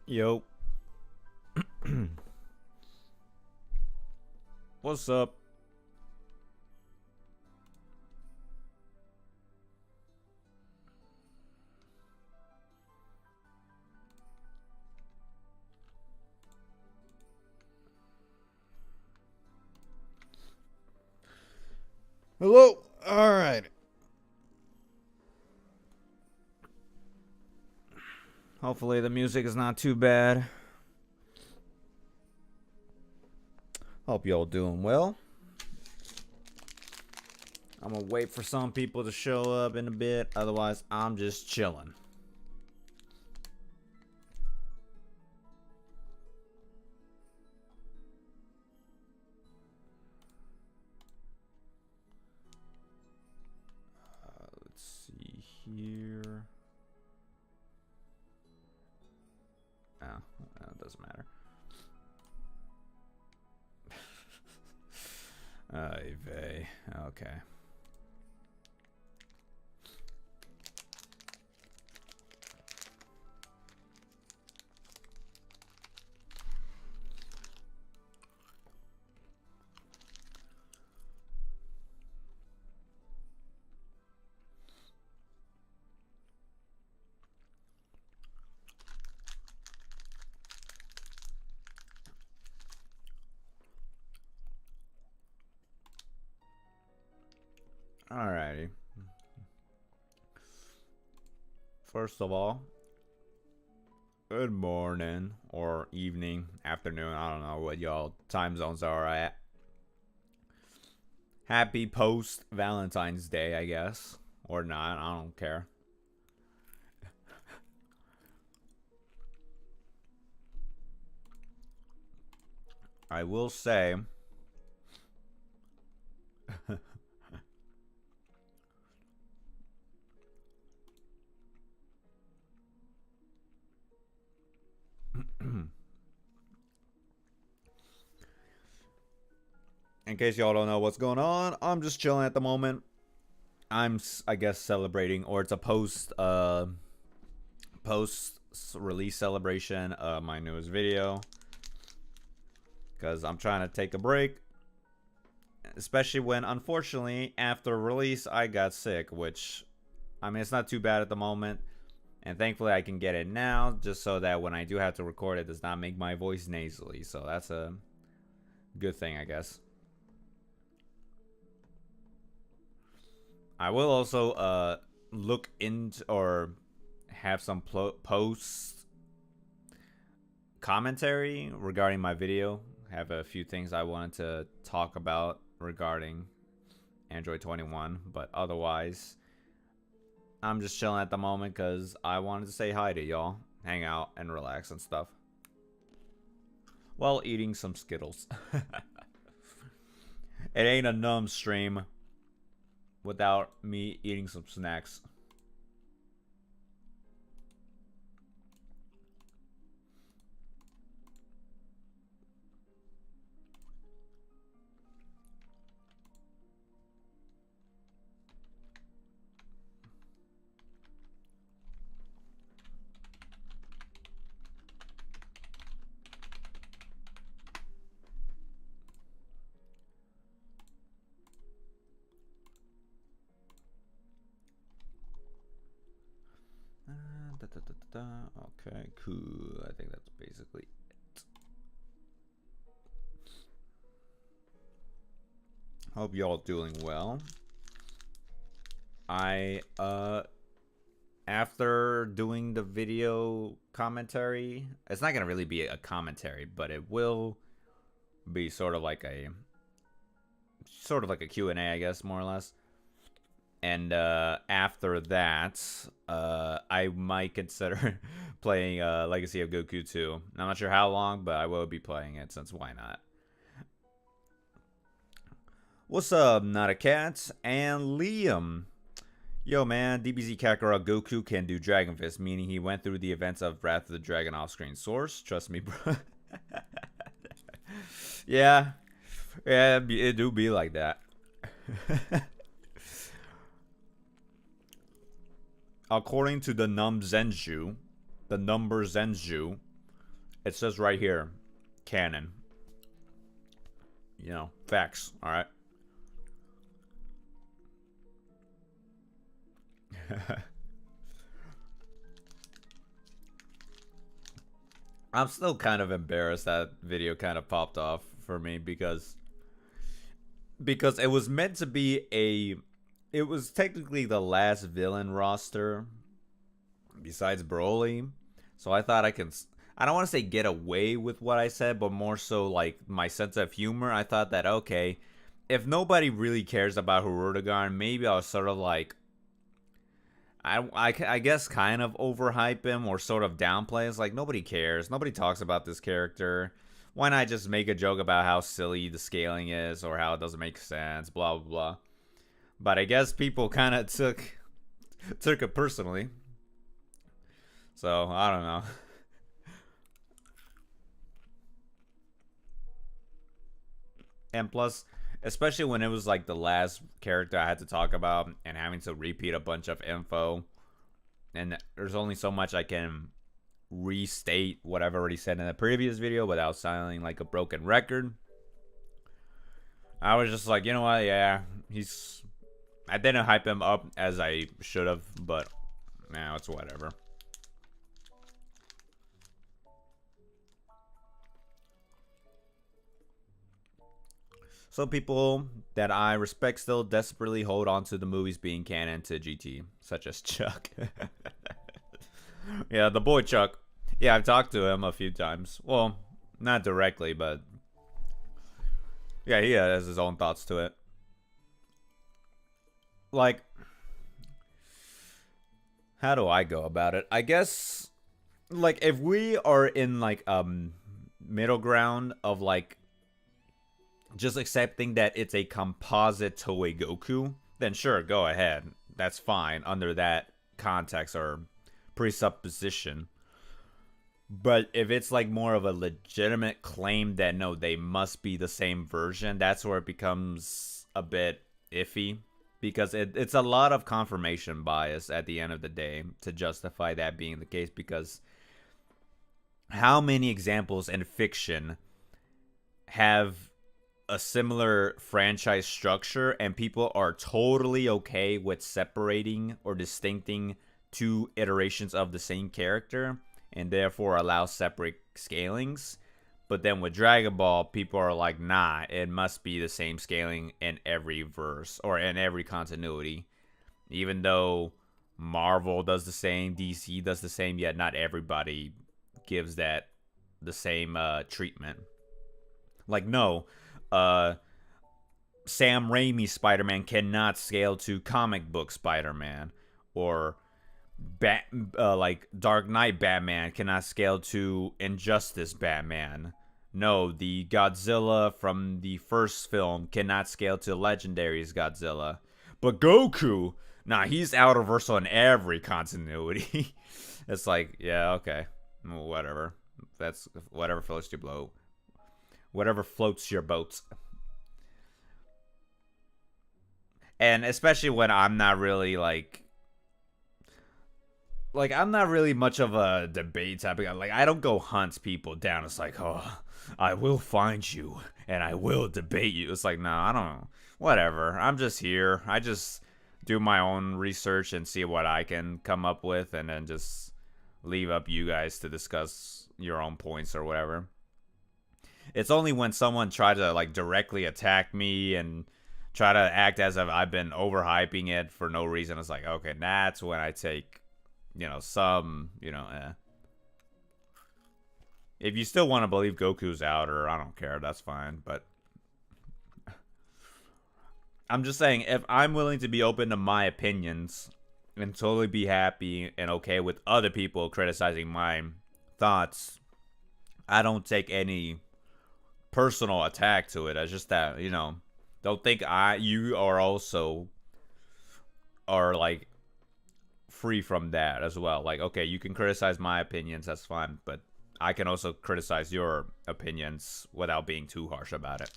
Yo. What's up? Hello. All right. Hopefully the music is not too bad. Hope y'all doing well. I'm gonna wait for some people to show up in a bit. Otherwise, I'm just chilling. Let's see here. Oh, it doesn't matter. Vey. Okay. Alrighty. First of all, good morning or evening, afternoon. I don't know what y'all time zones are at. Happy post Valentine's Day, I guess. Or not, I don't care. I will say in case y'all don't know what's going on, I'm just chilling at the moment. I'm, I guess, celebrating, or it's a post release celebration of my newest video, because I'm trying to take a break, especially when, unfortunately, after release I got sick, which, I mean, it's not too bad at the moment, and thankfully I can get it now, just so that when I do have to record, it does not make my voice nasally. So that's a good thing, I guess. I will also look into, or have some post commentary regarding my video. Have a few things I wanted to talk about regarding Android 21, but otherwise I'm just chilling at the moment because I wanted to say hi to y'all, hang out and relax and stuff while eating some Skittles. It ain't a numb stream without me eating some snacks. Okay, cool. I think that's basically it. Hope y'all doing well. I after doing the video commentary, it's not gonna really be a commentary, but it will be sort of like a Q&A, I guess, more or less. And after that, I might consider playing Legacy of Goku 2. I'm not sure how long, but I will be playing it, since why not? What's up, Not a Cat and Liam? Yo, man, DBZ Kakarot Goku can do Dragon Fist, meaning he went through the events of Wrath of the Dragon off-screen source. Trust me, bro. Yeah, it do be like that. According to the number Zenju, It says right here, canon. You know, facts, alright? I'm still kind of embarrassed that video kind of popped off for me because it was meant to be it was technically the last villain roster besides Broly. So I thought I don't want to say get away with what I said, but more so like my sense of humor. I thought that, okay, if nobody really cares about Hirudegarn, maybe I'll sort of like, I guess kind of overhype him or sort of downplay. It's like, nobody cares. Nobody talks about this character. Why not just make a joke about how silly the scaling is or how it doesn't make sense, blah, blah, blah. But I guess people kind of took it personally. So, I don't know. And plus, especially when it was like the last character I had to talk about and having to repeat a bunch of info, and there's only so much I can restate what I've already said in the previous video without sounding like a broken record. I was just like, you know what, yeah, I didn't hype him up as I should have, but now it's whatever. Some people that I respect still desperately hold on to the movies being canon to GT, such as Chuck. Yeah, the boy Chuck. Yeah, I've talked to him a few times. Well, not directly, but yeah, he has his own thoughts to it. Like, how do I go about it? I guess, like, if we are in like middle ground of like just accepting that it's a composite Toei Goku, then sure, go ahead. That's fine under that context or presupposition. But if it's like more of a legitimate claim that no, they must be the same version, that's where it becomes a bit iffy. Because it's a lot of confirmation bias at the end of the day to justify that being the case. Because how many examples in fiction have a similar franchise structure and people are totally okay with separating or distincting two iterations of the same character and therefore allow separate scalings? But then with Dragon Ball, people are like, nah, it must be the same scaling in every verse or in every continuity. Even though Marvel does the same, DC does the same, yet not everybody gives that the same treatment. Like, no, Sam Raimi's Spider-Man cannot scale to comic book Spider-Man, or like Dark Knight Batman cannot scale to Injustice Batman. No, the Godzilla from the first film cannot scale to Legendary's Godzilla. But Goku, nah, he's outerversal in every continuity. It's like, yeah, okay, whatever. That's whatever floats your boat. Whatever floats your boat. And especially when I'm not really like I'm not really much of a debate type of guy. Like, I don't go hunt people down. It's like, oh, I will find you and I will debate you. It's like, no, I don't know. Whatever. I'm just here. I just do my own research and see what I can come up with, and then just leave up you guys to discuss your own points or whatever. It's only when someone tries to like directly attack me and try to act as if I've been overhyping it for no reason. It's like, okay, that's when I take, some, If you still want to believe Goku's out, or I don't care, that's fine. But I'm just saying, if I'm willing to be open to my opinions and totally be happy and okay with other people criticizing my thoughts, I don't take any personal attack to it. It's just that, don't think you are also are like free from that as well. Like, okay, you can criticize my opinions, that's fine, but I can also criticize your opinions without being too harsh about it.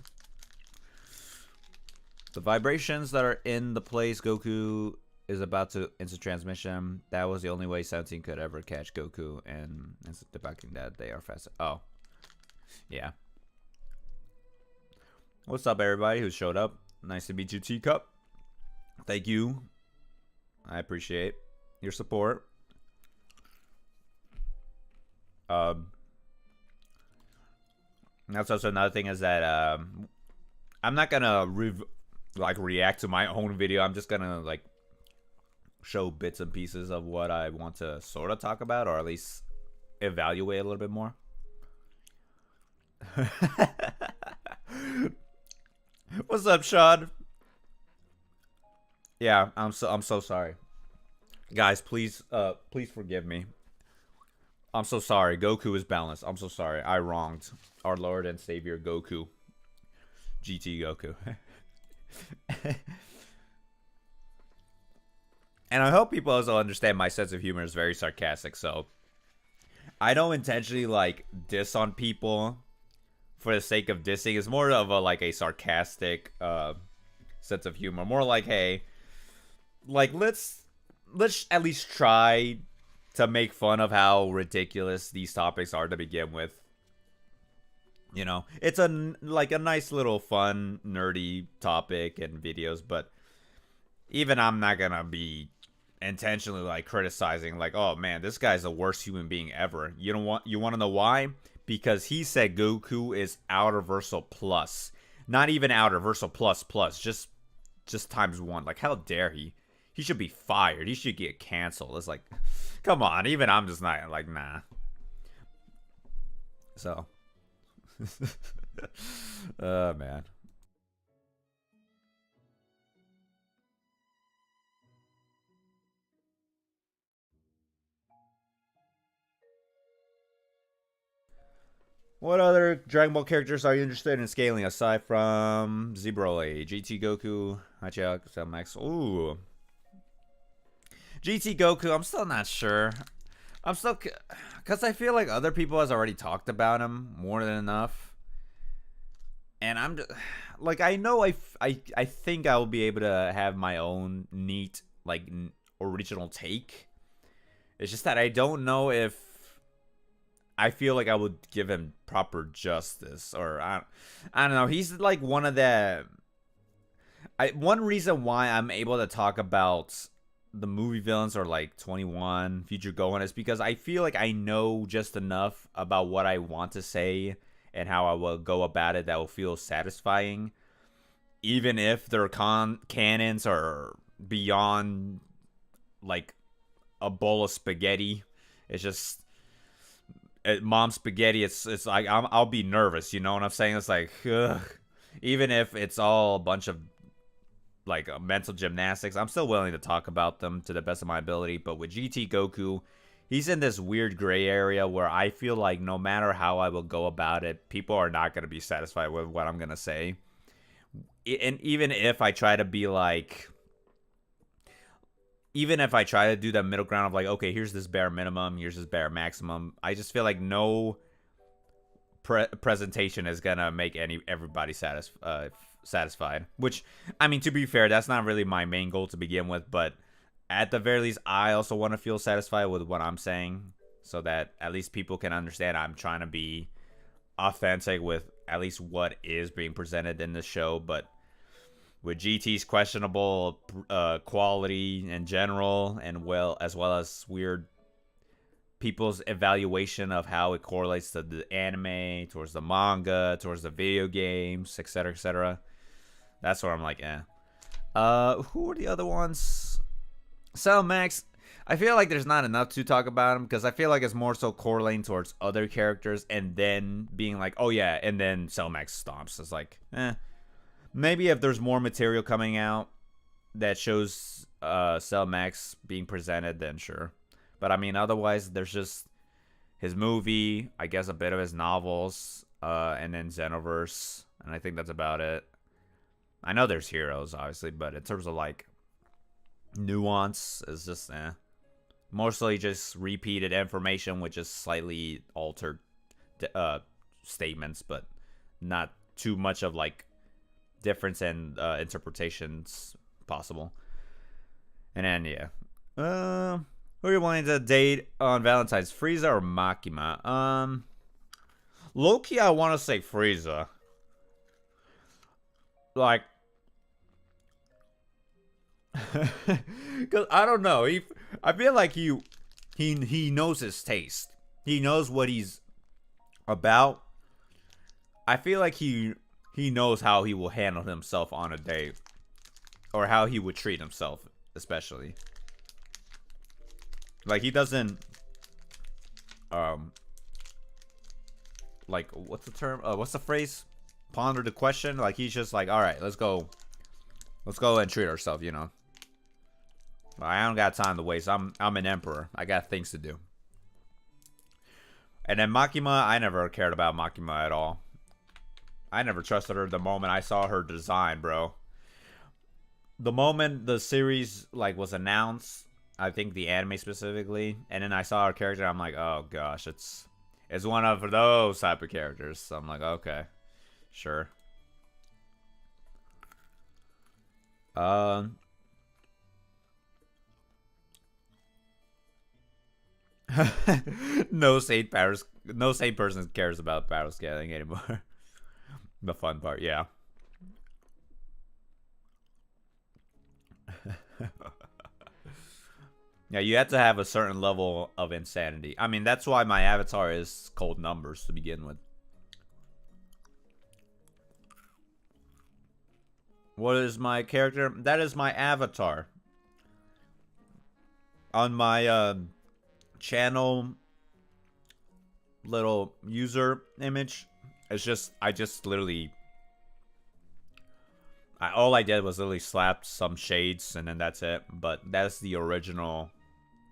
The vibrations that are in the place Goku is about to instant transmission. That was the only way 17 could ever catch Goku, and it's debunking that they are faster. Oh, yeah. What's up, everybody who showed up? Nice to meet you, Teacup. Thank you. I appreciate your support. That's also another thing is that I'm not gonna react to my own video. I'm just gonna like show bits and pieces of what I want to sort of talk about, or at least evaluate a little bit more. What's up, Sean? Yeah, I'm so sorry, guys. Please forgive me. I'm so sorry. Goku is balanced. I'm so sorry. I wronged our Lord and Savior Goku. GT Goku. And I hope people also understand my sense of humor is very sarcastic, so I don't intentionally like diss on people for the sake of dissing. It's more of a sarcastic sense of humor. More like, hey, like let's at least try to make fun of how ridiculous these topics are to begin with. You know, it's a nice little fun, nerdy topic and videos, but even I'm not gonna be intentionally like criticizing like, oh man, this guy's the worst human being ever. You want to know why? Because he said Goku is Outerversal Plus. Not even Outerversal Plus plus, just times 1. Like, how dare he? He should be fired. He should get canceled. It's like, come on. Even I'm just not like, nah. So. Man. What other Dragon Ball characters are you interested in scaling aside from Z-Broly, GT Goku, Hachiak, Cell Max? Ooh. GT Goku, I'm still not sure. I'm still, because I feel like other people has already talked about him more than enough. And I'm just, like, I know I think I will be able to have my own neat, like, original take. It's just that I don't know if I feel like I would give him proper justice, or I don't know. He's like one of the, one reason why I'm able to talk about the movie villains or like 21 Future Gohan is because I feel like I know just enough about what I want to say and how I will go about it that will feel satisfying, even if their canons are beyond like a bowl of spaghetti. It's just mom spaghetti. It's like I'll be nervous. You know what I'm saying? It's like, ugh. Even if it's all a bunch of like mental gymnastics, I'm still willing to talk about them to the best of my ability. But with GT Goku, he's in this weird gray area where I feel like no matter how I will go about it, people are not going to be satisfied with what I'm going to say. And even if I try to be like, even if I try to do that middle ground of like, okay, here's this bare minimum, here's this bare maximum, I just feel like no presentation is going to make everybody satisfied. Which, I mean, to be fair, that's not really my main goal to begin with, but at the very least, I also want to feel satisfied with what I'm saying, so that at least people can understand I'm trying to be authentic with at least what is being presented in the show. But with GT's questionable quality in general, and as well as weird people's evaluation of how it correlates to the anime, towards the manga, towards the video games, etc., etc., that's where I'm like, eh. Who are the other ones? Cell Max, I feel like there's not enough to talk about him, because I feel like it's more so correlating towards other characters and then being like, oh yeah, and then Cell Max stomps. It's like, eh. Maybe if there's more material coming out that shows Cell Max being presented, then sure. But I mean, otherwise, there's just his movie, I guess a bit of his novels, and then Xenoverse, and I think that's about it. I know there's Heroes, obviously, but in terms of like nuance, it's just mostly just repeated information with just slightly altered statements, but not too much of like difference in interpretations possible. And then yeah. Who are you wanting to date on Valentine's? Frieza or Makima? Low-key, I want to say Frieza. Like, because I don't know. I feel like he knows his taste. He knows what he's about. I feel like he knows how he will handle himself on a date, or how he would treat himself, especially. Like, he doesn't like, what's the term? What's the phrase? Ponder the question. Like, he's just like, all right, let's go and treat ourselves, you know. I don't got time to waste. I'm an emperor. I got things to do. And then Makima, I never cared about Makima at all. I never trusted her the moment I saw her design, bro. The moment the series like was announced, I think the anime specifically, and then I saw her character, I'm like, oh gosh, it's one of those type of characters. So I'm like, okay, sure. No sane person cares about battle scaling anymore. The fun part, yeah. Yeah, you have to have a certain level of insanity. I mean, that's why my avatar is cold numbers to begin with. What is my character? That is my avatar. On my channel little user image, it's just, I just literally, all I did was literally slapped some shades and then that's it. But that's the original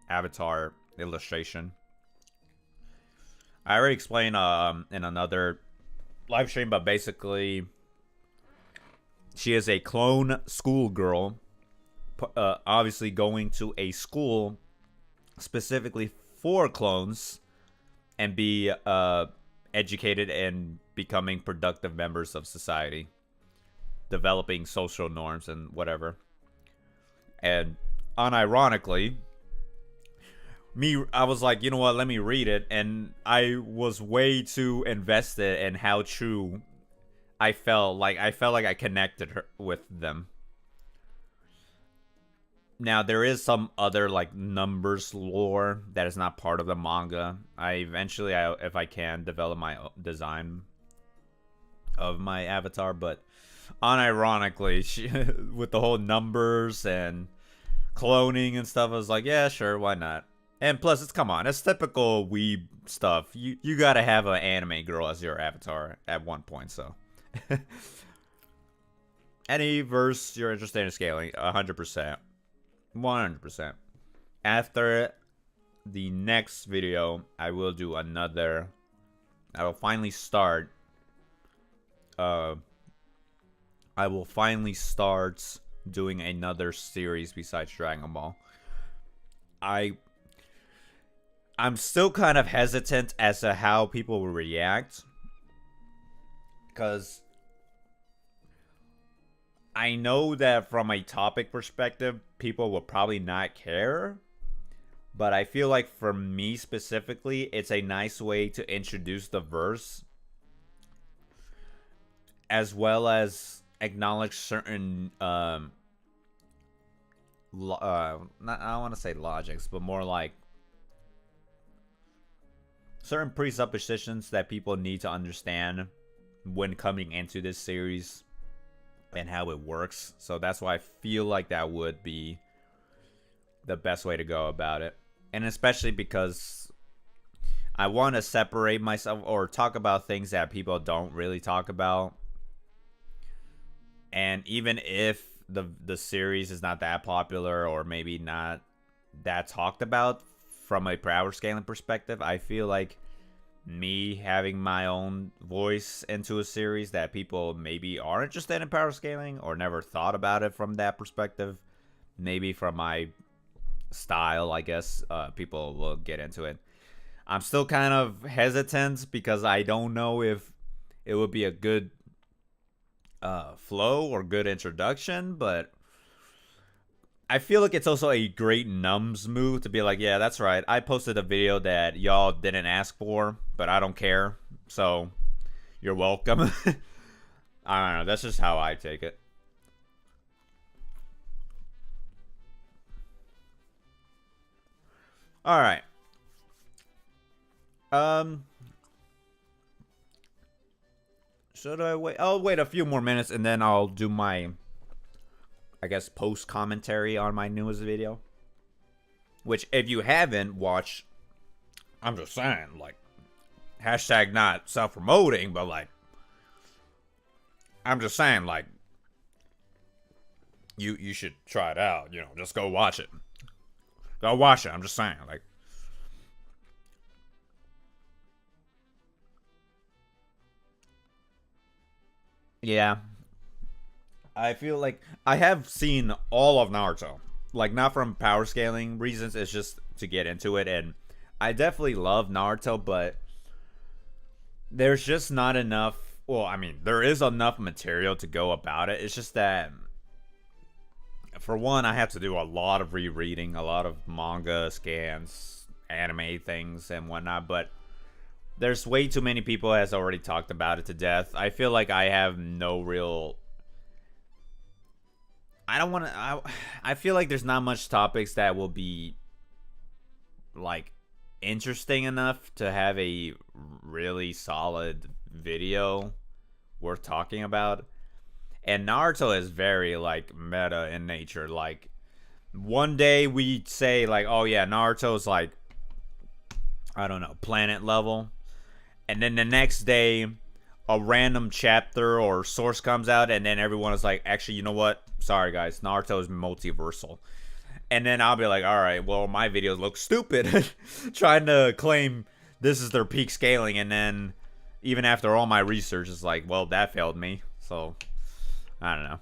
avatar illustration. I already explained in another live stream, but basically she is a clone schoolgirl, obviously going to a school specifically for clones and be educated and becoming productive members of society, developing social norms and whatever. And unironically, I was like, you know what, let me read it, and I was way too invested in how true I felt like I connected with them. Now, there is some other like numbers lore that is not part of the manga. I eventually, if I can, develop my design of my avatar, but unironically, with the whole numbers and cloning and stuff, I was like, yeah, sure, why not? And plus, come on, it's typical weeb stuff. You gotta have an anime girl as your avatar at one point, so. Any verse you're interested in scaling, 100%. 100%. After the next video, I will do another. I will finally start. I will finally start doing another series besides Dragon Ball. I'm still kind of hesitant as to how people will react, because I know that from a topic perspective, people will probably not care. But I feel like for me specifically, it's a nice way to introduce the verse, as well as acknowledge certain, not, I don't want to say logics, but more like certain presuppositions that people need to understand when coming into this series and how it works. So that's why I feel like that would be the best way to go about it. And especially because I want to separate myself or talk about things that people don't really talk about. And even if the series is not that popular or maybe not that talked about from a power scaling perspective, I feel like me having my own voice into a series that people maybe are interested in power scaling or never thought about it from that perspective, maybe from my style, I guess, people will get into it. I'm still kind of hesitant because I don't know if it would be a good flow or good introduction, but I feel like it's also a great numbs move to be like, yeah, that's right. I posted a video that y'all didn't ask for, but I don't care. So you're welcome. I don't know. That's just how I take it. All right. Should I wait? I'll wait a few more minutes and then I'll do my, I guess, post commentary on my newest video. Which, if you haven't watched, I'm just saying, like, hashtag not self promoting, but like, I'm just saying, like, you should try it out. You know, just go watch it. Go watch it. I'm just saying, like. Yeah. I feel like I have seen all of Naruto. Like, not from power scaling reasons, it's just to get into it. And I definitely love Naruto, but there's just not enough. Well, I mean, there is enough material to go about it. It's just that, for one, I have to do a lot of rereading, a lot of manga scans, anime things, and whatnot. But there's way too many people has already talked about it to death. I feel like I have no real. I don't want to. I feel like there's not much topics that will be like interesting enough to have a really solid video worth talking about. And Naruto is very like meta in nature. Like, one day we say like, oh yeah, Naruto's like, I don't know, planet level. And then the next day, a random chapter or source comes out, and then everyone is like, actually, you know what? Sorry, guys. Naruto is multiversal. And then I'll be like, all right, well, my videos look stupid. Trying to claim this is their peak scaling. And then even after all my research, it's like, well, that failed me. So, I don't know.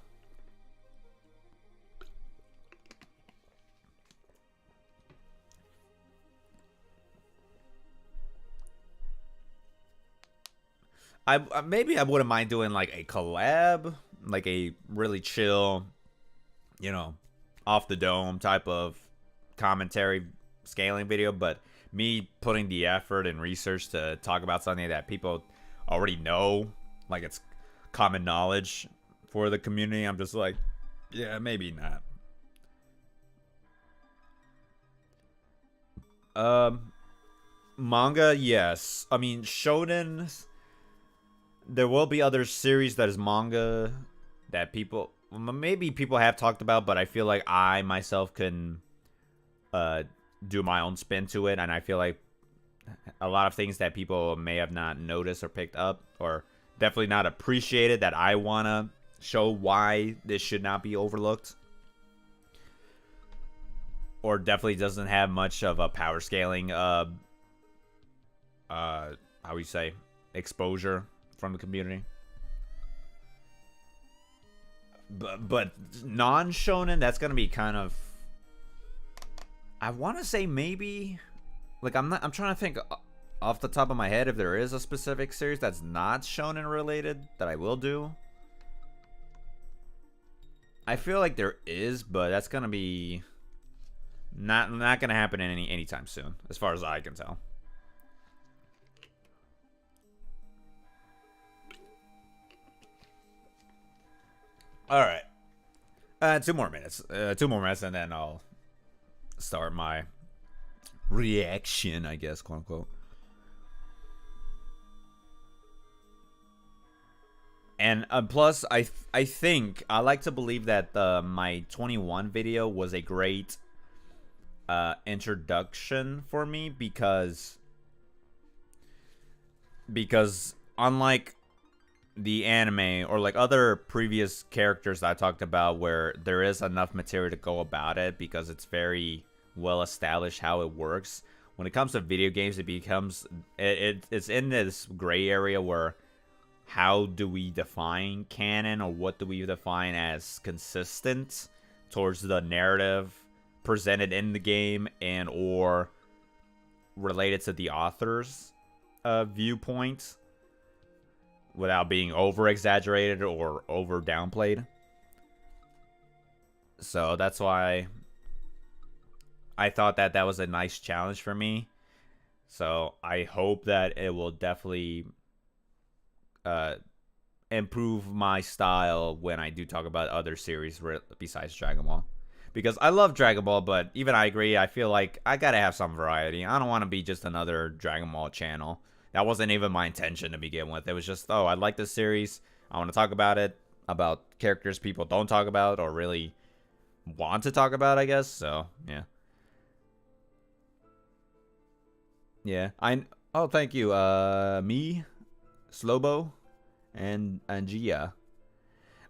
Maybe I wouldn't mind doing like a collab, like a really chill, you know, off the dome type of commentary scaling video. But me putting the effort and research to talk about something that people already know, like it's common knowledge for the community, I'm just like, yeah, maybe not. Manga, yes. I mean, shonen. There will be other series that is manga that maybe people have talked about, but I feel like I myself can do my own spin to it, and I feel like a lot of things that people may have not noticed or picked up, or definitely not appreciated, that I want to show why this should not be overlooked, or definitely doesn't have much of a power scaling how we say, exposure from the community. But non-shonen, that's gonna be kind of, I want to say maybe, like, I'm trying to think off the top of my head if there is a specific series that's not shonen related that I will do. I feel like there is, but that's gonna be not gonna happen anytime soon, as far as I can tell. All right. 2 more minutes. 2 more minutes, and then I'll start my reaction, I guess, quote unquote. And plus, I think I like to believe that my 21 video was a great introduction for me, because unlike the anime or like other previous characters that I talked about, where there is enough material to go about it because it's very well established how it works, when it comes to video games, it becomes it's in this gray area where how do we define canon, or what do we define as consistent towards the narrative presented in the game, and or related to the author's viewpoint, without being over exaggerated or over downplayed. So that's why I thought that that was a nice challenge for me. So I hope that it will definitely uh, improve my style when I do talk about other series besides Dragon Ball. Because I love Dragon Ball, but even I agree, I feel like I gotta have some variety. I don't want to be just another Dragon Ball channel. That wasn't even my intention to begin with. It was just, oh, I like this series. I want to talk about it, about characters people don't talk about or really want to talk about, I guess. So, yeah. Yeah. Oh, thank you. Me, Slobo, and Gia.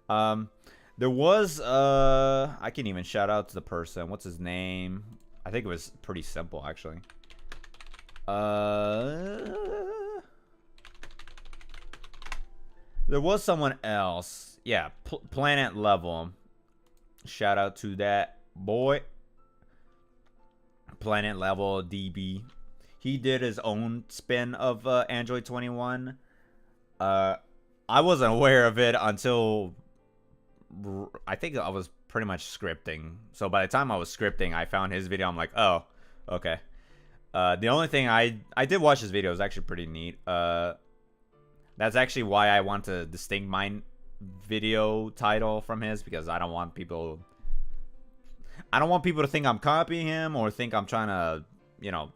Um, there was I can even shout out to the person. What's his name? I think it was pretty simple actually. There was someone else. Yeah, Planet Level. Shout out to that boy. Planet Level DB. He did his own spin of Android 21. I wasn't aware of it until I think I was pretty much scripting. So by the time I was scripting, I found his video. I'm like, oh, okay. The only thing I did watch his video. It was actually pretty neat. That's actually why I want to distinct my video title from his, because I don't want people to think I'm copying him or think I'm trying to, you know,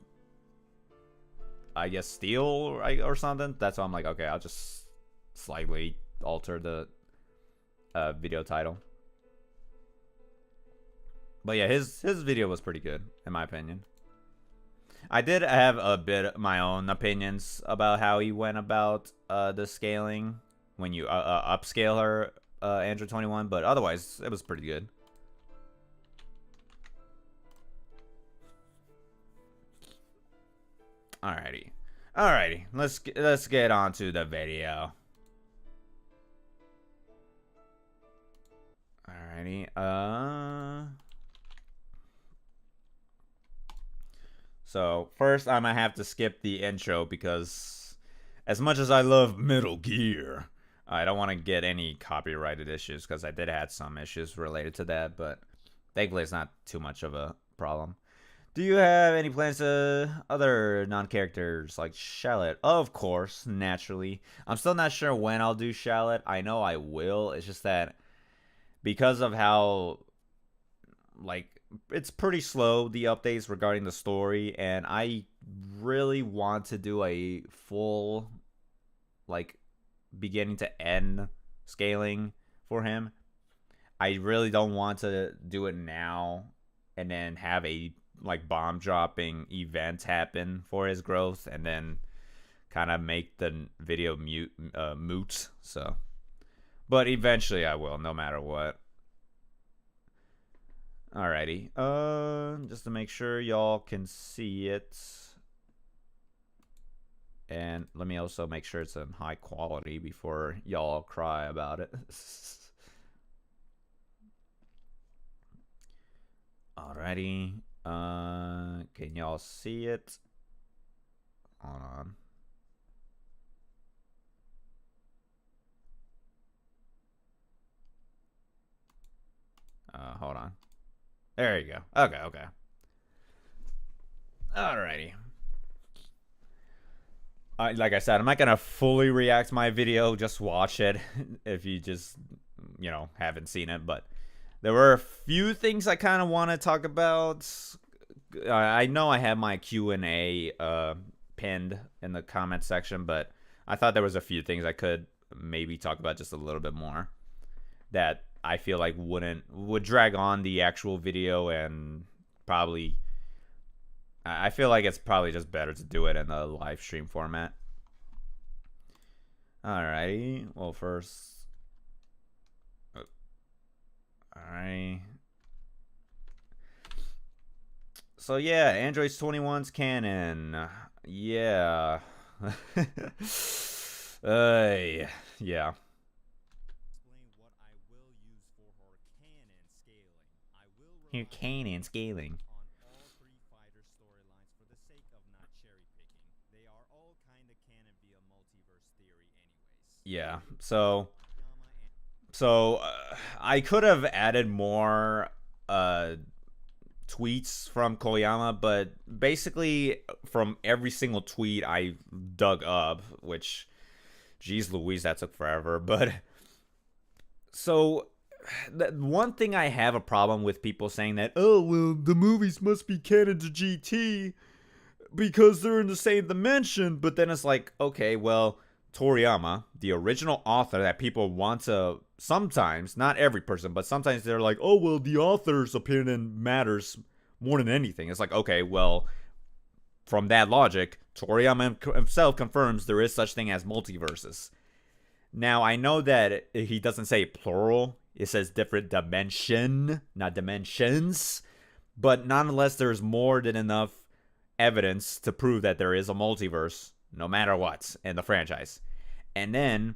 I guess steal or something. That's why I'm like, okay, I'll just slightly alter the video title. But yeah, his video was pretty good in my opinion. I did have a bit of my own opinions about how he went about the scaling when you upscale her Android 21, but otherwise it was pretty good. Alrighty. Let's get on to the video. Alrighty. So first I'm gonna have to skip the intro because as much as I love Metal Gear, I don't want to get any copyrighted issues because I did have some issues related to that, but thankfully it's not too much of a problem. Do you have any plans to other non-characters like Shallot? Of course, naturally. I'm still not sure when I'll do Shallot. I know I will. It's just that because of how, like, it's pretty slow, the updates regarding the story, and I really want to do a full, like, beginning to end scaling for him. I really don't want to do it now and then have a, like, bomb dropping event happen for his growth and then kind of make the video moot. So, but eventually I will, no matter what. Alrighty. Just to make sure y'all can see it. And let me also make sure it's in high quality before y'all cry about it. Alrighty. Can y'all see it? Hold on. Hold on. There you go. Okay. Alrighty. Like I said, I'm not gonna fully react to my video. Just watch it if you just, you know, haven't seen it. But there were a few things I kind of want to talk about. I know I have my Q&A pinned in the comment section, but I thought there was a few things I could maybe talk about just a little bit more that I feel like would drag on the actual video, and probably I feel like it's probably just better to do it in the live stream format. Alrighty. Well, first, alright. So yeah, Android 21's canon. Yeah. Yeah. Here, canon scaling. Yeah. So I could have added more tweets from Koyama, but basically from every single tweet I dug up, which, geez Louise, that took forever. But so the one thing I have a problem with people saying that, oh, well, the movies must be canon to GT because they're in the same dimension. But then it's like, okay, well, Toriyama, the original author that people want to sometimes, not every person, but sometimes they're like, oh, well, the author's opinion matters more than anything. It's like, okay, well, from that logic, Toriyama himself confirms there is such thing as multiverses. Now, I know that he doesn't say plural. It says different dimension, not dimensions. But nonetheless, there's more than enough evidence to prove that there is a multiverse, no matter what, in the franchise. And then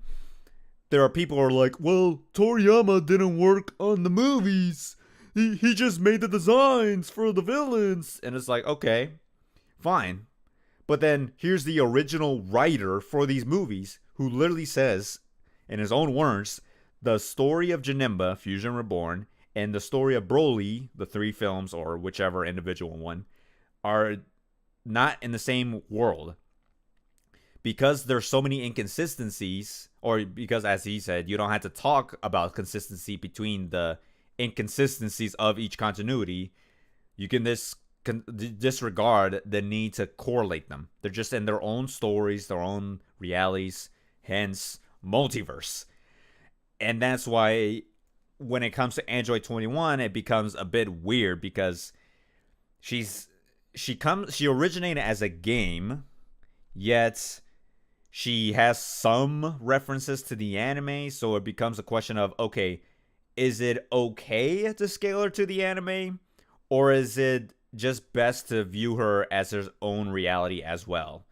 there are people who are like, well, Toriyama didn't work on the movies. He just made the designs for the villains. And it's like, okay, fine. But then here's the original writer for these movies who literally says, in his own words, the story of Janemba, Fusion Reborn, and the story of Broly, the 3 films, or whichever individual one, are not in the same world. Because there's so many inconsistencies, or because, as he said, you don't have to talk about consistency between the inconsistencies of each continuity, you can disregard the need to correlate them. They're just in their own stories, their own realities, hence multiverse. And that's why when it comes to Android 21, it becomes a bit weird because she originated as a game, yet she has some references to the anime, so it becomes a question of, okay, is it okay to scale her to the anime, or is it just best to view her as her own reality as well?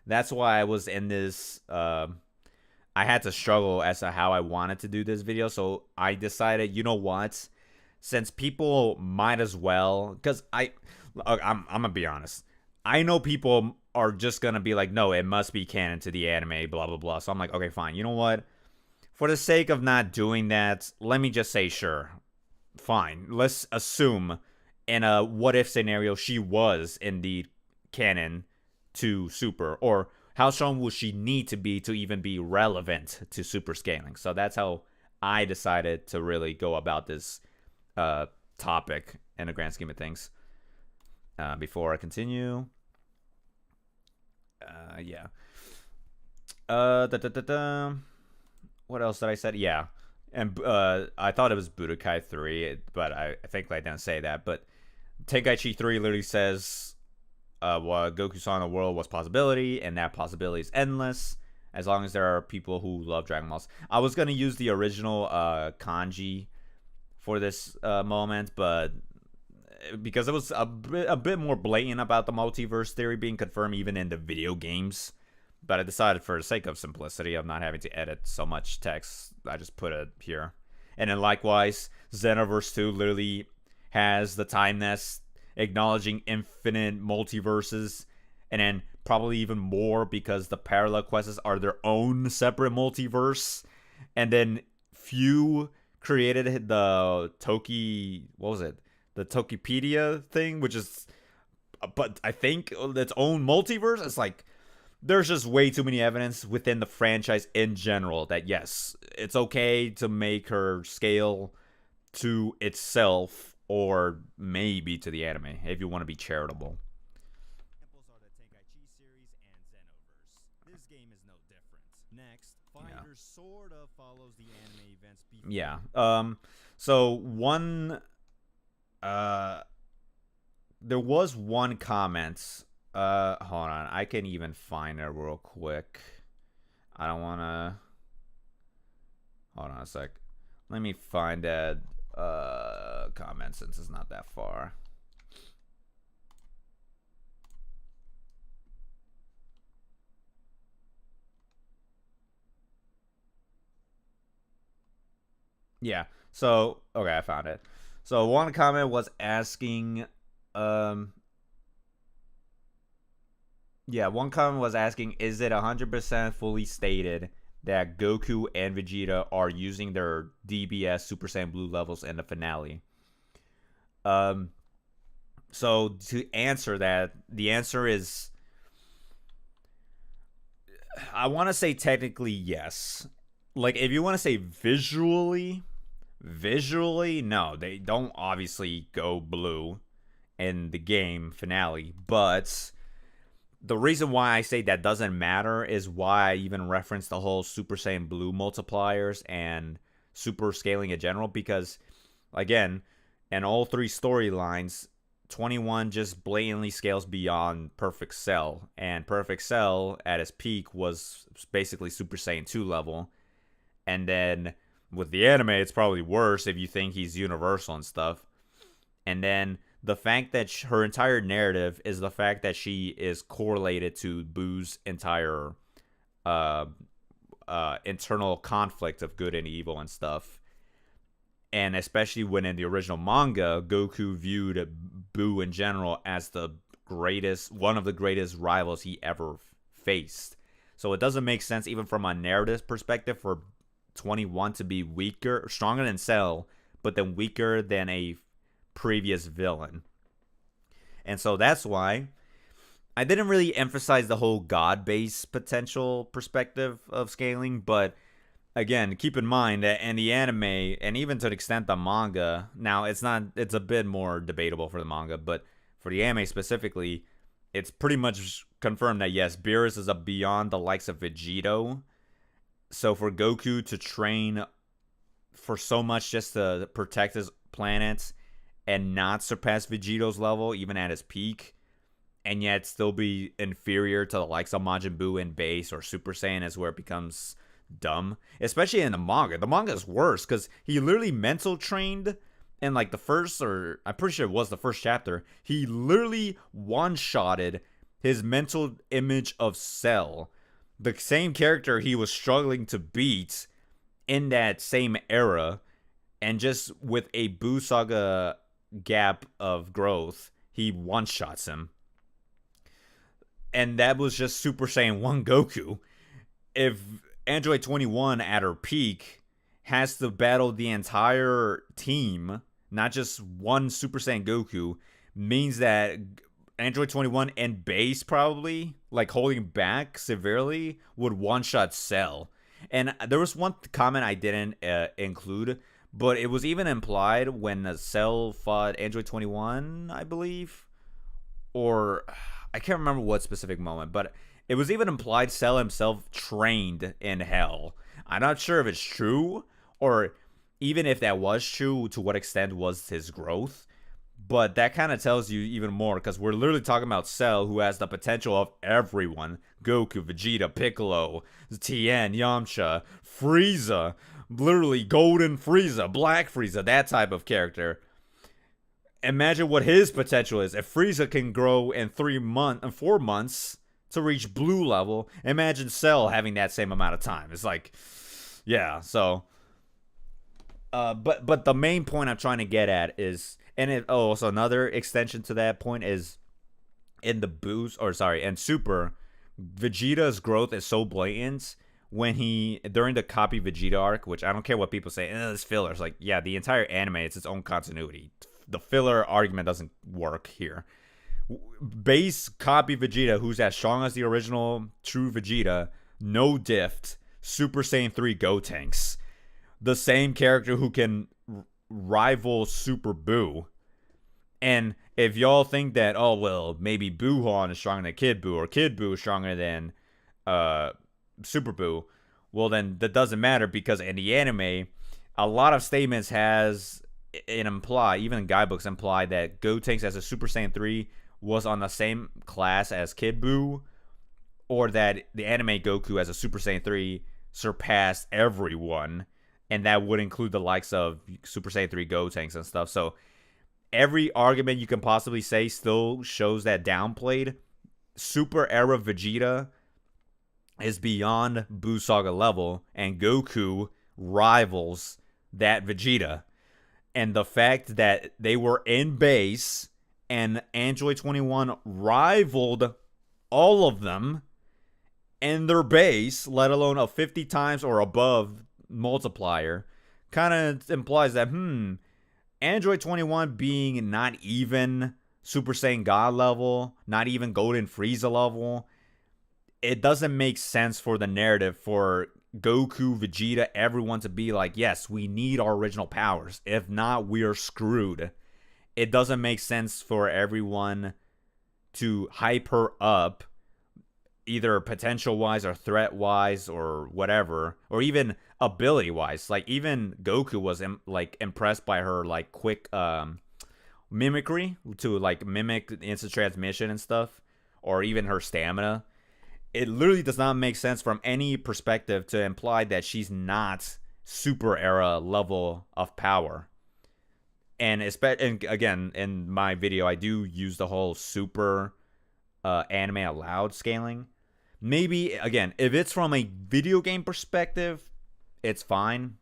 That's why I was in this, I had to struggle as to how I wanted to do this video, so I decided, you know what, since people might as well, because I'm gonna be honest, I know people are just gonna be like, no, it must be canon to the anime, blah blah blah. So I'm like, okay, fine, you know what, for the sake of not doing that, let me just say, sure, fine, let's assume in a what if scenario she was indeed canon to Super, or how strong will she need to be even be relevant to super scaling. So that's how I decided to really go about this topic in the grand scheme of things. Before I continue, yeah. What else did I say? Yeah, and I thought it was Budokai 3, but I think I didn't say that. But Tenkaichi 3 literally says, what Goku saw in the world was possibility, and that possibility is endless as long as there are people who love Dragon Balls. I was gonna use the original kanji for this moment, but because it was a bit more blatant about the multiverse theory being confirmed even in the video games. But I decided, for the sake of simplicity of not having to edit so much text, I just put it here. And then likewise, Xenoverse 2 literally has the Time Nest acknowledging infinite multiverses, and then probably even more because the parallel quests are their own separate multiverse. And then Few created the the Tokipedia thing, which is, but I think its own multiverse. It's like, there's just way too many evidence within the franchise in general that yes, it's okay to make her scale to itself, or maybe to the anime if you want to be charitable. Examples are the Tenkaichi series and Xenoverse. This game is no different. Next, Finder sort of follows the anime events before. Yeah. So one, there was one comment. Hold on, I can even find it real quick. I don't want to. Hold on a sec. Let me find that comment since it's not that far. Yeah. So, okay, I found it. So one comment was asking, one comment was asking, is it 100% fully stated that Goku and Vegeta are using their DBS Super Saiyan Blue levels in the finale? So to answer that, the answer is, I want to say technically yes. Like if you want to say visually, no, they don't obviously go blue in the game finale, but the reason why I say that doesn't matter is why I even reference the whole Super Saiyan Blue multipliers and super scaling in general, because again, in all three storylines, 21 just blatantly scales beyond Perfect Cell, and Perfect Cell at its peak was basically Super Saiyan 2 level. And then with the anime, it's probably worse if you think he's universal and stuff. And then the fact that her entire narrative is the fact that she is correlated to Boo's entire uh, internal conflict of good and evil and stuff. And especially when in the original manga, Goku viewed Boo in general as the greatest, one of the greatest rivals he ever faced. So it doesn't make sense, even from a narrative perspective, for 21 to be weaker, stronger than Cell, but then weaker than a previous villain. And so that's why I didn't really emphasize the whole god-based potential perspective of scaling, but again, keep in mind that in the anime, and even to an extent the manga, now it's a bit more debatable for the manga, but for the anime specifically, it's pretty much confirmed that yes, Beerus is a beyond the likes of Vegito. So for Goku to train for so much just to protect his planet and not surpass Vegito's level even at his peak, and yet still be inferior to the likes of Majin Buu in base or Super Saiyan, is where it becomes dumb. Especially in the manga. The manga is worse because he literally mental trained in like the first, or I'm pretty sure it was the first chapter. He literally one-shotted his mental image of Cell, the same character he was struggling to beat in that same era, and just with a Buu Saga gap of growth, he one-shots him. And that was just Super Saiyan 1 Goku. If Android 21 at her peak has to battle the entire team, not just one Super Saiyan Goku, means that Android 21 and base, probably like holding back severely, would one-shot Cell. And there was one comment I didn't include, but it was even implied when Cell fought Android 21, I believe, or I can't remember what specific moment, but it was even implied Cell himself trained in hell. I'm not sure if it's true, or even if that was true, to what extent was his growth. But that kind of tells you even more, because we're literally talking about Cell, who has the potential of everyone. Goku, Vegeta, Piccolo, Tien, Yamcha, Frieza. Literally Golden Frieza, Black Frieza, that type of character. Imagine what his potential is. If Frieza can grow in 4 months to reach blue level, imagine Cell having that same amount of time. It's like, yeah, so... But the main point I'm trying to get at is... also another extension to that point is in the in Super, Vegeta's growth is so blatant when during the copy Vegeta arc, which I don't care what people say, it's filler. It's like, yeah, the entire anime, it's its own continuity. The filler argument doesn't work here. Base copy Vegeta, who's as strong as the original true Vegeta, no diffed, Super Saiyan 3 Gotenks. The same character who can rival Super Buu. And if y'all think that, oh, well, maybe Buuhan is stronger than Kid Buu, or Kid Buu is stronger than Super Buu, well, then that doesn't matter, because in the anime, a lot of statements even guidebooks imply that Gotenks as a Super Saiyan 3 was on the same class as Kid Buu, or that the anime Goku as a Super Saiyan 3 surpassed everyone, and that would include the likes of Super Saiyan 3 Gotenks and stuff. So every argument you can possibly say still shows that downplayed. Super era Vegeta is beyond Buu Saga level, and Goku rivals that Vegeta. And the fact that they were in base and Android 21 rivaled all of them in their base, let alone a 50 times or above multiplier, kind of implies that, Android 21 being not even Super Saiyan God level, not even Golden Frieza level. It doesn't make sense for the narrative for Goku, Vegeta, everyone to be like, yes, we need our original powers. If not, we're screwed. It doesn't make sense for everyone to hype her up, either potential wise or threat wise or whatever, or even ability wise. Like even Goku was like impressed by her like quick mimicry to like mimic instant transmission and stuff, or even her stamina. It literally does not make sense from any perspective to imply that she's not Super Era level of power. And again, in my video, I do use the whole super anime allowed scaling. Maybe, again, if it's from a video game perspective, it's fine.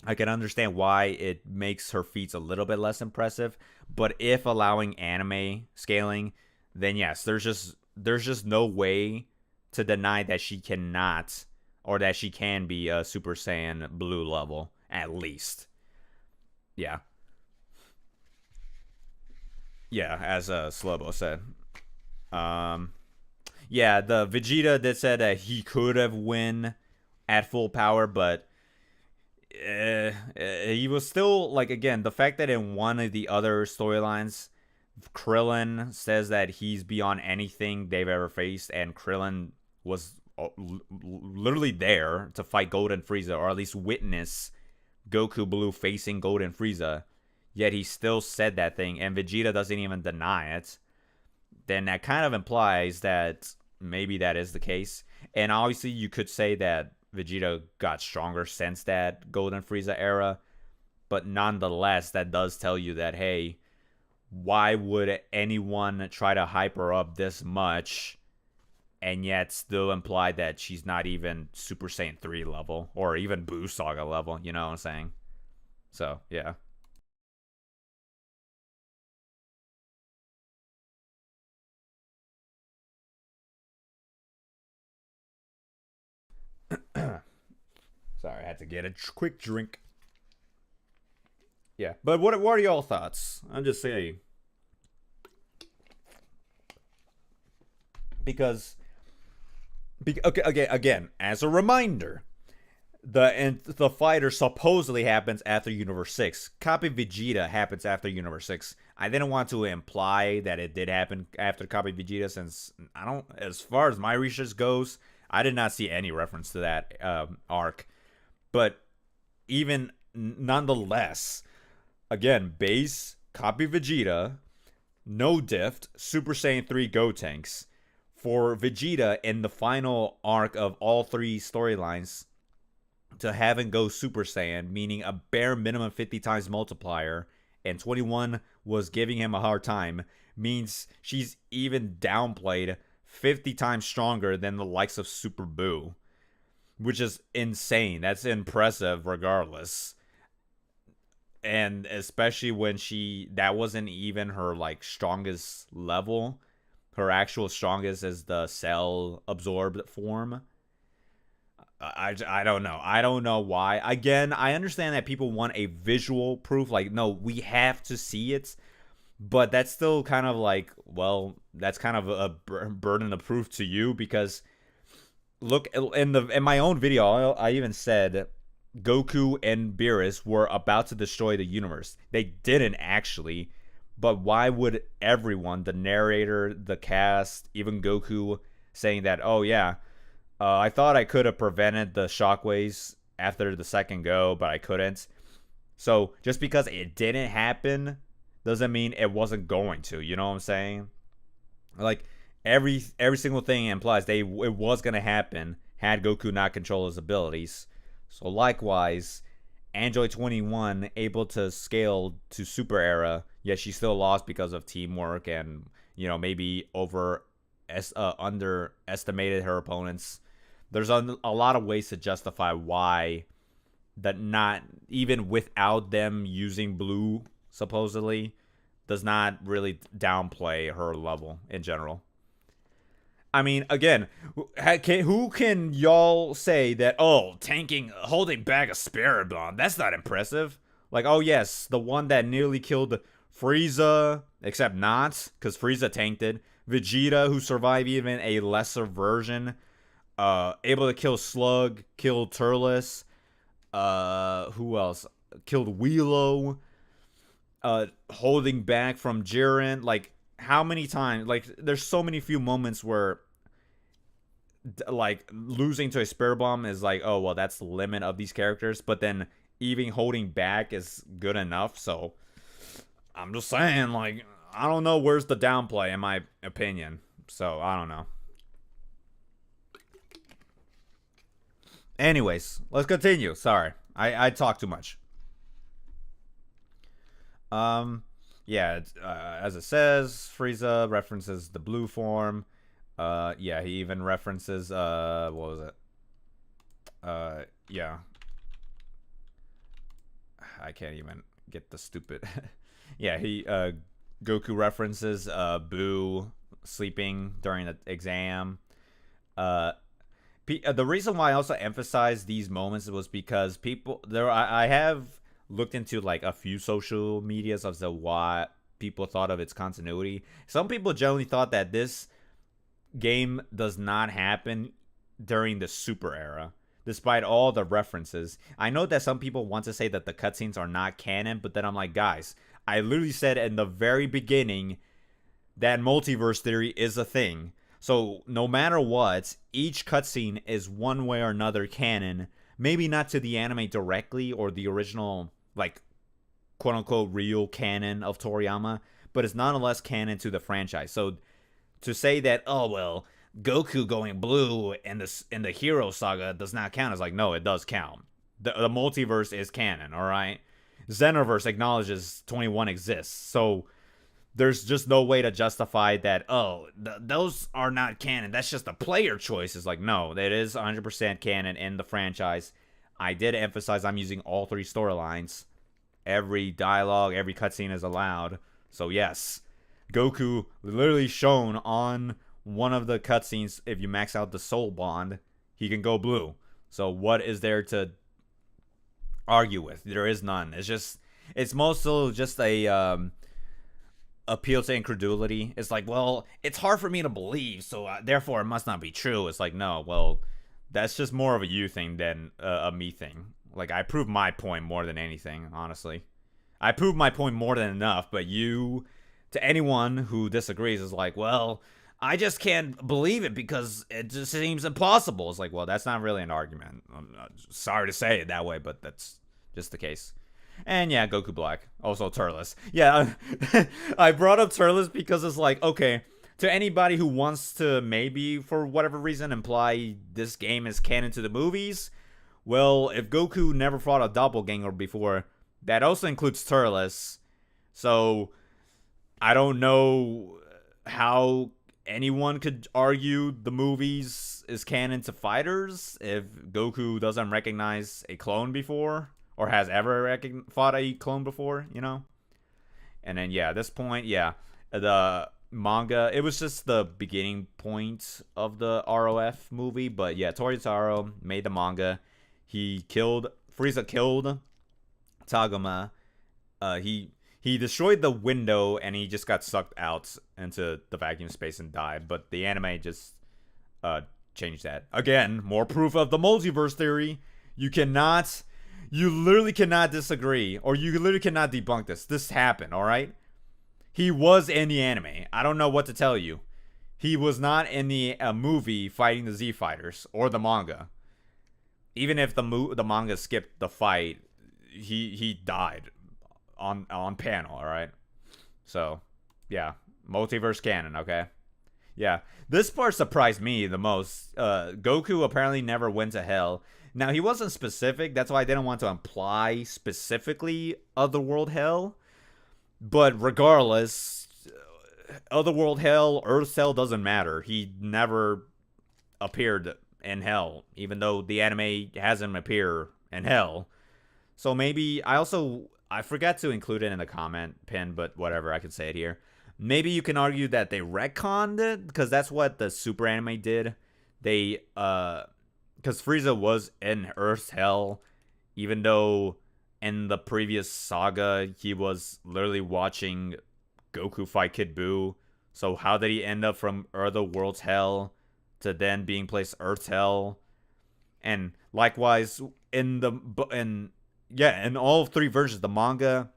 I can understand why it makes her feats a little bit less impressive. But if allowing anime scaling, then yes, there's just no way to deny that she cannot, or that she can be a Super Saiyan Blue level, at least. Yeah. Yeah, as Slobo said. Yeah, the Vegeta that said that he could have win at full power, but he was still, like, again, the fact that in one of the other storylines, Krillin says that he's beyond anything they've ever faced, and Krillin was literally there to fight Golden Frieza, or at least witness Goku Blue facing Golden Frieza, yet he still said that thing, and Vegeta doesn't even deny it, then that kind of implies that maybe that is the case. And obviously you could say that Vegeta got stronger since that Golden Frieza era, but nonetheless, that does tell you that, hey, why would anyone try to hype her up this much and yet still imply that she's not even Super Saiyan 3 level, or even Buu Saga level, you know what I'm saying? So, yeah. Sorry, I had to get a quick drink. Yeah, but what are y'all thoughts? I'm just saying. Because okay, again, as a reminder, the fighter supposedly happens after Universe 6. Copy Vegeta happens after Universe 6. I didn't want to imply that it did happen after Copy Vegeta, since I don't, as far as my research goes, I did not see any reference to that arc. But even nonetheless, again, base Copy Vegeta, no diff, Super Saiyan 3 Gotenks. For Vegeta in the final arc of all three storylines to have him go Super Saiyan, meaning a bare minimum 50 times multiplier, and 21 was giving him a hard time, means she's even downplayed 50 times stronger than the likes of Super Buu, which is insane. That's impressive regardless. And especially when that wasn't even her like strongest level. Her actual strongest is the cell absorbed form. I don't know. I don't know why. Again, I understand that people want a visual proof. Like, no, we have to see it. But that's still kind of like, well, that's kind of a burden of proof to you, because look, in my own video, I even said Goku and Beerus were about to destroy the universe. They didn't actually. But why would everyone, the narrator, the cast, even Goku, saying that, oh yeah, I thought I could have prevented the shockwaves after the second go, but I couldn't. So just because it didn't happen doesn't mean it wasn't going to. You know what I'm saying? Like every single thing implies it was gonna happen had Goku not control his abilities. So likewise, Android 21 able to scale to Super Era, yet she still lost because of teamwork and, you know, maybe underestimated her opponents. There's a lot of ways to justify why that, not even without them using Blue supposedly, does not really downplay her level in general. I mean, again, who can y'all say that, oh, holding back a Spirit Bomb, that's not impressive? Like, oh yes, the one that nearly killed Frieza, except not, because Frieza tanked it. Vegeta, who survived even a lesser version. Able to kill Slug, kill Turles. Who else? Killed Wheelo. Holding back from Jiren. Like, how many times? Like, there's so many few moments where, like, losing to a Spirit Bomb is like, oh, well, that's the limit of these characters. But then even holding back is good enough. So, I'm just saying, like, I don't know where's the downplay, in my opinion. So, I don't know. Anyways, let's continue. Sorry, I talk too much. Yeah, as it says, Frieza references the blue form. Yeah, he even references, what was it? Yeah. I can't even get the stupid. Yeah, Goku references, Boo sleeping during the exam. The reason why I also emphasize these moments was because I have looked into like a few social medias of what people thought of its continuity. Some people generally thought that this game does not happen during the Super era, despite all the references. I know that some people want to say that the cutscenes are not canon, but then I'm like, guys, I literally said in the very beginning that multiverse theory is a thing. So no matter what, each cutscene is one way or another canon. Maybe not to the anime directly or the original, like, quote-unquote real canon of Toriyama, but it's nonetheless canon to the franchise. So to say that, oh, well, Goku going blue in the Hero Saga does not count, is like, no, it does count. The multiverse is canon, all right? Xenoverse acknowledges 21 exists, so there's just no way to justify that, oh, those are not canon. That's just a player choice. It's like, no, that is 100% canon in the franchise. I did emphasize I'm using all three storylines. Every dialogue, every cutscene is allowed. So yes, Goku literally shown on one of the cutscenes, if you max out the soul bond, he can go blue. So what is there to argue with? There is none. It's mostly just a appeal to incredulity. It's like, well, it's hard for me to believe, so therefore it must not be true. It's like, no, well, that's just more of a you thing than a me thing. Like, I proved my point more than anything, honestly. I proved my point more than enough, but you, to anyone who disagrees, is like, well, I just can't believe it because it just seems impossible. It's like, well, that's not really an argument. I'm sorry to say it that way, but that's just the case. And yeah, Goku Black. Also Turles. Yeah, I brought up Turles because it's like, okay, to anybody who wants to maybe, for whatever reason, imply this game is canon to the movies, well, if Goku never fought a doppelganger before, that also includes Turles. So, I don't know how anyone could argue the movies is canon to fighters if Goku doesn't recognize a clone before. Or has ever fought a clone before, you know? And then, yeah, at this point, yeah, the manga, it was just the beginning point of the ROF movie. But, yeah, Toritaro made the manga. Frieza killed Tagoma. He destroyed the window, and he just got sucked out into the vacuum space and died. But the anime just changed that. Again, more proof of the multiverse theory. You literally cannot disagree, or you literally cannot debunk this. This happened, all right? He was in the anime. I don't know what to tell you. He was not in the movie fighting the Z Fighters or the manga. Even if the manga skipped the fight, he died on panel, all right? So, yeah, multiverse canon, okay? Yeah, this part surprised me the most. Goku apparently never went to hell. Now, he wasn't specific. That's why I didn't want to imply specifically Otherworld Hell. But regardless, Otherworld Hell, Earth Hell doesn't matter. He never appeared in Hell, even though the anime has him appear in Hell. So maybe, I forgot to include it in the comment pin, but whatever, I could say it here. Maybe you can argue that they retconned it, because that's what the Super anime did. Because Frieza was in Earth's Hell, even though in the previous saga, he was literally watching Goku fight Kid Buu. So how did he end up from Other World's Hell to then being placed Earth's Hell? And likewise, in all three versions, the manga,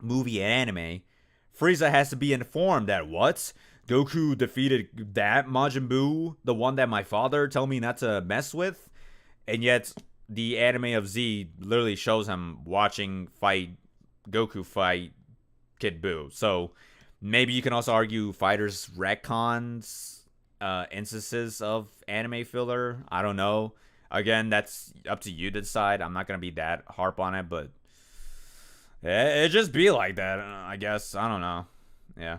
movie, and anime, Frieza has to be informed that what? Goku defeated that Majin Buu, the one that my father told me not to mess with? And yet, the anime of Z literally shows him watching Goku fight Kid Buu. So, maybe you can also argue Fighters retcons instances of anime filler. I don't know. Again, that's up to you to decide. I'm not going to be that harp on it, but it just be like that, I guess. I don't know. Yeah.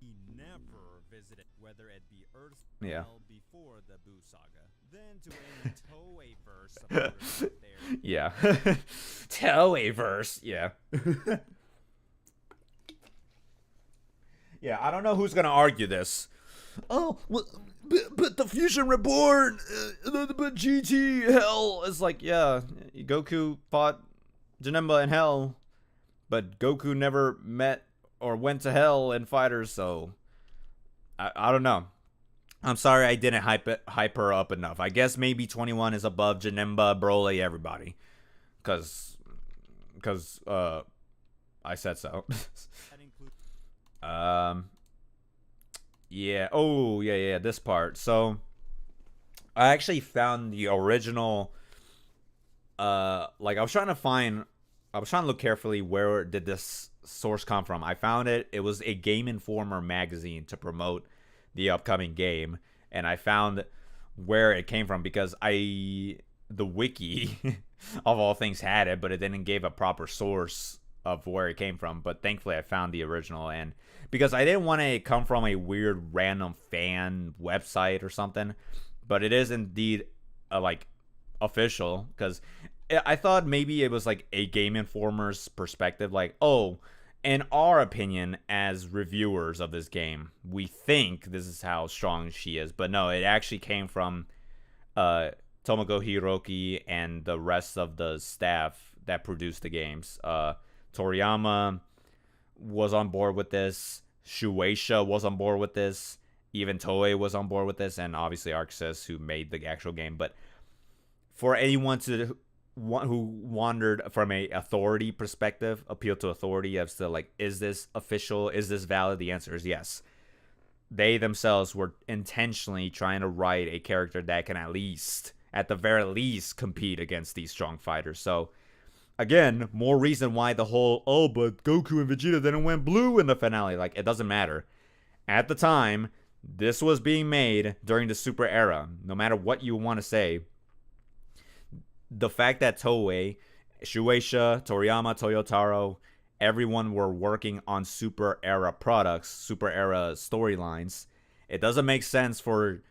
He never visited, whether it be Earth Yeah. before the Buu saga. Then to end the Toei verse of Earth there. Yeah. Toei verse. Yeah. Yeah, I don't know who's going to argue this. Oh, well, but the Fusion Reborn, but GT Hell is like, yeah, Goku fought Janemba in Hell, but Goku never met or went to Hell in Fighters, so I don't know. I'm sorry I didn't hype her up enough. I guess maybe 21 is above Janemba, Broly, everybody, because I said so. Yeah. Oh, yeah, this part. So, I actually found the original, like, I was trying to look carefully where did this source come from. I found it. It was a Game Informer magazine to promote the upcoming game. And I found where it came from because the wiki, of all things, had it, but it didn't give a proper source of where it came from. But thankfully, I found the original, and because I didn't want to come from a weird random fan website or something, but it is indeed like official, because I thought maybe it was like a Game Informer's perspective, like, oh, in our opinion as reviewers of this game, we think this is how strong she is. But no, it actually came from Tomogo Hiroki and the rest of the staff that produced the games. Toriyama was on board with this. Shueisha was on board with this. Even Toei was on board with this. And obviously ArcSys, who made the actual game. But for anyone who wandered from a authority perspective, appeal to authority as to, like, is this official? Is this valid? The answer is yes. They themselves were intentionally trying to write a character that can at the very least, compete against these strong fighters. So, again, more reason why the whole, oh, but Goku and Vegeta didn't win blue in the finale. Like, it doesn't matter. At the time, this was being made during the Super Era. No matter what you want to say, the fact that Toei, Shueisha, Toriyama, Toyotaro, everyone were working on Super Era products, Super Era storylines, it doesn't make sense for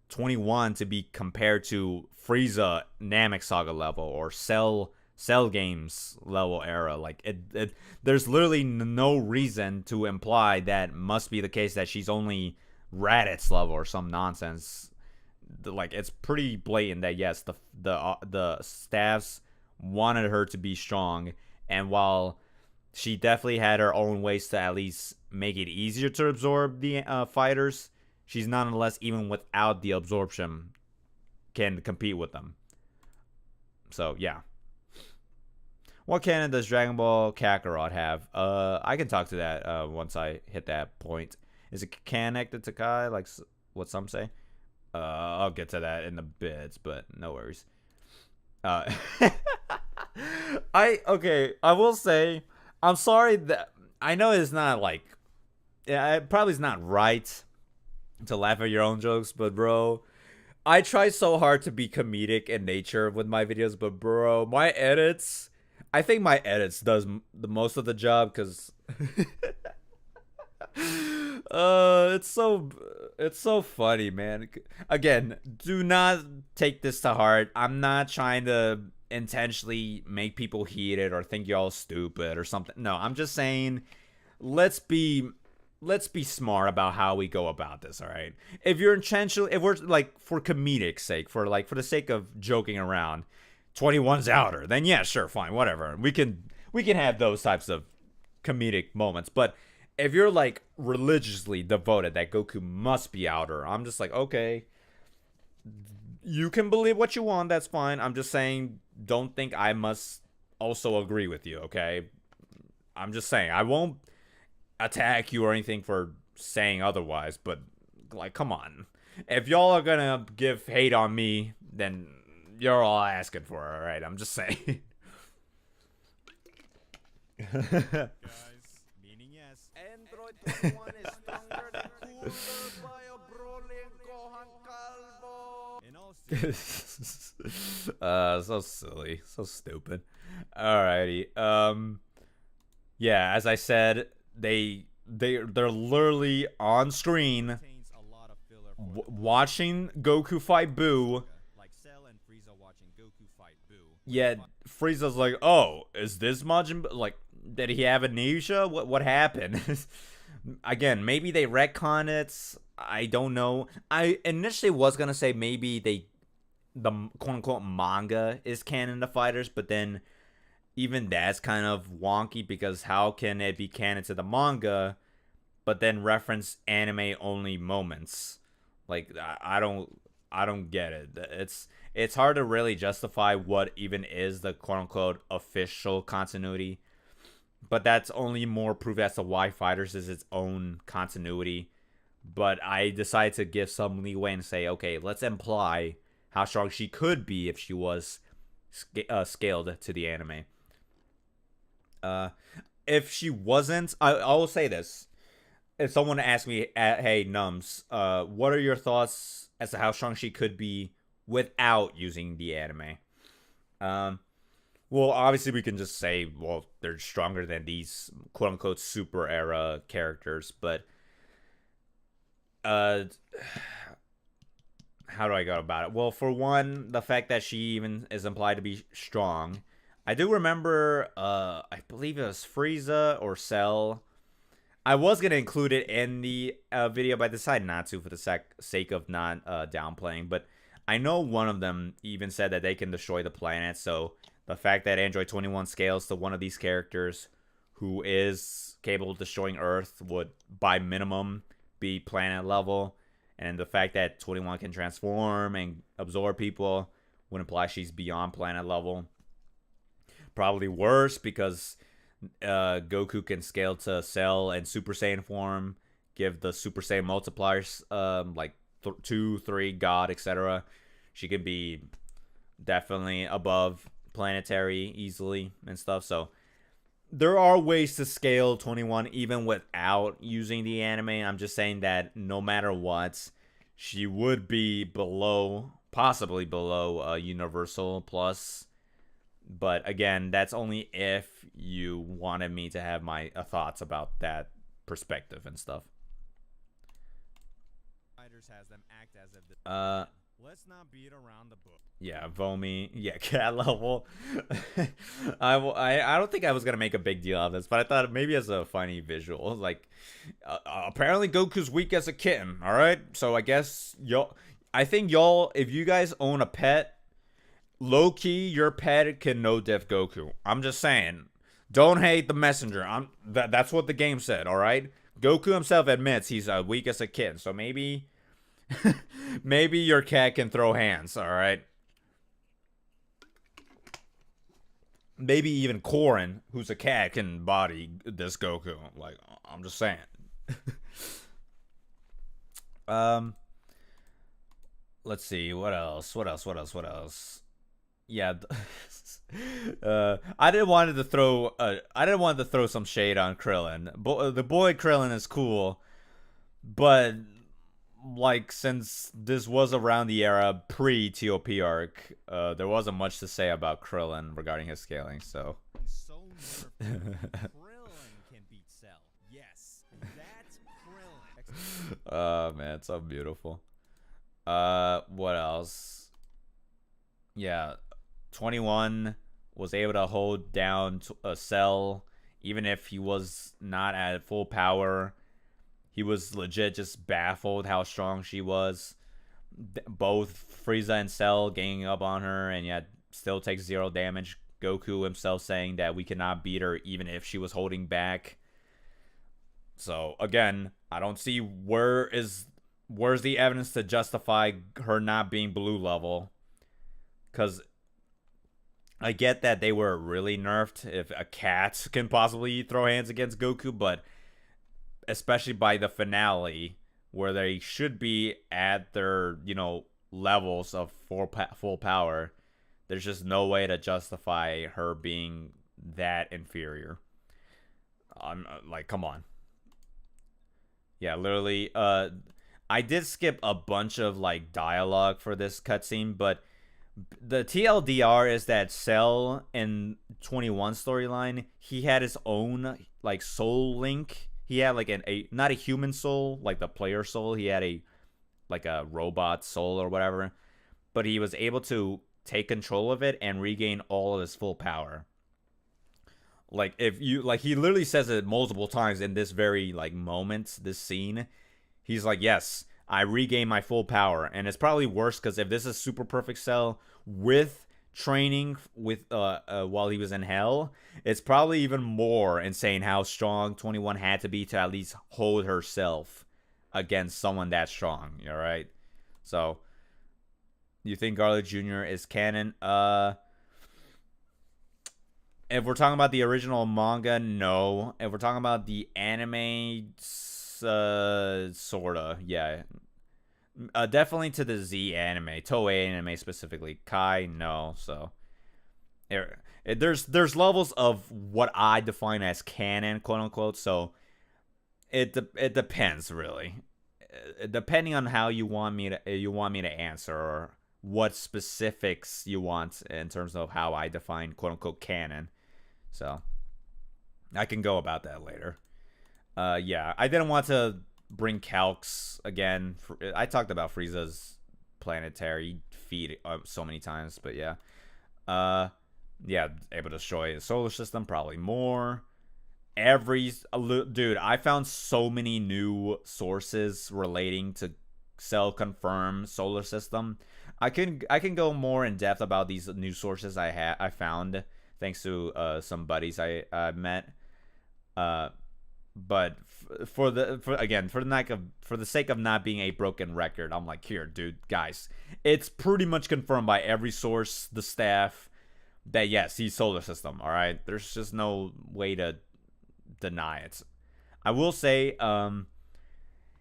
21 to be compared to Frieza Namek Saga level or Cell Games level era. Like, there's literally no reason to imply that must be the case, that she's only Raditz level or some nonsense. Like, it's pretty blatant that yes, the staffs wanted her to be strong, and while she definitely had her own ways to at least make it easier to absorb the fighters, she's nonetheless, even without the absorption, can compete with them. So yeah. What canon does Dragon Ball Kakarot have? I can talk to that once I hit that point. Is it connected to Kai, like what some say? I'll get to that in a bit, but no worries. I will say, I'm sorry that I know it's not like, yeah, it probably is not right to laugh at your own jokes, but bro, I try so hard to be comedic in nature with my videos, but bro, I think my edits does the most of the job, because it's so funny, man. Again, do not take this to heart. I'm not trying to intentionally make people heated or think y'all stupid or something. No, I'm just saying, let's be smart about how we go about this, all right? If we're like, for comedic sake, for the sake of joking around, 21's outer, then yeah, sure, fine, whatever. We can have those types of comedic moments, but if you're like religiously devoted that Goku must be outer, I'm just like, okay, you can believe what you want, that's fine. I'm just saying, don't think I must also agree with you, okay? I'm just saying, I won't attack you or anything for saying otherwise, but like, come on. If y'all are gonna give hate on me, then you're all asking for it, alright? I'm just saying. Guys, meaning yes. Android 21 is stronger than cooler by a Broly and Gohan Calvo. In all So silly, so stupid. Alrighty. Yeah, as I said, they're literally on screen contains a lot of filler for the watching Goku fight Boo. like Cell and Frieza watching Goku fight Boo. Yet Frieza's like, "Oh, is this Majin Buu? Like, did he have amnesia? What happened?" Again, maybe they retcon it. I don't know. I initially was gonna say maybe the quote unquote manga is canon to Fighters, but then even that's kind of wonky because how can it be canon to the manga, but then reference anime only moments? Like I don't get it. It's hard to really justify what even is the quote unquote official continuity, but that's only more proof as to why Fighters is its own continuity. But I decided to give some leeway and say, okay, let's imply how strong she could be if she was scaled to the anime. If she wasn't, I will say this. If someone asked me, hey, Nums, what are your thoughts as to how strong she could be without using the anime? Well, obviously we can just say, well, they're stronger than these quote-unquote super era characters, but how do I go about it? Well, for one, the fact that she even is implied to be strong. I do remember, I believe it was Frieza or Cell. I was going to include it in the video, but I decided not to for the sake of not downplaying. But I know one of them even said that they can destroy the planet. So the fact that Android 21 scales to one of these characters who is capable of destroying Earth would, by minimum, be planet level. And the fact that 21 can transform and absorb people would imply she's beyond planet level. Probably worse because Goku can scale to Cell and Super Saiyan form, give the Super Saiyan multipliers like 2, 3, God, etc. She can be definitely above planetary easily and stuff. So there are ways to scale 21 even without using the anime. I'm just saying that no matter what, she would be below, possibly below Universal Plus. But again, that's only if you wanted me to have my thoughts about that perspective and stuff. Fighters has them act as if the let's not beat around the bush. Yeah, Vomi. Yeah, cat level. I don't think I was gonna make a big deal out of this, but I thought maybe as a funny visual, like apparently Goku's weak as a kitten. All right, so I guess I think y'all, if you guys own a pet, low key, your pet can no diff Goku. I'm just saying, don't hate the messenger. That's what the game said. All right, Goku himself admits he's weak as a kitten, so maybe. Maybe your cat can throw hands, alright? Maybe even Korin, who's a cat, can body this Goku. Like, I'm just saying. Let's see, what else? Yeah, I didn't want to throw some shade on Krillin. The boy Krillin is cool, but like, since this was around the era pre-TOP arc, there wasn't much to say about Krillin regarding his scaling, so. So Krillin can beat Cell. Yes, that's Krillin. Oh, man, it's so beautiful. What else? Yeah, 21 was able to hold down a Cell, even if he was not at full power. He was legit just baffled how strong she was. Both Frieza and Cell ganging up on her, and yet still takes 0 damage. Goku himself saying that we cannot beat her even if she was holding back. So again, I don't see where's the evidence to justify her not being blue level. Because I get that they were really nerfed if a cat can possibly throw hands against Goku, but especially by the finale, where they should be at their, levels of full power, there's just no way to justify her being that inferior. I'm like, come on. Yeah, literally. I did skip a bunch of like dialogue for this cutscene, but the TLDR is that Cell in 21 storyline, he had his own like soul link. He had like not a human soul like the player soul. He had a robot soul or whatever, but he was able to take control of it and regain all of his full power. Like he literally says it multiple times in this very like moment, this scene. He's like, yes, I regain my full power. And it's probably worse because if this is Super Perfect Cell with training with while he was in hell, it's probably even more insane how strong 21 had to be to at least hold herself against someone that strong. All right. So you think Garlic Jr. is canon? If we're talking about the original manga, no. If we're talking about the anime, sorta, yeah. Definitely to the Z anime, Toei anime specifically. Kai, no. So there's levels of what I define as canon, quote unquote. So it depends really, depending on how you want me to answer, or what specifics you want in terms of how I define quote unquote canon. So I can go about that later. Yeah, I didn't want to bring calcs again. I talked about Frieza's planetary feat so many times, but yeah. Yeah, able to destroy the solar system, probably more. Dude, I found so many new sources relating to Cell confirm solar system. I can go more in depth about these new sources I found thanks to some buddies I met. But for the sake of not being a broken record, I'm like, here, dude, guys, it's pretty much confirmed by every source, the staff, that yes, he's solar system. All right, there's just no way to deny it. I will say,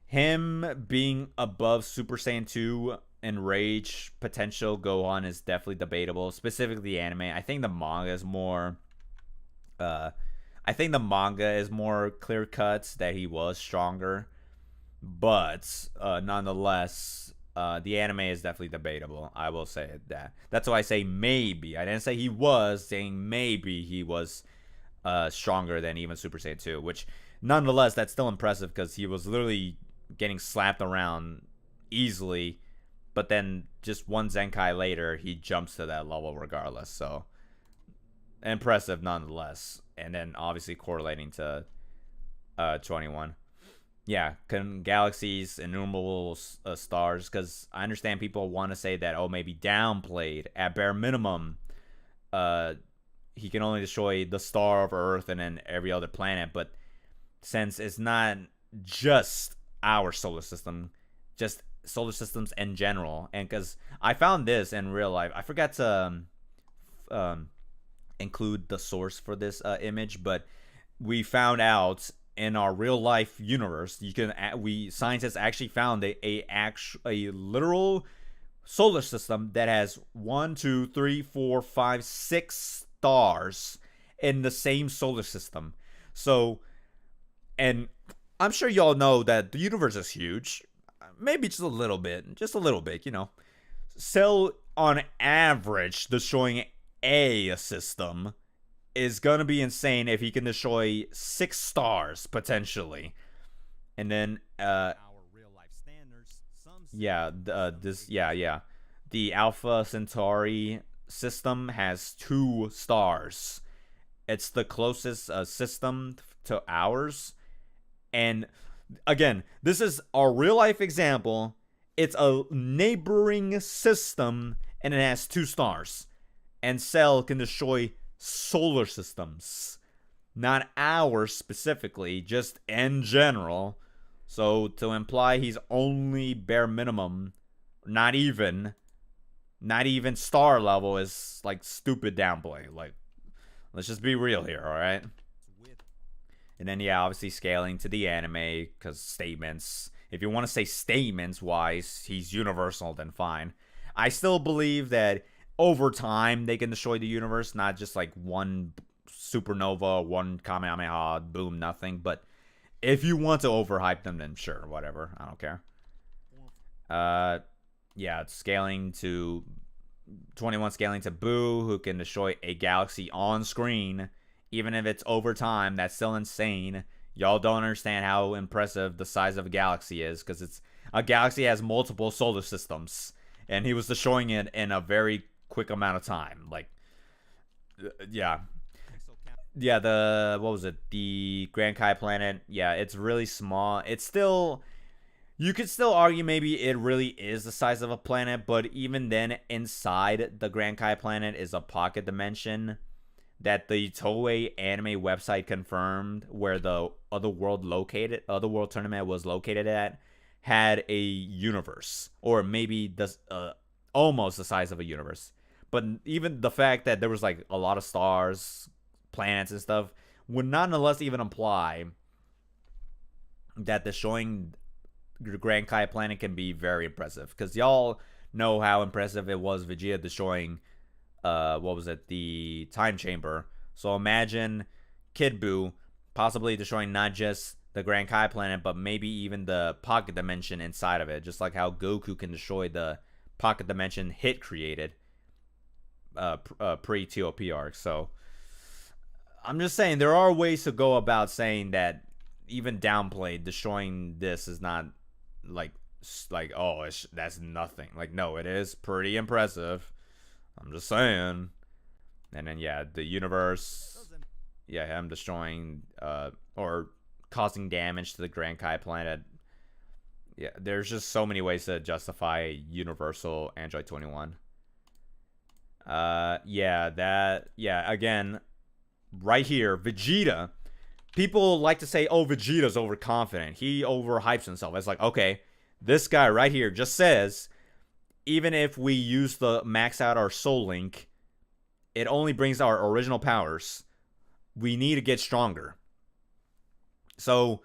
him being above Super Saiyan 2 and Rage potential Gohan is definitely debatable. Specifically the anime. I think the manga is more clear cut that he was stronger. But nonetheless, the anime is definitely debatable. I will say that. That's why I say maybe. I didn't say he was, saying maybe he was stronger than even Super Saiyan 2, which nonetheless, that's still impressive because he was literally getting slapped around easily, but then just one Zenkai later, he jumps to that level regardless. So impressive nonetheless. And then obviously correlating to 21. Yeah, galaxies, innumerable stars, because I understand people want to say that, oh, maybe downplayed. At bare minimum, he can only destroy the star of Earth and then every other planet, but since it's not just our solar system, just solar systems in general, and because I found this in real life, I forgot to include the source for this image, but we found out in our real life universe, scientists actually found a literal solar system that has 1, 2, 3, 4, 5, 6 stars in the same solar system. So, and I'm sure y'all know that the universe is huge. Maybe just a little bit, Cell on average destroying a system is gonna be insane if he can destroy 6 stars potentially. And then Our real life standards, the Alpha Centauri system has 2 stars. It's the closest system to ours. And again, this is our real life example. It's a neighboring system and it has 2 stars. and Cell can destroy solar systems. Not ours specifically, just in general. So to imply he's only bare minimum, not even star level is like stupid downplay. Like, let's just be real here, alright? And then, yeah, obviously scaling to the anime, because statements. If you want to say statements-wise, he's universal, then fine. I still believe that over time, they can destroy the universe, not just like one supernova, one Kamehameha, boom, nothing. But if you want to overhype them, then sure, whatever. I don't care. Yeah, it's scaling to 21, scaling to Boo, who can destroy a galaxy on screen. Even if it's over time, that's still insane. Y'all don't understand how impressive the size of a galaxy is, because it's a galaxy has multiple solar systems, and he was destroying it in a very quick amount of time. Like, yeah. Yeah, what was it? The Grand Kai planet. Yeah, it's really small. It's still, you could still argue maybe it really is the size of a planet, but even then, inside the Grand Kai planet is a pocket dimension that the Toei anime website confirmed, where the Otherworld tournament was located at, had a universe, or maybe almost the size of a universe. But even the fact that there was like a lot of stars, planets, and stuff would nonetheless even imply that destroying the Grand Kai planet can be very impressive. Because y'all know how impressive it was Vegeta destroying the Time Chamber. So imagine Kid Buu possibly destroying not just the Grand Kai planet, but maybe even the pocket dimension inside of it, just like how Goku can destroy the pocket dimension Hit created pre-TOP arc. So I'm just saying there are ways to go about saying that even downplayed, destroying this is not like oh, that's nothing. Like, no, it is pretty impressive. I'm just saying. And then, yeah, the universe. Yeah, him destroying or causing damage to the Grand Kai planet. Yeah, there's just so many ways to justify universal Android 21. Yeah, again, right here, Vegeta. People like to say, oh, Vegeta's overconfident. He overhypes himself. It's like, okay, this guy right here just says, even if we use the max out our Soul Link, it only brings our original powers. We need to get stronger. So,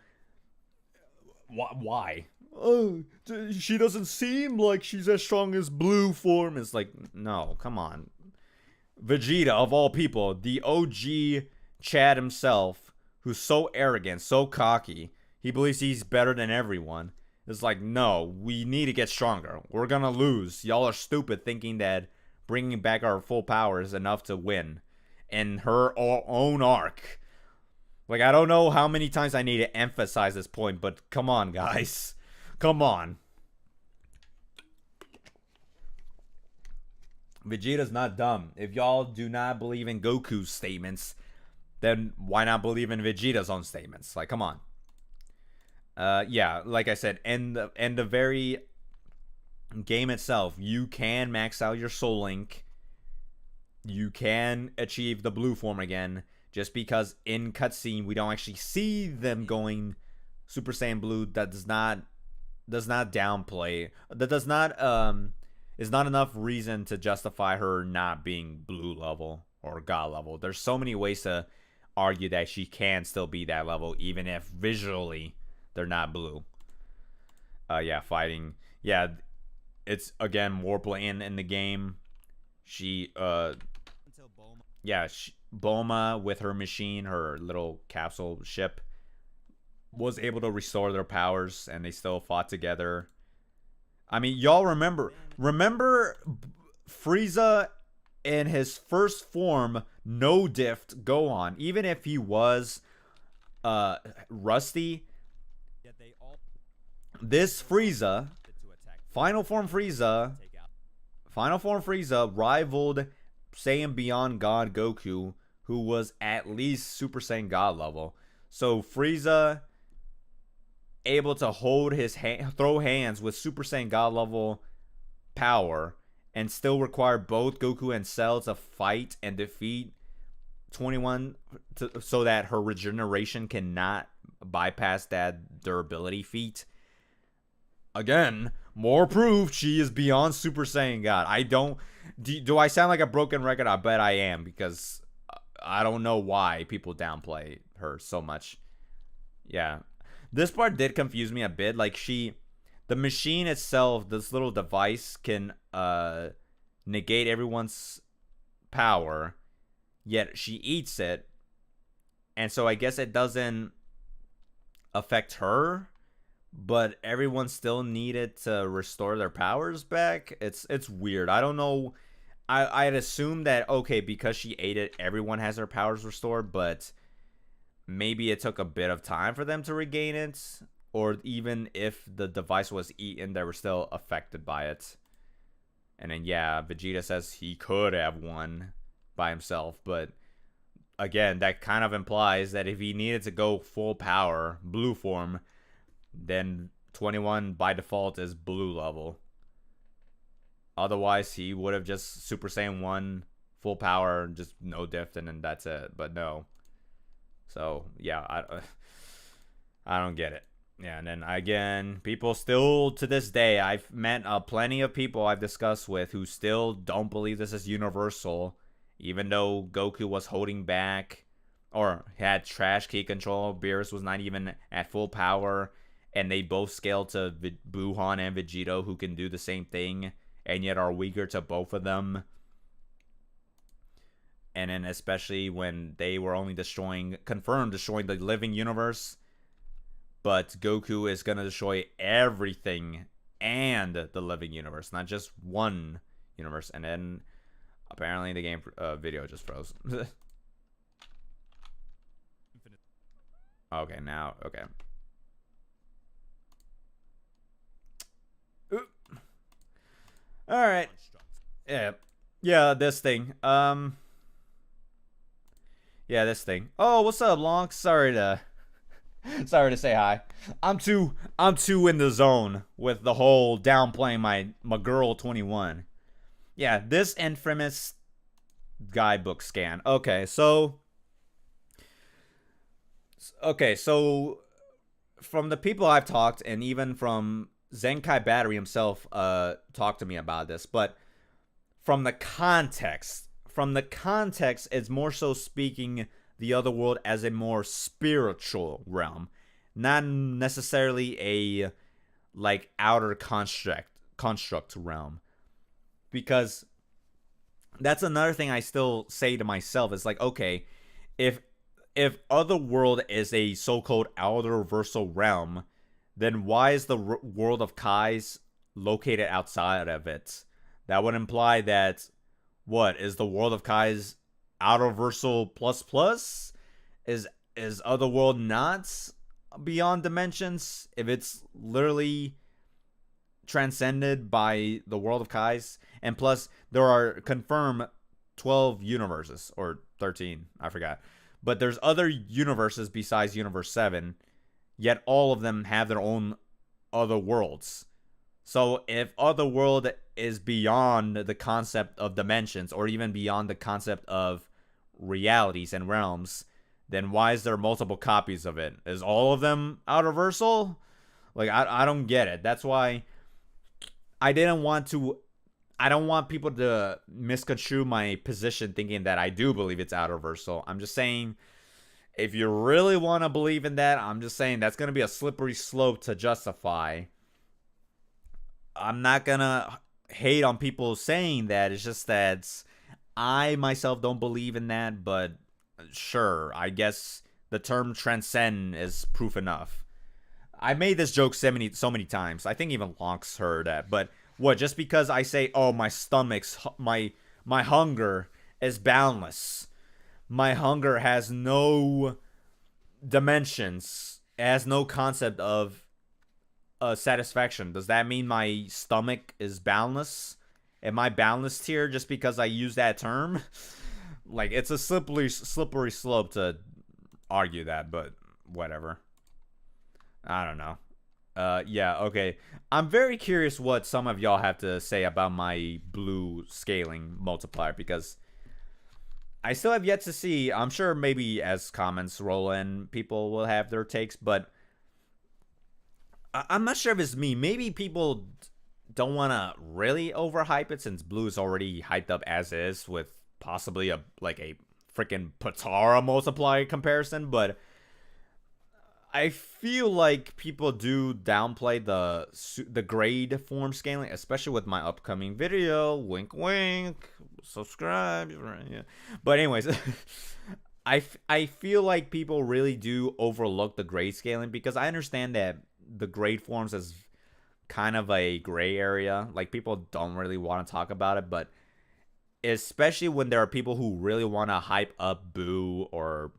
why? Oh, she doesn't seem like she's as strong as Blue form. It's like, no, come on. Vegeta, of all people, the OG Chad himself, who's so arrogant, so cocky, he believes he's better than everyone. It's like, no, we need to get stronger. We're gonna lose. Y'all are stupid thinking that bringing back our full power is enough to win in her own arc. Like, I don't know how many times I need to emphasize this point, but come on, guys. Come on. Vegeta's not dumb. If y'all do not believe in Goku's statements, then why not believe in Vegeta's own statements? Like, come on. Yeah, like I said, in the very game itself, you can max out your Soul Link. You can achieve the blue form again, just because in cutscene we don't actually see them going Super Saiyan Blue. That does not downplay. That does not is not enough reason to justify her not being blue level or God level. There's so many ways to argue that she can still be that level, even if visually they're not blue. Yeah, fighting. Yeah, it's again more blatant in the game. Bulma with her machine, her little capsule ship, was able to restore their powers, and they still fought together. I mean, y'all remember Frieza in his first form, no diffed Gohan, even if he was rusty. This Frieza, Final Form Frieza rivaled Saiyan Beyond God Goku, who was at least Super Saiyan God level. So Frieza able to hold his throw hands with Super Saiyan God level power, and still require both Goku and Cell to fight and defeat 21 so that her regeneration cannot bypass that durability feat. Again, more proof she is beyond Super Saiyan God. I don't... Do I sound like a broken record? I bet I am, because I don't know why people downplay her so much. Yeah. This part did confuse me a bit. Like, the machine itself, this little device, can negate everyone's power, yet she eats it, and so I guess it doesn't affect her, but everyone still needed to restore their powers back. It's weird. I don't know. I'd assume that, okay, because she ate it, everyone has their powers restored, but maybe it took a bit of time for them to regain it, or even if the device was eaten, they were still affected by it. And then, yeah, Vegeta says he could have won by himself, but again, that kind of implies that if he needed to go full power, blue form, then 21 by default is blue level. Otherwise, he would have just Super Saiyan 1 full power, just no diff, and then that's it. But no. So, yeah, I don't get it. Yeah, and then again, people still, to this day, I've met plenty of people I've discussed with who still don't believe this is universal, even though Goku was holding back or had trash ki control. Beerus was not even at full power, and they both scaled to Buhan and Vegito, who can do the same thing, and yet are weaker to both of them. And then especially when they were only confirmed destroying the living universe, but Goku is going to destroy everything and the living universe, not just one universe. And then apparently the game video just froze. Okay, now, okay. Alright. Yeah, this thing. Yeah, this thing. Oh, what's up, Lonk? Sorry to say hi. I'm too in the zone with the whole downplaying my girl 21. Yeah, this infamous guidebook scan. Okay, so from the people I've talked, and even from Zenkai Battery himself talked to me about this, but from the context, it's more so speaking the other world as a more spiritual realm, not necessarily a like outer construct realm. Because that's another thing I still say to myself, is like, okay, if Otherworld is a so-called outer versal realm, then why is the world of Kai's located outside of it? That would imply that, what, is the world of Kai's outer versal plus? Is Otherworld not beyond dimensions if it's literally transcended by the world of Kai's? And plus, there are confirmed 12 universes, or 13, I forgot. But there's other universes besides Universe 7, yet all of them have their own other worlds. So if Otherworld is beyond the concept of dimensions, or even beyond the concept of realities and realms, then why is there multiple copies of it? Is all of them outerversal? Like, I don't get it. That's why I don't want people to misconstrue my position thinking that I do believe it's outerversal. I'm just saying, if you really want to believe in that, I'm just saying that's going to be a slippery slope to justify. I'm not going to hate on people saying that. It's just that I myself don't believe in that, but sure, I guess the term transcend is proof enough. I made this joke so many times. I think even Lonks heard that, but what, just because I say, oh, my stomach's, my hunger is boundless. My hunger has no dimensions. It has no concept of satisfaction. Does that mean my stomach is boundless? Am I boundless here just because I use that term? Like, it's a slippery slope to argue that, but whatever. I don't know. Yeah, okay. I'm very curious what some of y'all have to say about my blue scaling multiplier, because I still have yet to see. I'm sure maybe as comments roll in, people will have their takes, but I'm not sure if it's me. Maybe people don't want to really overhype it since blue is already hyped up as is with possibly a freaking Patara multiplier comparison, but I feel like people do downplay the grade form scaling, especially with my upcoming video. Wink, wink. Subscribe. Yeah. But anyways, I feel like people really do overlook the grade scaling, because I understand that the grade forms is kind of a gray area. Like, people don't really want to talk about it, but especially when there are people who really want to hype up Boo or,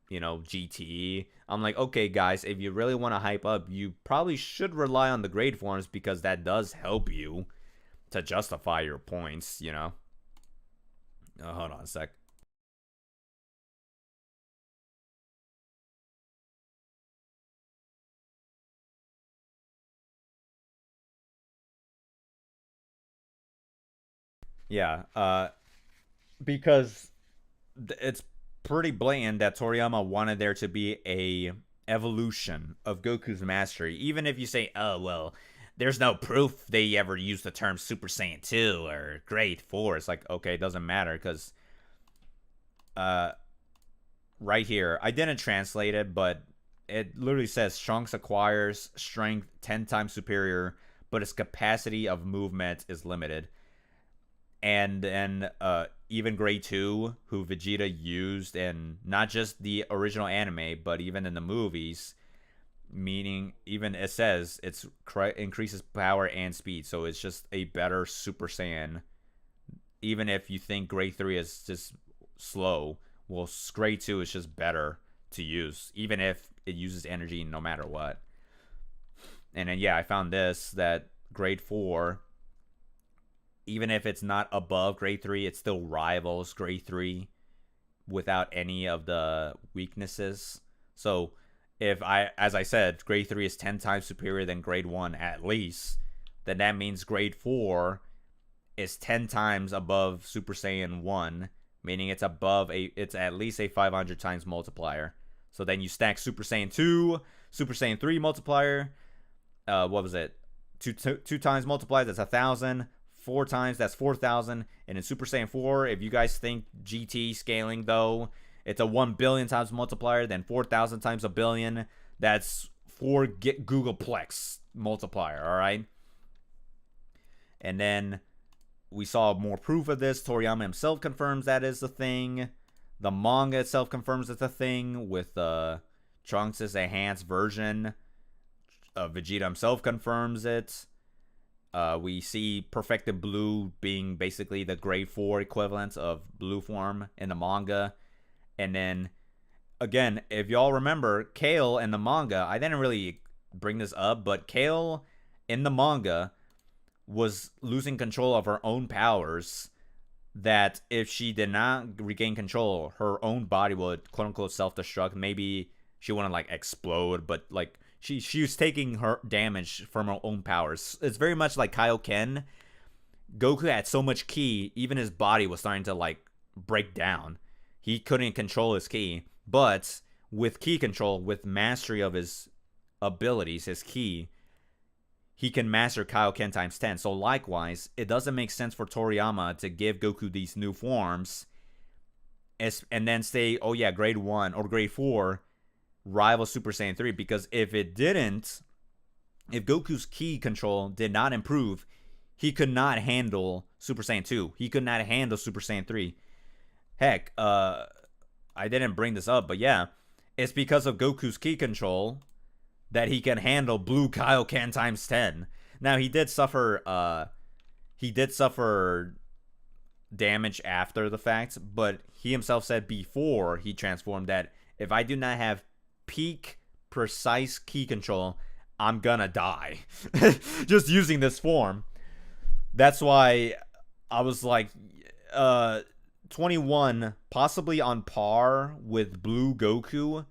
you know, GT. I'm like, okay, guys, if you really want to hype up, you probably should rely on the grade forms, because that does help you to justify your points, you know? Hold on a sec. Yeah, because it's pretty blatant that Toriyama wanted there to be a evolution of Goku's mastery. Even if you say, oh, well, there's no proof they ever used the term Super Saiyan 2 or Grade 4. It's like, okay, it doesn't matter, because right here, I didn't translate it, but it literally says Trunks acquires strength 10 times superior, but its capacity of movement is limited. And then even Grade 2, who Vegeta used in not just the original anime, but even in the movies, meaning even it says it's increases power and speed, so it's just a better Super Saiyan. Even if you think Grade 3 is just slow, well, Grade 2 is just better to use, even if it uses energy no matter what. And then, yeah, I found this, that Grade 4, even if it's not above Grade 3, it still rivals Grade 3 without any of the weaknesses. So, as I said, Grade 3 is 10 times superior than Grade 1 at least, then that means Grade 4 is 10 times above Super Saiyan 1, meaning it's at least a 500 times multiplier. So then you stack Super Saiyan 2, Super Saiyan 3 multiplier, what was it? Two times multiplier, that's 1,000. 4 times, that's 4,000. And in Super Saiyan 4, if you guys think GT scaling, though, it's a 1 billion times multiplier, then 4,000 times a billion, that's 4 Googleplex multiplier, alright? And then we saw more proof of this. Toriyama himself confirms that is the thing. The manga itself confirms it's a thing with Trunks' enhanced version. Vegeta himself confirms it. We see Perfected Blue being basically the Grade 4 equivalent of Blue form in the manga. And then, again, if y'all remember, Kale in the manga, I didn't really bring this up, but Kale in the manga was losing control of her own powers, that if she did not regain control, her own body would quote-unquote self-destruct. Maybe she wouldn't, like, explode, but, like, she was taking her damage from her own powers. It's very much like Kaioken. Goku had so much ki, even his body was starting to, like, break down. He couldn't control his ki. But with ki control, with mastery of his abilities, his ki, he can master Kaioken times 10. So likewise, it doesn't make sense for Toriyama to give Goku these new forms and then say, oh yeah, Grade 1 or Grade 4 rival Super Saiyan 3, because if it didn't, if Goku's ki control did not improve, he could not handle Super Saiyan 2. He could not handle Super Saiyan 3. Heck, I didn't bring this up, but yeah, it's because of Goku's ki control that he can handle Blue Kaioken times 10. Now, he did suffer damage after the fact, but he himself said before he transformed that if I do not have peak precise ki control, I'm gonna die. Just using this form. That's why I was like, 21 possibly on par with Blue Goku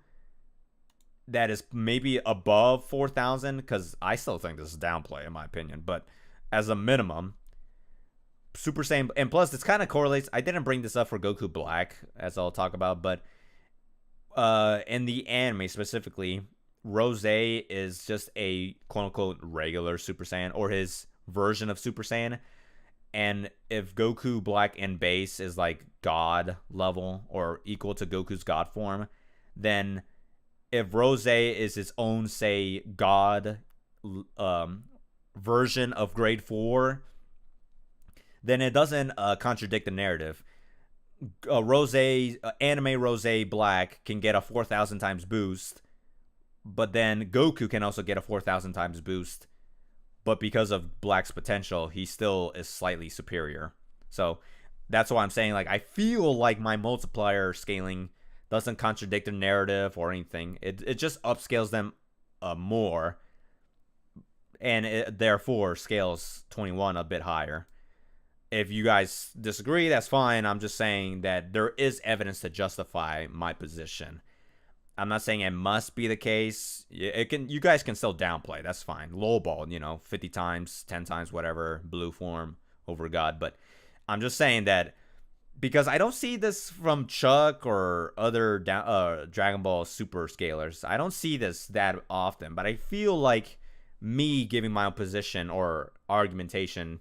that is maybe above 4,000, because I still think this is downplay in my opinion, but as a minimum, Super Saiyan, and plus this kind of correlates. I didn't bring this up for Goku Black, as I'll talk about, but in the anime specifically, Rose is just a quote unquote regular Super Saiyan, or his version of Super Saiyan. And if Goku Black and Base is like God level or equal to Goku's God form, then if Rose is its own, say, God version of Grade 4, then it doesn't contradict the narrative. Anime Rose Black can get a 4,000 times boost, but then Goku can also get a 4,000 times boost. But because of Black's potential, he still is slightly superior. So that's why I'm saying, like, I feel like my multiplier scaling doesn't contradict the narrative or anything. It just upscales them more, and it therefore scales 21 a bit higher. If you guys disagree, that's fine. I'm just saying that there is evidence to justify my position. I'm not saying it must be the case. It can. You guys can still downplay. That's fine. Lowball, 50 times, 10 times, whatever, blue form over God. But I'm just saying that because I don't see this from Chuck or other Dragon Ball Super scalers. I don't see this that often. But I feel like me giving my own position or argumentation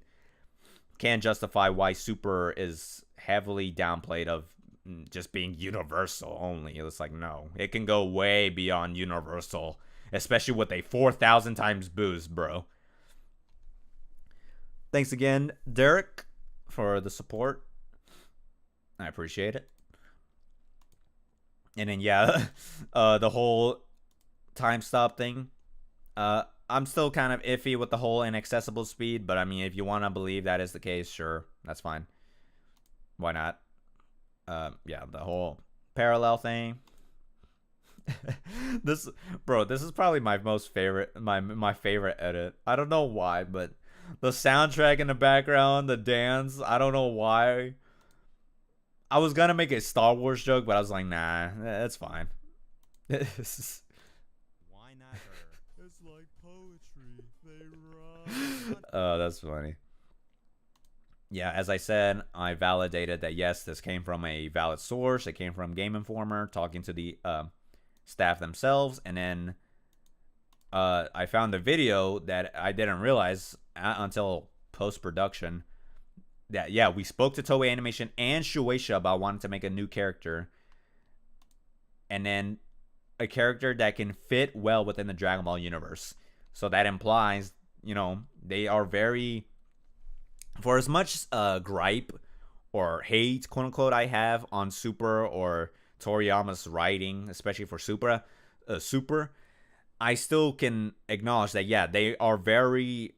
can justify why Super is heavily downplayed of just being universal only. It's like, no, it can go way beyond universal, especially with a 4,000 times boost, bro. Thanks again, Derek, for the support. I appreciate it. And then, yeah, the whole time stop thing. I'm still kind of iffy with the whole inaccessible speed, but I mean, if you want to believe that is the case, sure, that's fine. Why not? Yeah, the whole parallel thing. This is probably my most favorite, my favorite edit. I don't know why, but the soundtrack in the background, the dance, I don't know why. I was gonna make a Star Wars joke, but I was like, nah, that's fine. Why not her? It's like poetry. They run. Oh, that's funny. Yeah, as I said, I validated that yes, this came from a valid source. It came from Game Informer, talking to the staff themselves, and then I found a video that I didn't realize until post-production that, yeah, we spoke to Toei Animation and Shueisha about wanting to make a new character, and then a character that can fit well within the Dragon Ball universe. So that implies, they are very... For as much gripe or hate, quote unquote, I have on Super or Toriyama's writing, especially for Super, I still can acknowledge that, yeah, they are very,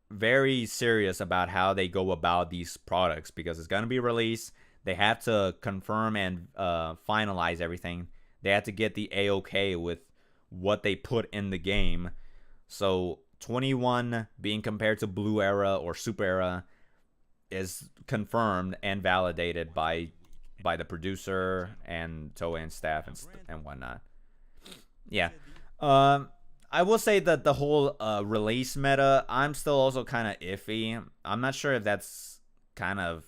very serious about how they go about these products, because it's going to be released. They have to confirm and finalize everything. They have to get the A-OK with what they put in the game. So 21 being compared to Blue Era or Super Era is confirmed and validated by the producer and Toei and staff and whatnot. Yeah. I will say that the whole release meta, I'm still also kind of iffy. I'm not sure if that's kind of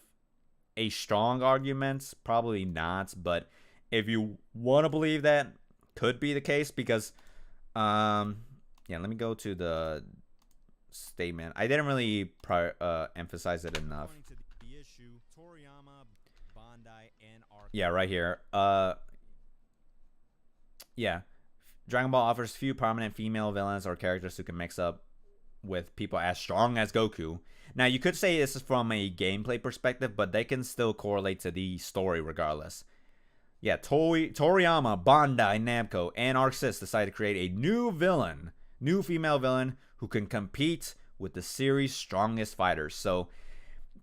a strong argument. Probably not. But if you want to believe that, could be the case, because yeah, let me go to the statement. I didn't really emphasize it enough. Yeah, right here. Yeah. Dragon Ball offers few prominent female villains or characters who can mix up with people as strong as Goku. Now, you could say this is from a gameplay perspective, but they can still correlate to the story regardless. Yeah, Toriyama, Bandai, Namco, and Arc Sys decided to create a new female villain who can compete with the series' strongest fighters. So,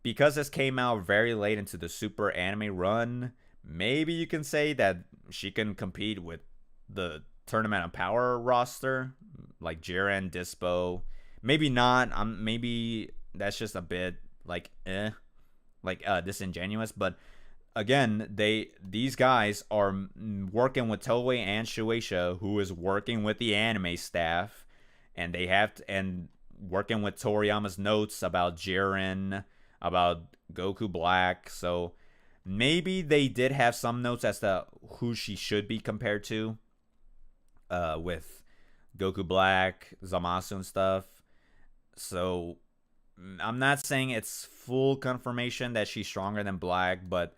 because this came out very late into the Super anime run, maybe you can say that she can compete with the Tournament of Power roster, like Jiren, Dispo. Maybe not. Maybe that's just a bit disingenuous. But again, these guys are working with Toei and Shueisha, who is working with the anime staff, and they have to, and working with Toriyama's notes about Jiren, about Goku Black. So maybe they did have some notes as to who she should be compared to, with Goku Black, Zamasu, and stuff. So I'm not saying it's full confirmation that she's stronger than Black, but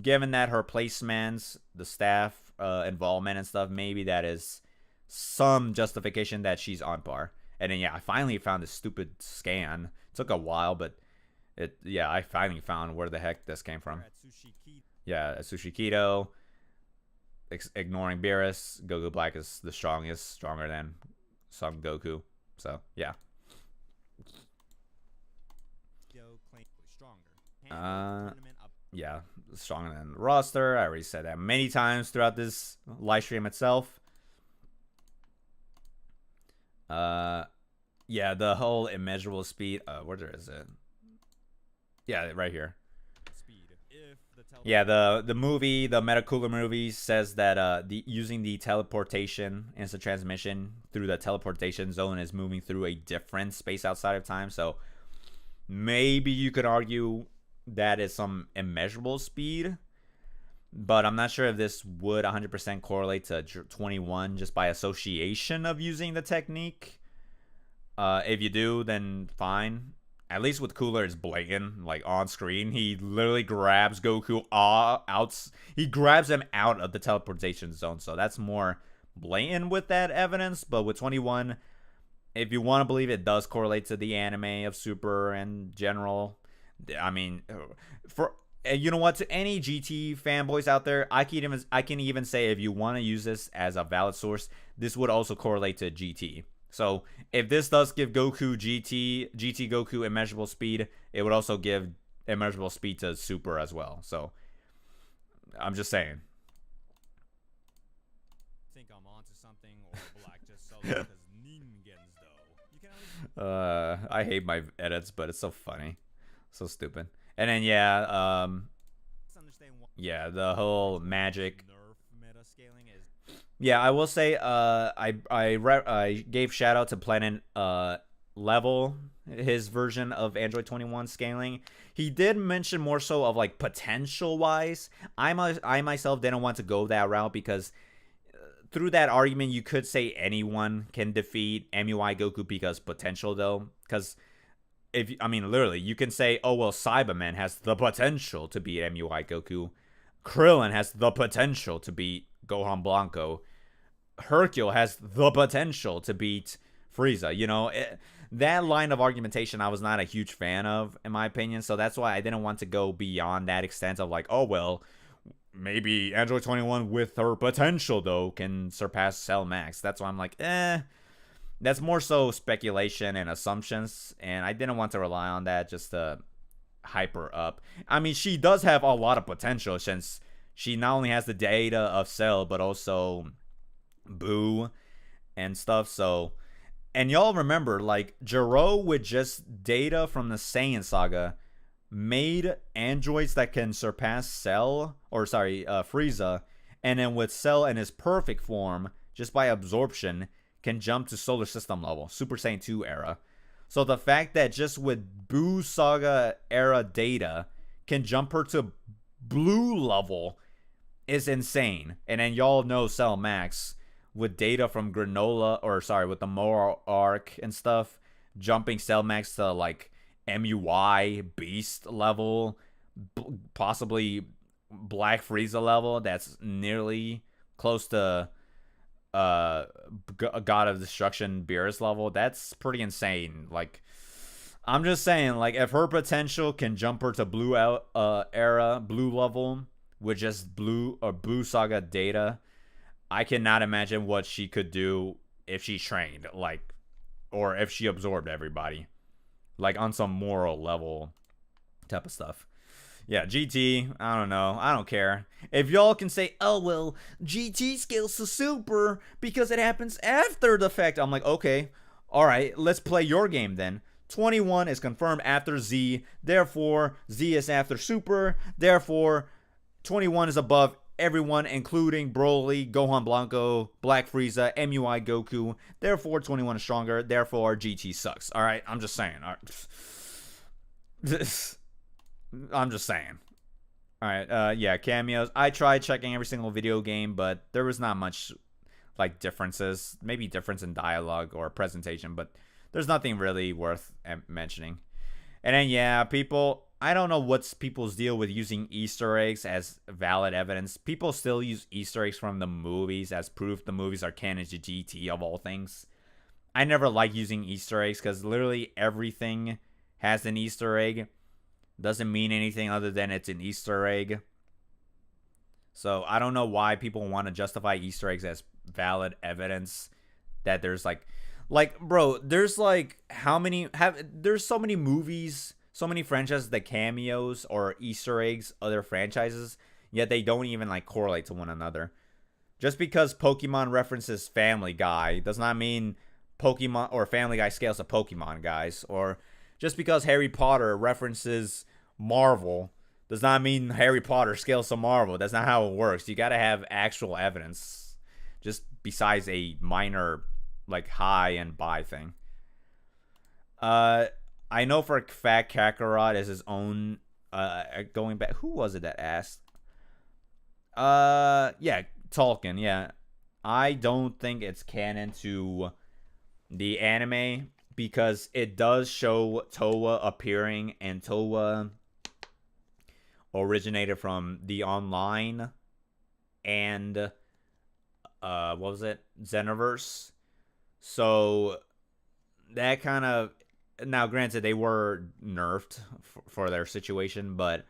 given that her placements, the staff involvement and stuff, maybe that is some justification that she's on par. And then I finally found this stupid scan. It took a while, but I finally found where the heck this came from. Yeah, Tsushikito. Ignoring Beerus, Goku Black is the strongest, stronger than Son Goku. So yeah. Yeah, stronger than the roster. I already said that many times throughout this live stream itself. Yeah, the whole immeasurable speed. Where is it? Yeah, right here. Yeah, the movie, the Metacooler movie says that using the teleportation instant transmission through the teleportation zone is moving through a different space outside of time. So maybe you could argue that is some immeasurable speed, but I'm not sure if this would 100% correlate to 21 just by association of using the technique. If you do, then fine. At least with Cooler, it's blatant, like on screen. He literally grabs Goku out. He grabs him out of the teleportation zone. So that's more blatant with that evidence. But with 21, if you want to believe it does correlate to the anime of Super and general, I mean, you know what? To any GT fanboys out there, I can even say if you want to use this as a valid source, this would also correlate to GT. So if this does give Goku GT Goku immeasurable speed, it would also give immeasurable speed to Super as well. So I'm just saying. Think I'm onto something, or Black just so because Ningens though. You can at least I hate my edits, but it's so funny, so stupid. And then yeah, the whole magic. Yeah, I will say I gave shout out to Planet Level, his version of Android 21 scaling. He did mention more so of like potential wise. I myself didn't want to go that route because through that argument you could say anyone can defeat MUI Goku because potential though. Because literally you can say, oh well, Cyberman has the potential to beat MUI Goku. Krillin has the potential to beat Gohan Blanco. Hercule has the potential to beat Frieza. You know, that line of argumentation I was not a huge fan of, in my opinion. So that's why I didn't want to go beyond that extent of like, oh, well, maybe Android 21 with her potential, though, can surpass Cell Max. That's why I'm like, that's more so speculation and assumptions. And I didn't want to rely on that just to hype her up. I mean, she does have a lot of potential since she not only has the data of Cell, but also Boo and stuff. So, and y'all remember, like, Jiro with just data from the Saiyan saga made androids that can surpass Frieza, and then with Cell in his perfect form, just by absorption, can jump to solar system level, Super Saiyan 2 era. So the fact that just with Boo saga era data can jump her to blue level is insane. And then y'all know Cell Max with data from with the Moro arc and stuff, jumping Cell Max to like MUI Beast level, possibly Black Frieza level. That's nearly close to God of Destruction Beerus level. That's pretty insane. Like, I'm just saying, like, if her potential can jump her to blue era, blue level with just Boo saga data, I cannot imagine what she could do if she trained, like, or if she absorbed everybody, like on some moral level type of stuff. Yeah, GT, I don't know. I don't care. If y'all can say, oh, well, GT scales to Super because it happens after the fact. I'm like, okay, all right, let's play your game then. 21 is confirmed after Z. Therefore, Z is after Super. Therefore, 21 is above everyone, including Broly, Gohan Blanco, Black Frieza, MUI Goku. Therefore, 21 is stronger. Therefore, GT sucks. All right, I'm just saying. All right. I'm just saying. All right, yeah, cameos. I tried checking every single video game, but there was not much like differences. Maybe difference in dialogue or presentation, but there's nothing really worth mentioning. And then yeah, people, I don't know what's people's deal with using Easter eggs as valid evidence. People still use Easter eggs from the movies as proof the movies are canon to GT of all things. I never like using Easter eggs because literally everything has an Easter egg. Doesn't mean anything other than it's an Easter egg. So I don't know why people want to justify Easter eggs as valid evidence that there's like bro, there's like there's so many movies, so many franchises that cameos or Easter eggs other franchises, yet they don't even like correlate to one another. Just because Pokemon references Family Guy does not mean Pokemon or Family Guy scales to Pokemon, guys. Or just because Harry Potter references Marvel does not mean Harry Potter scales to Marvel. That's not how it works. You gotta have actual evidence, just besides a minor like high and buy thing. I know for a fact Kakarot is his own. Going back, who was it that asked? Yeah, Tolkien. Yeah, I don't think it's canon to the anime because it does show Towa appearing, and Towa originated from the online and what was it, Xenoverse. So that kind of, now granted they were nerfed for their situation, but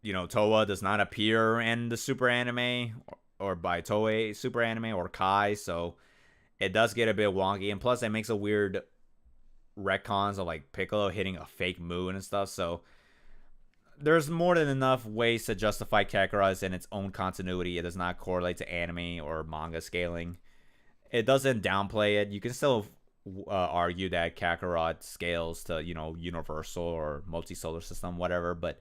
you know, Towa does not appear in the Super Anime or by Toei Super Anime or Kai, so it does get a bit wonky. And plus it makes a weird retcons of like Piccolo hitting a fake moon and stuff, so there's more than enough ways to justify Kakarot in its own continuity. It does not correlate to anime or manga scaling. It doesn't downplay it. You can still argue that Kakarot scales to, you know, universal or multi-solar system, whatever, but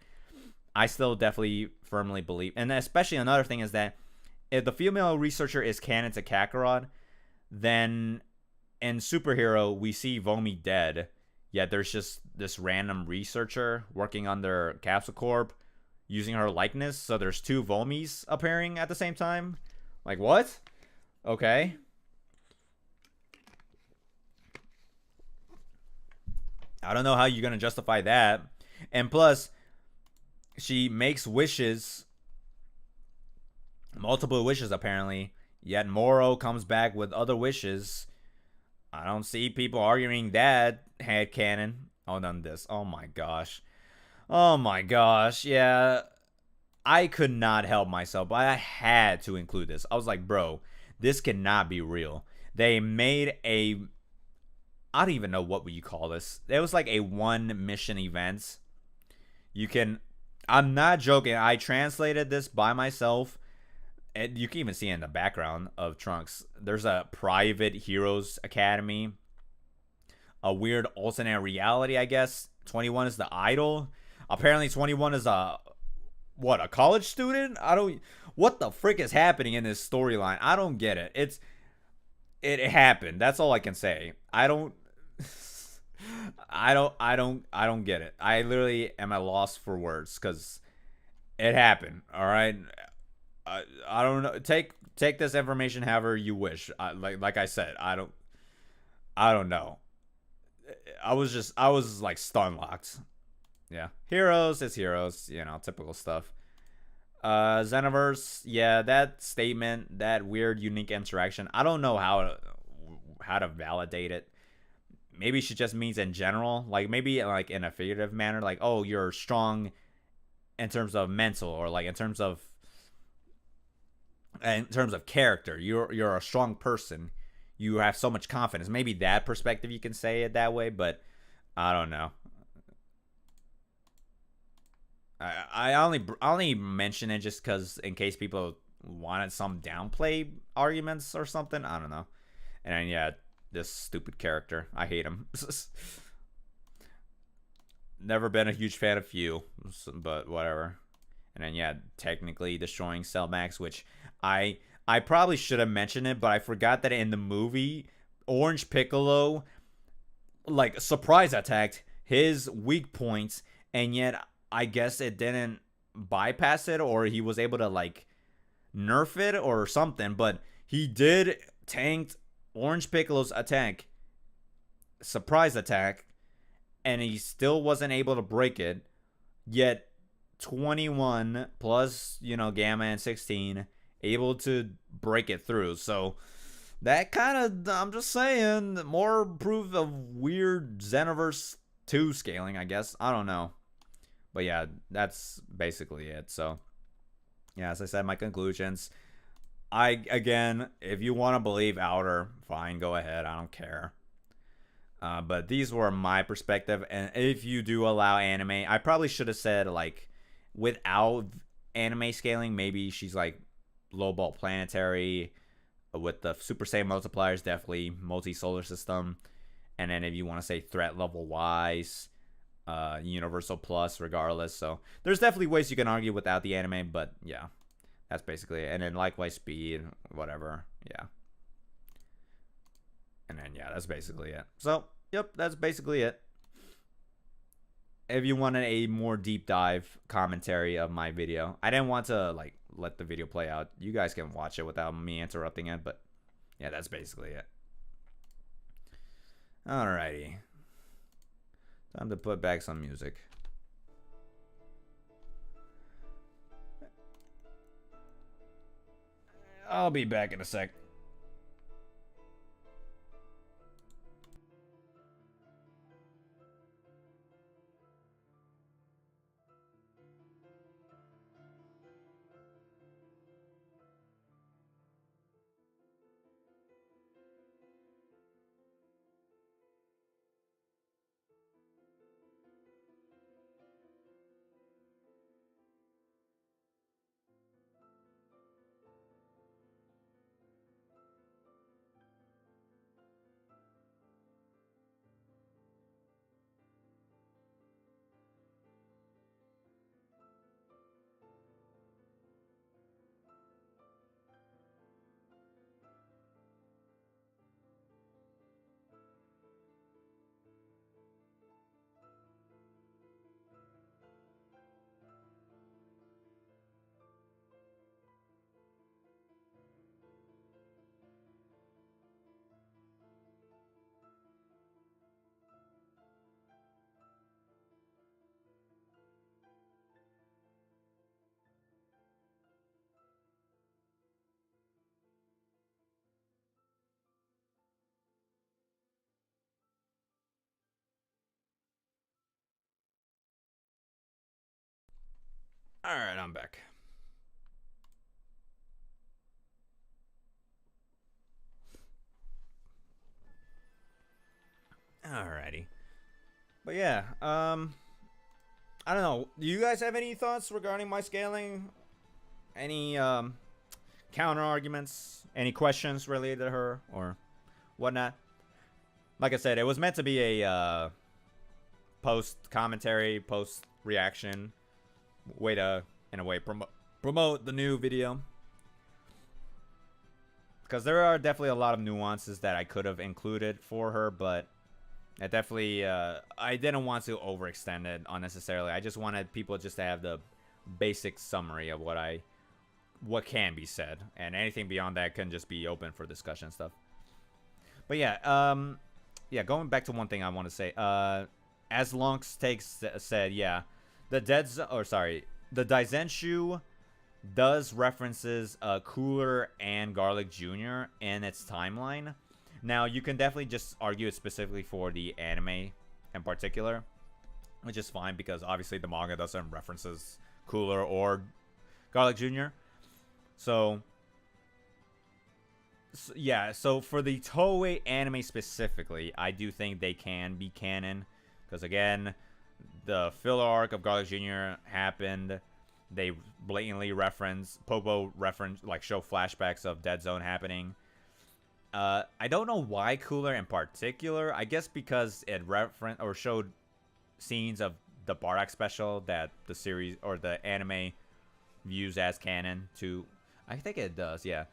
I still definitely firmly believe, and especially another thing is that if the female researcher is canon to Kakarot, then in Superhero we see Vomi dead, yet there's just this random researcher working under Capsule Corp using her likeness, so there's two Vomis appearing at the same time. Like, what? Okay. I don't know how you're going to justify that. And plus, she makes wishes, multiple wishes apparently, yet Moro comes back with other wishes. I don't see people arguing that headcanon. Oh, none this. Oh my gosh. Oh my gosh. Yeah. I could not help myself, but I had to include this. I was like, bro, this cannot be real. They made a, I don't even know what would you call this. It was like a one mission event. You can, I'm not joking. I translated this by myself. And you can even see in the background of Trunks, there's a private heroes academy, a weird alternate reality, I guess. 21 is the idol. Apparently 21 is a college student? What the frick is happening in this storyline? I don't get it. It happened. That's all I can say. I don't get it. I literally am at a loss for words because it happened. All right. I don't know. Take this information however you wish. Like I said, I don't know. I was like stun locked. Yeah, Heroes is Heroes. You know, typical stuff. Xenoverse. Yeah, that statement, that weird, unique interaction. I don't know how to validate it. Maybe she just means in general, like maybe like in a figurative manner, like, oh, you're strong in terms of mental, or like in terms of character, you're a strong person, you have so much confidence. Maybe that perspective you can say it that way, but I don't know. I only mention it just because in case people wanted some downplay arguments or something. I don't know. And yeah, this stupid character, I hate him. never been a huge fan of Few, but whatever. And then yeah, technically destroying Cell Max, which I probably should have mentioned it, but I forgot that in the movie, Orange Piccolo like surprise attacked his weak points, and yet I guess it didn't bypass it, or he was able to like nerf it or something, but he did tanked Orange Piccolo's attack, surprise attack, and he still wasn't able to break it. Yet 21 plus, Gamma and 16 able to break it through. So that kind of, I'm just saying, more proof of weird Xenoverse 2 scaling, I guess. I don't know. But yeah, that's basically it. So yeah, as I said, my conclusions. Again, if you want to believe Outer, fine, go ahead. I don't care. But these were my perspective. And if you do allow anime, I probably should have said, like, without anime scaling, maybe she's like Lowball Planetary. With the Super Saiyan multipliers, definitely multi-solar system. And then if you want to say threat level wise, Universal Plus, regardless. So there's definitely ways you can argue without the anime, but yeah, that's basically it. And then likewise speed, whatever, yeah. And then yeah, that's basically it. So yep, that's basically it. If you wanted a more deep dive commentary of my video, I didn't want to like let the video play out. You guys can watch it without me interrupting it, but yeah, that's basically it. Alrighty. Time to put back some music. I'll be back in a sec. Alright, I'm back. Alrighty. But yeah, I don't know. Do you guys have any thoughts regarding my scaling? Any counter arguments? Any questions related to her or whatnot? Like I said, it was meant to be a post commentary, post reaction way to, in a way, promote the new video. Because there are definitely a lot of nuances that I could have included for her, but I definitely, I didn't want to overextend it unnecessarily. I just wanted people just to have the basic summary of what can be said, and anything beyond that can just be open for discussion and stuff. But yeah, yeah, going back to one thing I want to say, as Lonks takes said, yeah, the Daizenshu does references Cooler and Garlic Jr. in its timeline. Now, you can definitely just argue it specifically for the anime in particular, which is fine because obviously the manga doesn't references Cooler or Garlic Jr. So yeah, so for the Toei anime specifically, I do think they can be canon because again, the filler arc of Garlic Jr. happened. They blatantly Popo reference, like show flashbacks of Dead Zone happening. I don't know why Cooler in particular. I guess because it showed scenes of the Bardock special that the series or the anime views as canon to. I think it does, yeah.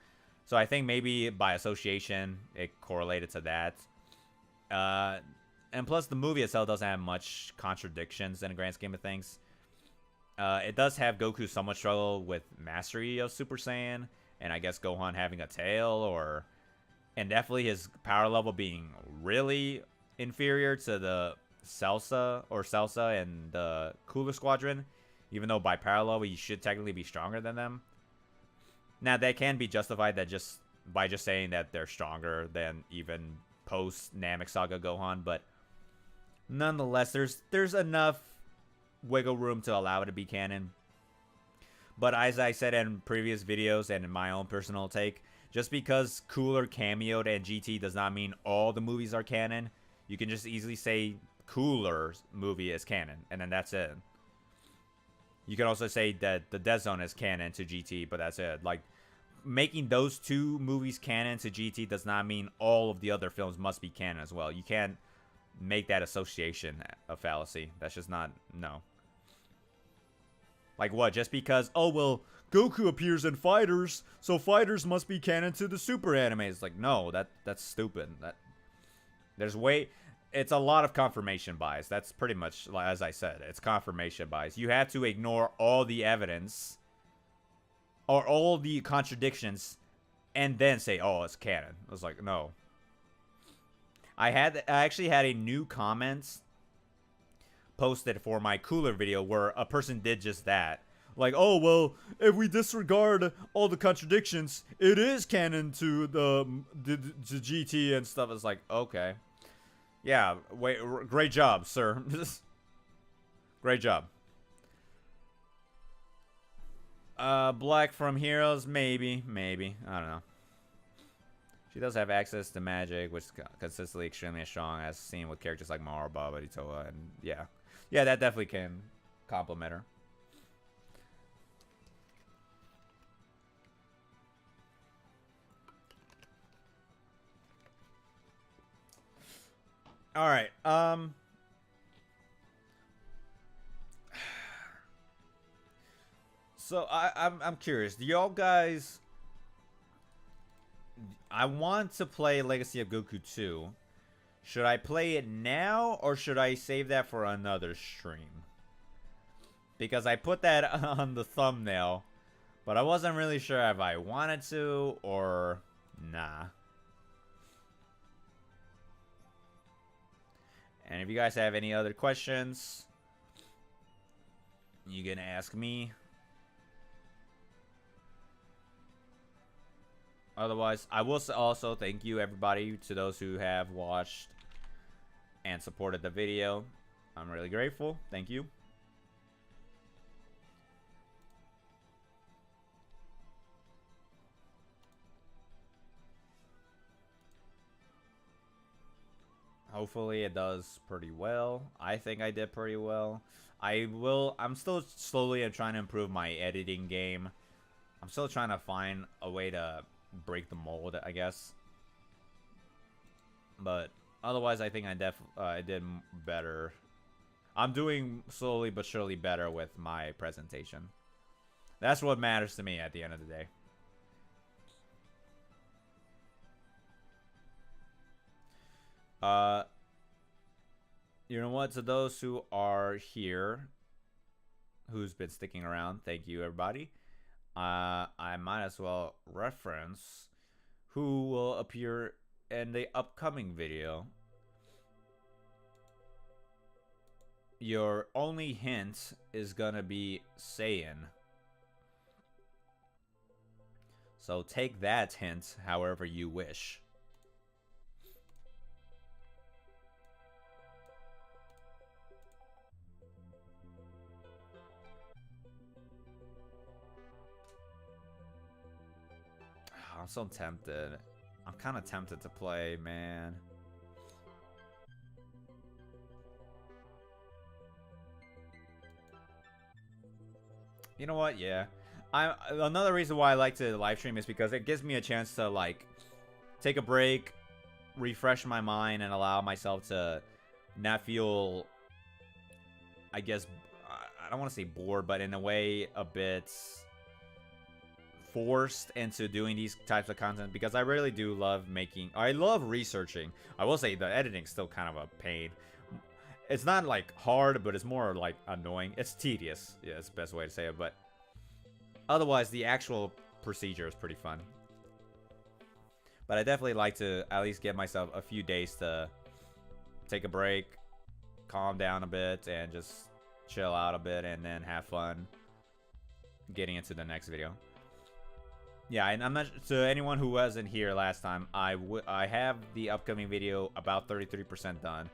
So I think maybe by association it correlated to that. And plus the movie itself doesn't have much contradictions in the grand scheme of things. It does have Goku somewhat struggle with mastery of Super Saiyan, and I guess Gohan having a tail, and definitely his power level being really inferior to the Celsa and the Cooler Squadron, even though by power level he should technically be stronger than them. Now that can be justified by just saying that they're stronger than even post Namek Saga Gohan, but nonetheless, there's enough wiggle room to allow it to be canon. But as I said in previous videos and in my own personal take, just because Cooler cameoed in GT does not mean all the movies are canon. You can just easily say Cooler's movie is canon, and then that's it. You can also say that the Death Zone is canon to GT, but that's it. Like, making those two movies canon to GT does not mean all of the other films must be canon as well. You can't make that association a fallacy. That's just not, no. Like what? Just because, oh, well, Goku appears in Fighters, so Fighters must be canon to the Super animes. Like, no, that's stupid. It's a lot of confirmation bias. That's pretty much, as I said, it's confirmation bias. You have to ignore all the evidence or all the contradictions and then say, oh, it's canon. I was like, no. I actually had a new comment posted for my Cooler video where a person did just that. Like, oh, well, if we disregard all the contradictions, it is canon to the GT and stuff. It's like, okay. Yeah, wait, great job, sir. Great job. Black from Heroes, maybe. I don't know. She does have access to magic, which is consistently extremely strong, as seen with characters like Mara, Baba, Itoa, and yeah. Yeah, that definitely can compliment her. All right. So I'm curious. Do y'all guys? I want to play Legacy of Goku 2. Should I play it now or should I save that for another stream? Because I put that on the thumbnail, but I wasn't really sure if I wanted to or nah. And if you guys have any other questions, you can ask me. Otherwise, I will also thank you, everybody, to those who have watched and supported the video. I'm really grateful. Thank you. Hopefully it does pretty well. I think I did pretty well. I'm still slowly trying to improve my editing game. I'm still trying to find a way to break the mold, I guess. But otherwise, I think I did better. I'm doing slowly but surely better with my presentation. That's what matters to me at the end of the day. You know what? To those who are here, who's been sticking around, thank you, everybody. I might as well reference who will appear in the upcoming video. Your only hint is gonna be Saiyan. So take that hint however you wish. I'm so tempted. I'm kind of tempted to play, man. You know what? Yeah. Another reason why I like to live stream is because it gives me a chance to like take a break, refresh my mind, and allow myself to not feel I guess, I don't want to say bored, but in a way a bit forced into doing these types of content, because I really do love making, I love researching. I will say the editing's still kind of a pain. It's not like hard, but it's more like annoying. It's tedious. Yeah, it's the best way to say it, but otherwise the actual procedure is pretty fun. But I definitely like to at least give myself a few days to take a break, calm down a bit, and just chill out a bit, and then have fun getting into the next video. Yeah, and I'm not, to anyone who wasn't here last time, I have the upcoming video about 33% done.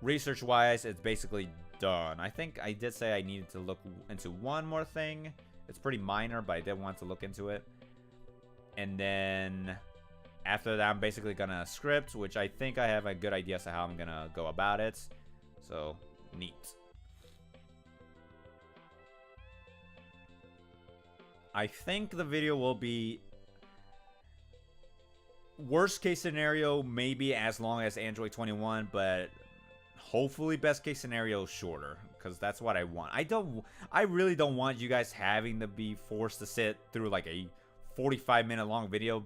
Research wise, it's basically done. I think I did say I needed to look into one more thing. It's pretty minor, but I did want to look into it. And then after that, I'm basically gonna script, which I think I have a good idea as to how I'm gonna go about it. So, neat. I think the video will be, worst case scenario, maybe as long as Android 21, but hopefully best case scenario shorter, because that's what I want. I really don't want you guys having to be forced to sit through like a 45-minute long video.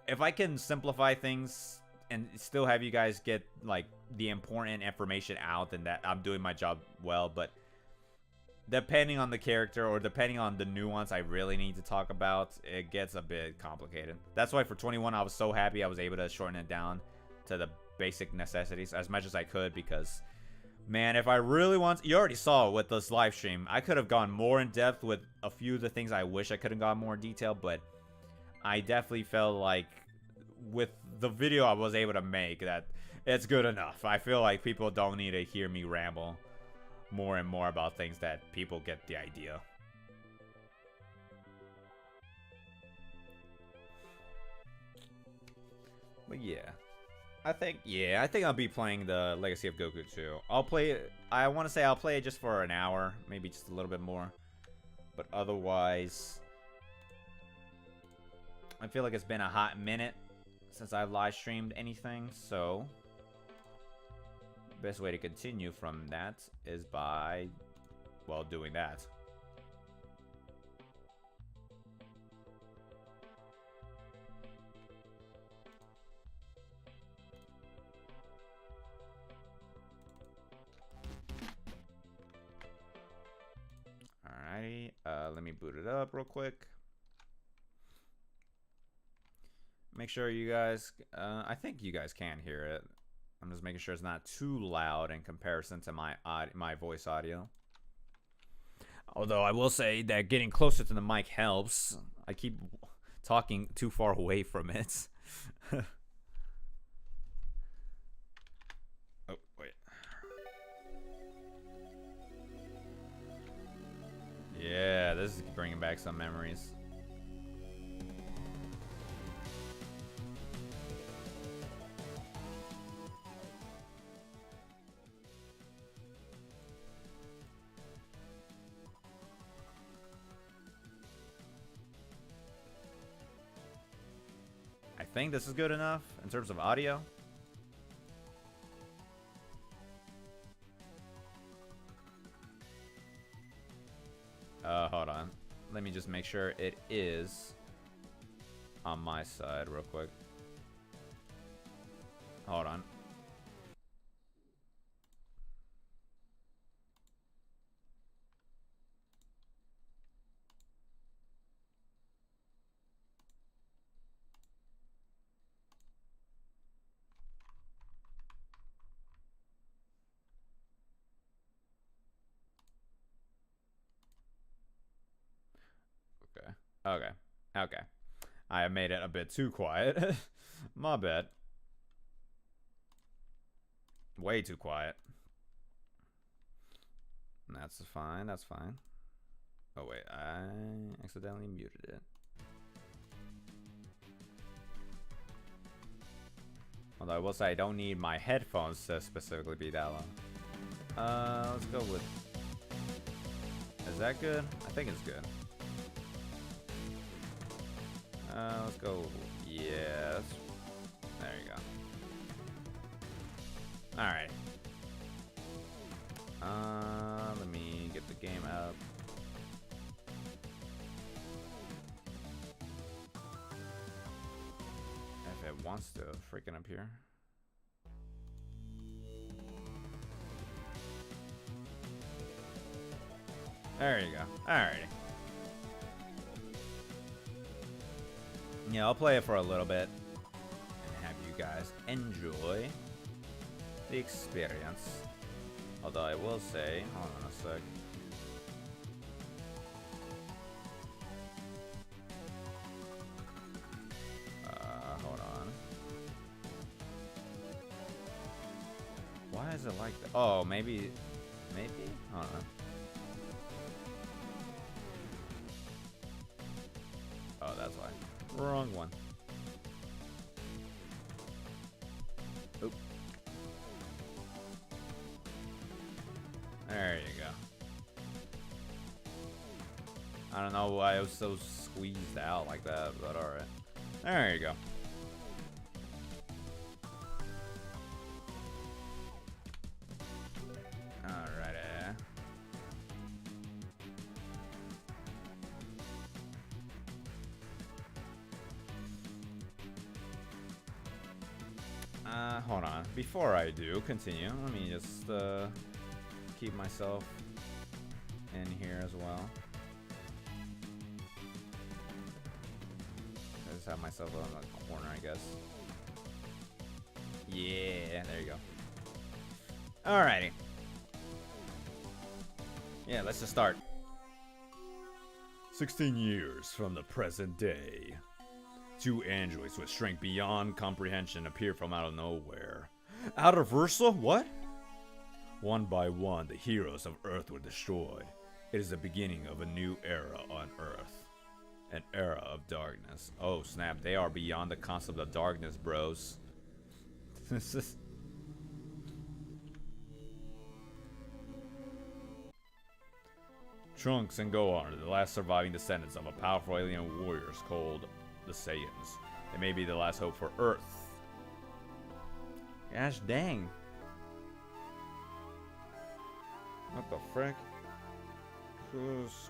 If I can simplify things and still have you guys get like the important information out, then that I'm doing my job well. But depending on the character or depending on the nuance I really need to talk about, it gets a bit complicated. That's why for 21 I was so happy I was able to shorten it down to the basic necessities as much as I could, because man, if I really want, you already saw it with this live stream, I could have gone more in depth with a few of the things I wish I could have gone more in detail, but I definitely felt like with the video I was able to make that it's good enough. I feel like people don't need to hear me ramble more and more about things, that people get the idea. But yeah. I think I'll be playing the Legacy of Goku 2. I'll play it, I want to say I'll play it just for an hour, maybe just a little bit more. But otherwise, I feel like it's been a hot minute since I've live streamed anything, so best way to continue from that is by, well, doing that. Alrighty, let me boot it up real quick. Make sure you guys, I think you guys can hear it. I'm just making sure it's not too loud in comparison to my voice audio. Although I will say that getting closer to the mic helps. I keep talking too far away from it. Oh, wait. Yeah, this is bringing back some memories. I think this is good enough in terms of audio. Hold on. Let me just make sure it is on my side real quick. Hold on. Okay. Okay. I made it a bit too quiet. My bad. Way too quiet. That's fine. That's fine. Oh, wait. I accidentally muted it. Although I will say I don't need my headphones to specifically be that long. Let's go with... Is that good? I think it's good. Let's go. Yes. There you go. Alright. snap. If it wants to freaking appear. There you go. Alrighty. Yeah, I'll play it for a little bit and have you guys enjoy the experience. Although I will say, hold on a sec. Hold on. Why is it like that? Oh, maybe. Hold on. Oh, that's why. Wrong one. Oop. There you go. I don't know why it was so squeezed out like that, but alright. There you go. Alrighty. Hold on. Before I do continue, let me just keep myself in here as well. I just have myself on the corner, I guess. Yeah, there you go. Alrighty. Yeah, let's just start. 16 years from the present day. Two androids with strength beyond comprehension appear from out of nowhere. Out of Versa? What? One by one, the heroes of Earth were destroyed. It is the beginning of a new era on Earth. An era of darkness. Oh snap, they are beyond the concept of darkness, bros. This is... Trunks and Gohan are the last surviving descendants of a powerful alien warriors called the Saiyans. They may be the last hope for Earth. Gosh dang. What the frick? Oops.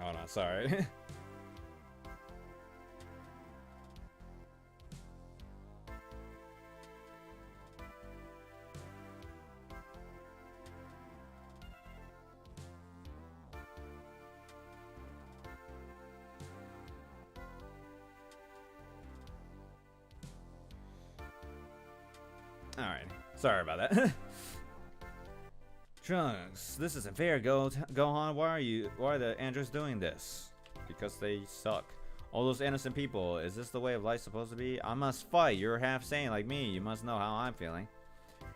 Oh no, sorry. Alright, sorry about that. Trunks, this isn't fair, Gohan. Why are the androids doing this? Because they suck. All those innocent people, is this the way of life supposed to be? I must fight, you're half sane like me, you must know how I'm feeling.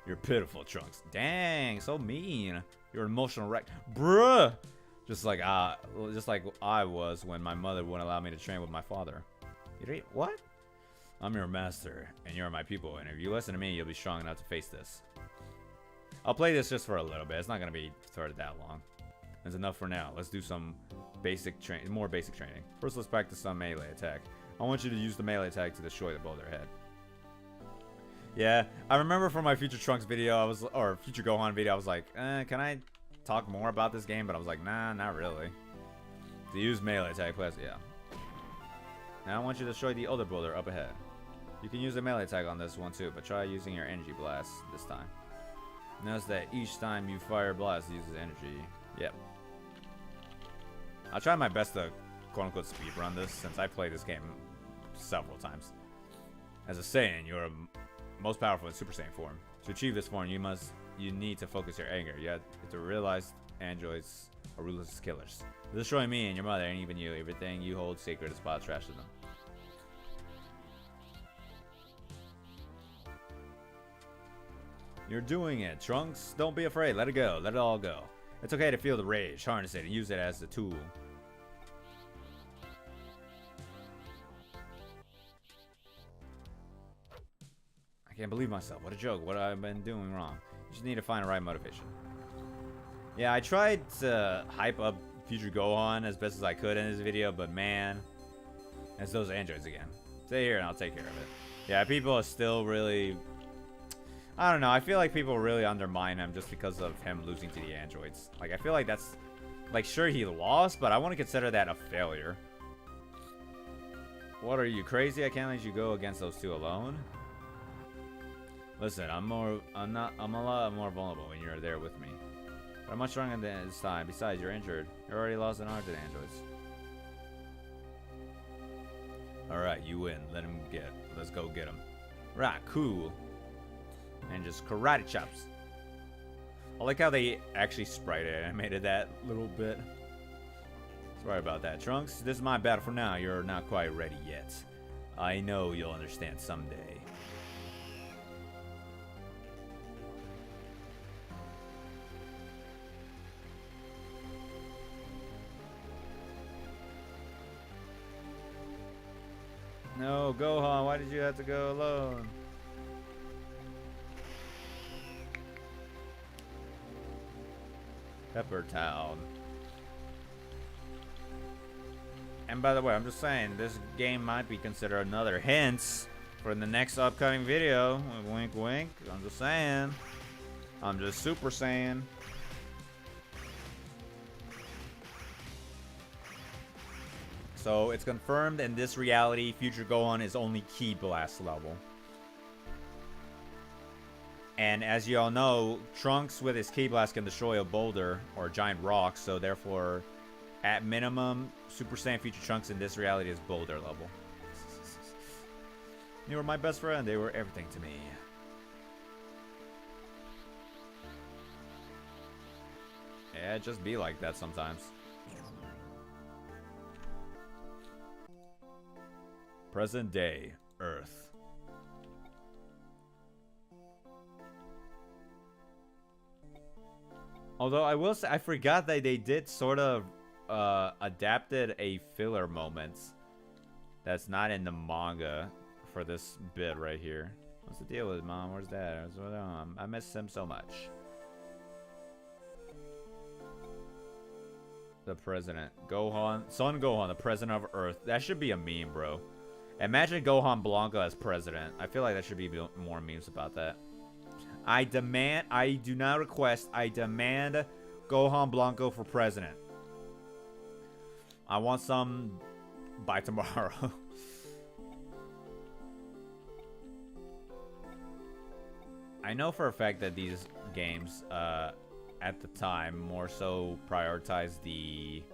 You're pitiful, Trunks. Dang, so mean. You're an emotional wreck. Bruh! Just like I was when my mother wouldn't allow me to train with my father. What? I'm your master, and you're my pupil, and if you listen to me, you'll be strong enough to face this. I'll play this just for a little bit. It's not going to be for that long. That's enough for now. Let's do some more basic training. First, let's practice some melee attack. I want you to use the melee attack to destroy the boulder head. Yeah, I remember from my Future Trunks video, or Future Gohan video, I was like, can I talk more about this game? But I was like, nah, not really. To use melee attack, plus, yeah. Now I want you to destroy the other boulder up ahead. You can use a melee attack on this one too, but try using your energy blast this time. Notice that each time you fire a blast, it uses energy. Yep. I'll try my best to quote-unquote speedrun this, since I played this game several times. As a Saiyan, you're most powerful in Super Saiyan form. To achieve this form, you need to focus your anger. You have to realize androids are ruthless killers. They'll destroy me and your mother, and even you. Everything you hold sacred is pile trash to them. You're doing it, Trunks. Don't be afraid. Let it go. Let it all go. It's okay to feel the rage, harness it, and use it as a tool. I can't believe myself. What a joke. What have I been doing wrong? You just need to find the right motivation. Yeah, I tried to hype up Future Gohan as best as I could in this video, but man, It's those androids again. Stay here and I'll take care of it. Yeah, people are still really... I don't know. I feel like people really undermine him just because of him losing to the androids. Like, I feel like that's... Like, sure, he lost, but I want to consider that a failure. What are you, crazy? I can't let you go against those two alone. Listen, I'm a lot more vulnerable when you're there with me. But I'm much stronger than this time. Besides, you're injured. You're already lost an arm to the androids. Alright, you win. Let's go get him. Right, cool. And just karate chops. I like how they actually sprite animated that little bit. Sorry about that, Trunks. This is my battle for now. You're not quite ready yet. I know you'll understand someday. No, Gohan, why did you have to go alone? Pepper Town. And by the way, I'm just saying, this game might be considered another hint for the next upcoming video. Wink, wink. I'm just saying. I'm just super saying. So it's confirmed in this reality, Future Gohan is only Ki Blast level. And as you all know, Trunks with his Ki Blast can destroy a boulder or a giant rock, so therefore, at minimum, Super Saiyan Future Trunks in this reality is boulder level. You were my best friend, they were everything to me. Yeah, it just be like that sometimes. Present day, Earth. Although I will say, I forgot that they did sort of adapted a filler moment that's not in the manga for this bit right here. What's the deal with Mom? Where's Dad? I miss him so much. The president. Gohan. Son Gohan, the president of Earth. That should be a meme, bro. Imagine Gohan Blanco as president. I feel like there should be more memes about that. I do not request, I demand Gohan Blanco for president. I want some by tomorrow. I know for a fact that these games, at the time, more so prioritize the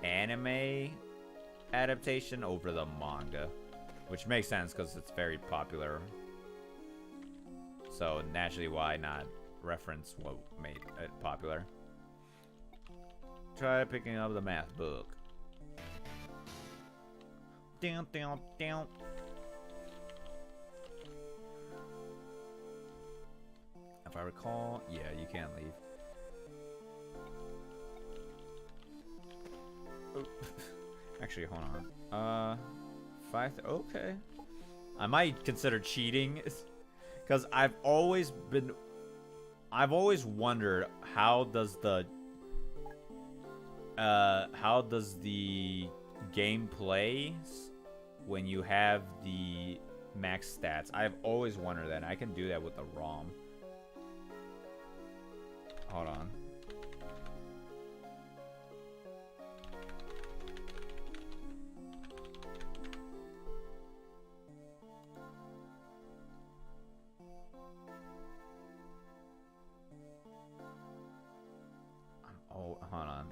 anime adaptation over the manga. Which makes sense because it's very popular. So naturally, why not reference what made it popular? Try picking up the math book. Down, down, down. If I recall, yeah, you can't leave. Oh. Actually, hold on. Okay. I might consider cheating. Because I've always wondered how does the game play when you have the max stats. I've always wondered that. I can do that with the ROM. Hold on. Oh, hold on.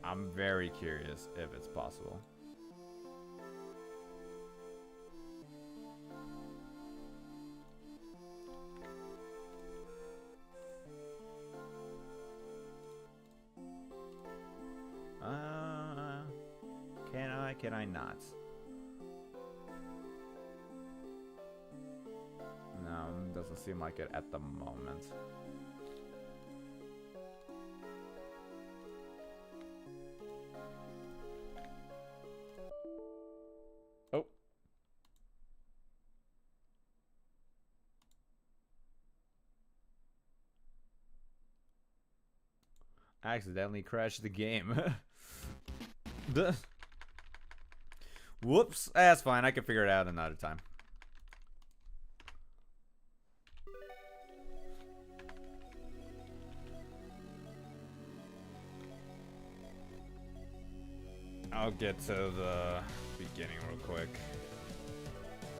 I'm very curious if it's possible. Can I not? No, doesn't seem like it at the moment. Oh. I accidentally crashed the game. Duh. Whoops. That's fine. I can figure it out another time. I'll get to the beginning real quick.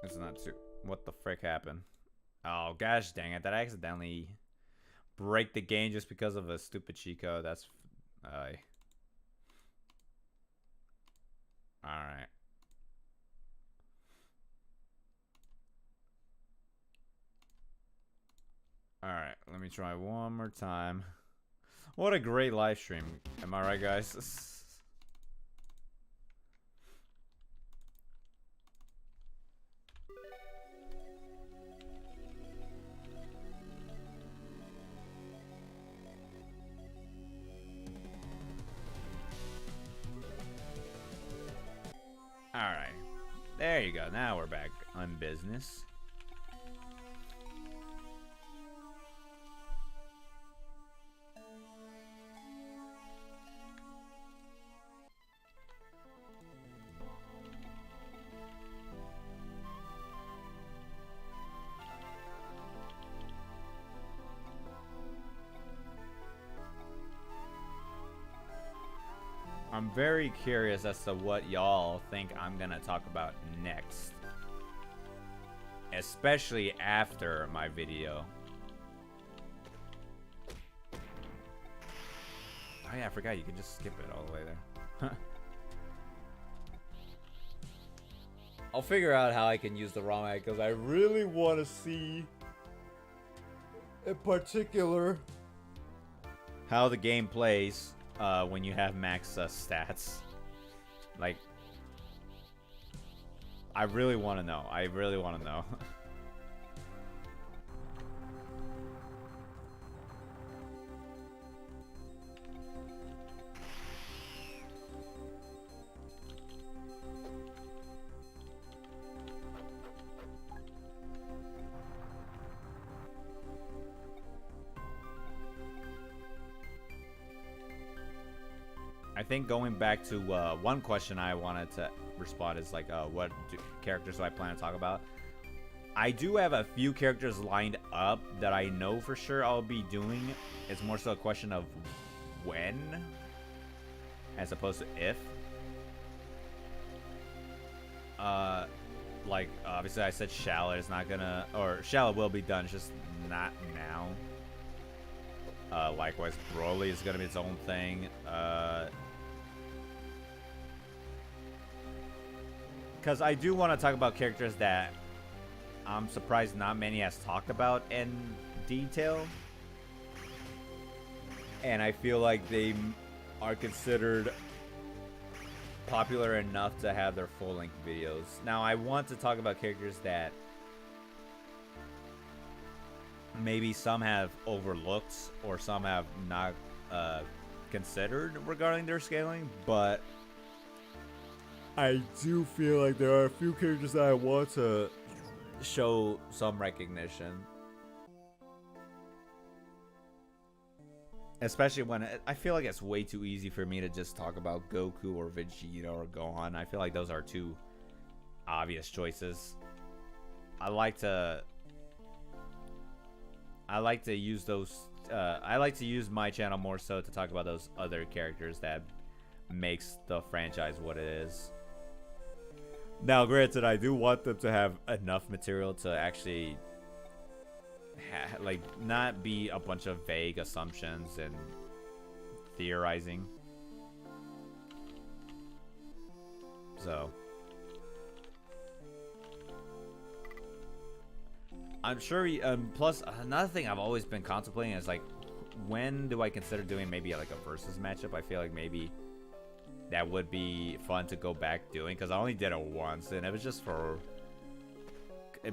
It's not too... What the frick happened? Oh, gosh dang it. Did I accidentally break the game just because of a stupid cheat code? That's... Alright. Alright, let me try one more time. What a great live stream. Am I right, guys? Alright. There you go. Now we're back on business. I'm very curious as to what y'all think I'm gonna talk about next. Especially after my video. Oh yeah, I forgot you can just skip it all the way there. I'll figure out how I can use the ROM hack because I really want to see in particular how the game plays when you have max stats. Like, I really want to know. I really want to know. I think going back to one question I wanted to respond is like, what characters do I plan to talk about? I do have a few characters lined up that I know for sure I'll be doing. It's more so a question of when, as opposed to if. Like, obviously I said Shala is not gonna, or Shala will be done, it's just not now. Likewise, Broly is gonna be its own thing. Because I do want to talk about characters that I'm surprised not many has talked about in detail. And I feel like they are considered popular enough to have their full-length videos. Now, I want to talk about characters that maybe some have overlooked or some have not considered regarding their scaling, but I do feel like there are a few characters that I want to show some recognition. Especially when I feel like it's way too easy for me to just talk about Goku or Vegeta or Gohan. I feel like those are two obvious choices. I like to use those. I like to use my channel more so to talk about those other characters that makes the franchise what it is. Now, granted, I do want them to have enough material to actually, like, not be a bunch of vague assumptions and theorizing. So, I'm sure. Plus, another thing I've always been contemplating is like, when do I consider doing maybe like a versus matchup? I feel like maybe that would be fun to go back doing, because I only did it once and it was just for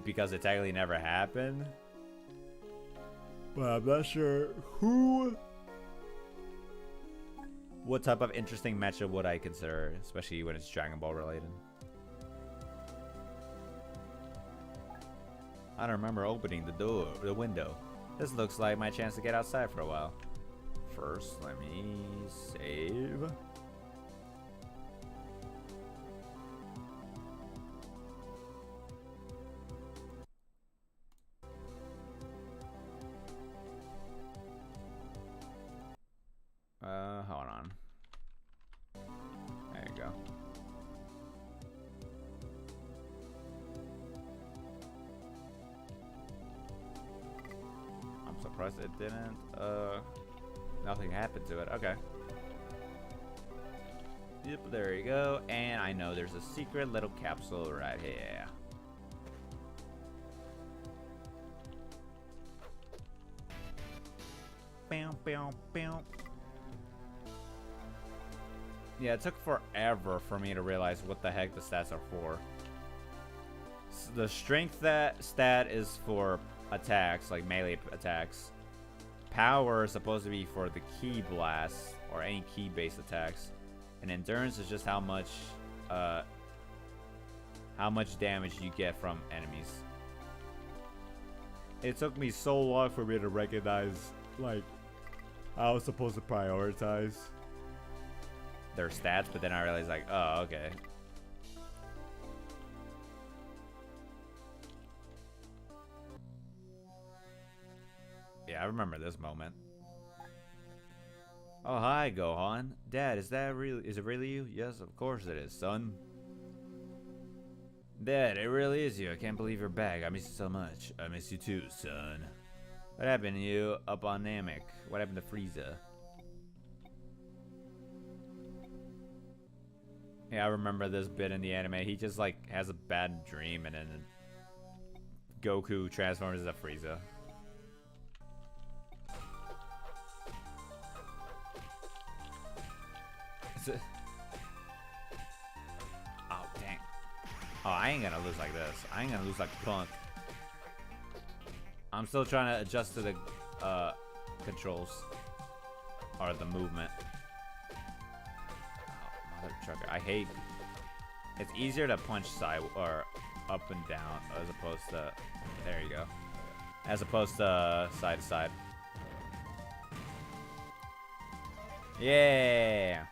because it technically never happened. But I'm not sure what type of interesting matchup would I consider, especially when it's Dragon Ball related. I don't remember opening the window. This looks like my chance to get outside for a while. first, let me save. Hold on. There you go. I'm surprised it didn't, nothing happened to it. Okay. Yep, there you go. And I know there's a secret little capsule right here. Bam, bam, bam. Yeah, it took forever for me to realize what the heck the stats are for. The strength stat is for attacks, like melee attacks. Power is supposed to be for the key blasts or any key-based attacks, and endurance is just how much damage you get from enemies. It took me so long for me to recognize, like, I was supposed to prioritize their stats, but then I realized, like, oh, okay. Yeah, I remember this moment. Oh, hi, Gohan. Dad, is it really you? Yes, of course it is, son. Dad, it really is you. I can't believe you're back. I miss you so much. I miss you too, son. What happened to you up on Namek? What happened to Frieza? Yeah, I remember this bit in the anime. He just, like, has a bad dream, and then Goku transforms into Frieza. Oh, dang. Oh, I ain't gonna lose like this. I ain't gonna lose like Punk. I'm still trying to adjust to the controls. Or the movement. Oh, mother trucker. I hate... It's easier to punch side or up and down as opposed to... There you go. As opposed to side to side. Yeah!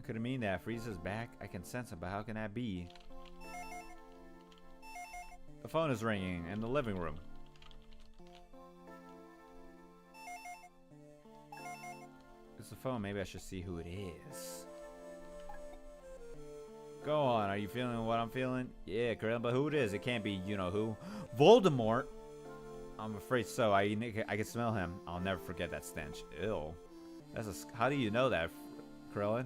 Could it mean that Frieza's back? I can sense it, but how can that be? The phone is ringing in the living room. It's the phone. Maybe I should see who it is. Go on. Are you feeling what I'm feeling? Yeah, Krillin, but who it is? It can't be you-know-who. Voldemort? I'm afraid so. I can smell him. I'll never forget that stench. Ew. How do you know that, Krillin?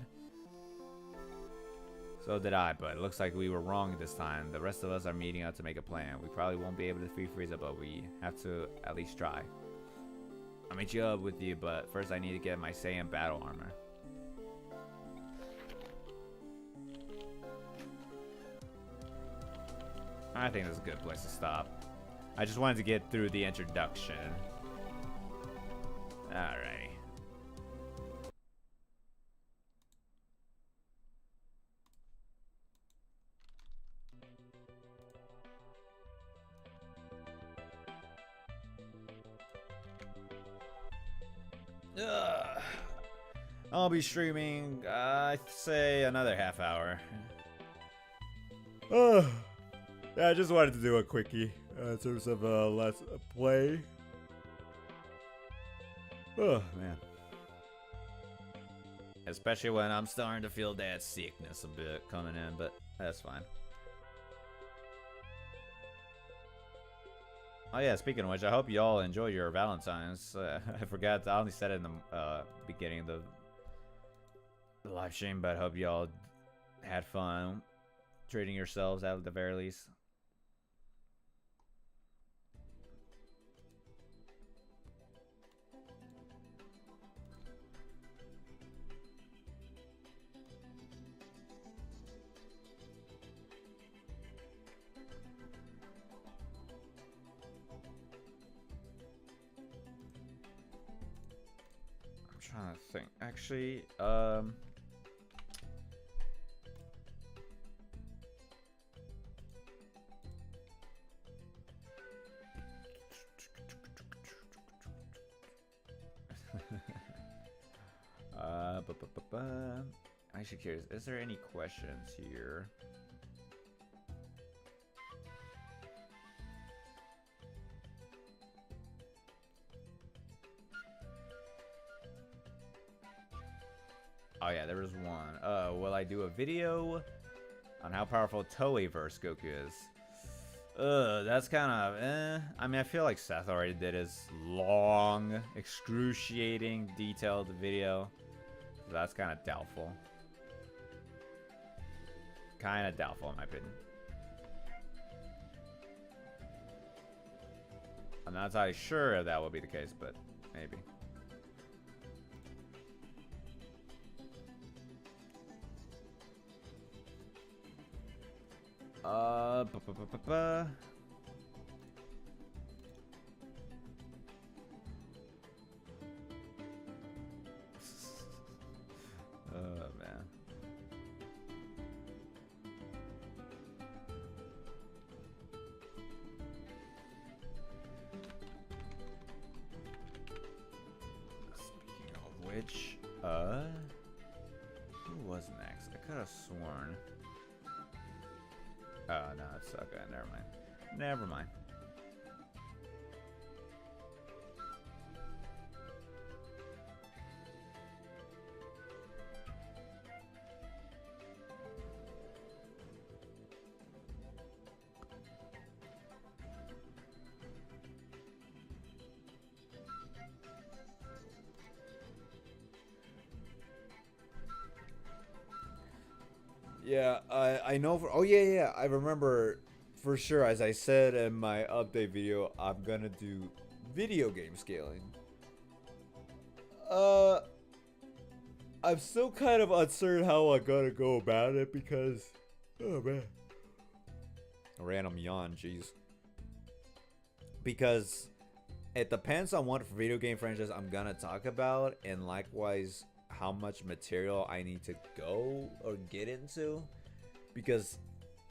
So did I, but it looks like we were wrong this time. The rest of us are meeting up to make a plan. We probably won't be able to free Frieza, but we have to at least try. I'll meet you up with you, but first I need to get my Saiyan battle armor. I think that's a good place to stop. I just wanted to get through the introduction. Alrighty. I'll be streaming, I'd say another half hour. Yeah, I just wanted to do a quickie in terms of let's play. Oh man, especially when I'm starting to feel that sickness a bit coming in, but that's fine. Oh yeah, speaking of which, I hope you all enjoy your Valentine's. I forgot, I only said it in the beginning of the live stream, but I hope you all had fun treating yourselves at the very least. I'm trying to think. Actually, I'm actually curious. Is there any questions here? Oh yeah, there was one. Will I do a video on how powerful Toei-verse Goku is? That's kind of, I mean, I feel like Seth already did his long, excruciating, detailed video. So that's kind of doubtful. Kind of doubtful, in my opinion. I'm not entirely sure if that will be the case, but maybe. Ba-ba-ba-ba-ba. Oh, man. Speaking of which, who was next? I could have sworn. Oh, no, it's okay. Never mind. Never mind. Yeah, I know for, oh yeah, I remember for sure, as I said in my update video, I'm gonna do video game scaling. I'm still kind of uncertain how I'm gonna go about it because, oh man. A random yawn, jeez. Because it depends on what video game franchise I'm gonna talk about, and likewise how much material I need to go or get into. Because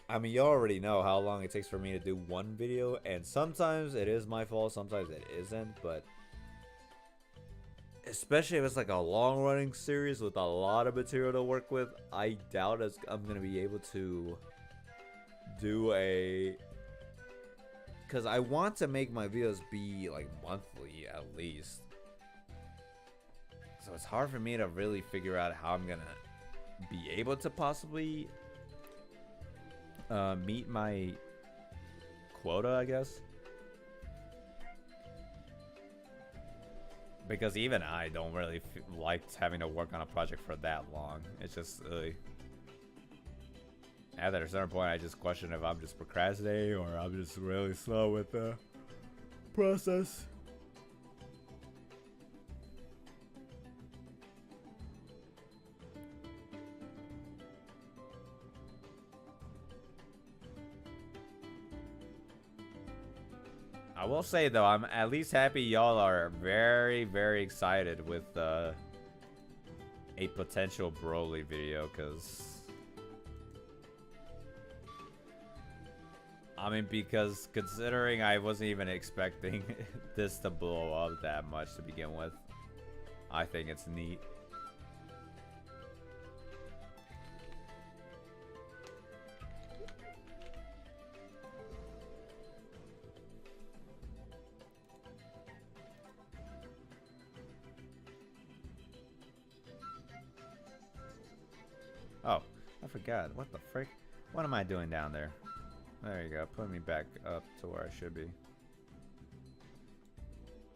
I mean, you already know how long it takes for me to do one video, and sometimes it is my fault, sometimes it isn't, but especially if it's like a long running series with a lot of material to work with, I doubt I'm gonna be able to do a, because I want to make my videos be like monthly at least. So it's hard for me to really figure out how I'm gonna be able to possibly meet my quota, I guess. Because even I don't really like having to work on a project for that long. It's just at a certain point, I just question if I'm just procrastinating or I'm just really slow with the process. I will say though, I'm at least happy y'all are very, very excited with a potential Broly video, because I mean, because considering I wasn't even expecting this to blow up that much to begin with, I think it's neat. Oh, I forgot. What the frick? What am I doing down there? There you go. Put me back up to where I should be.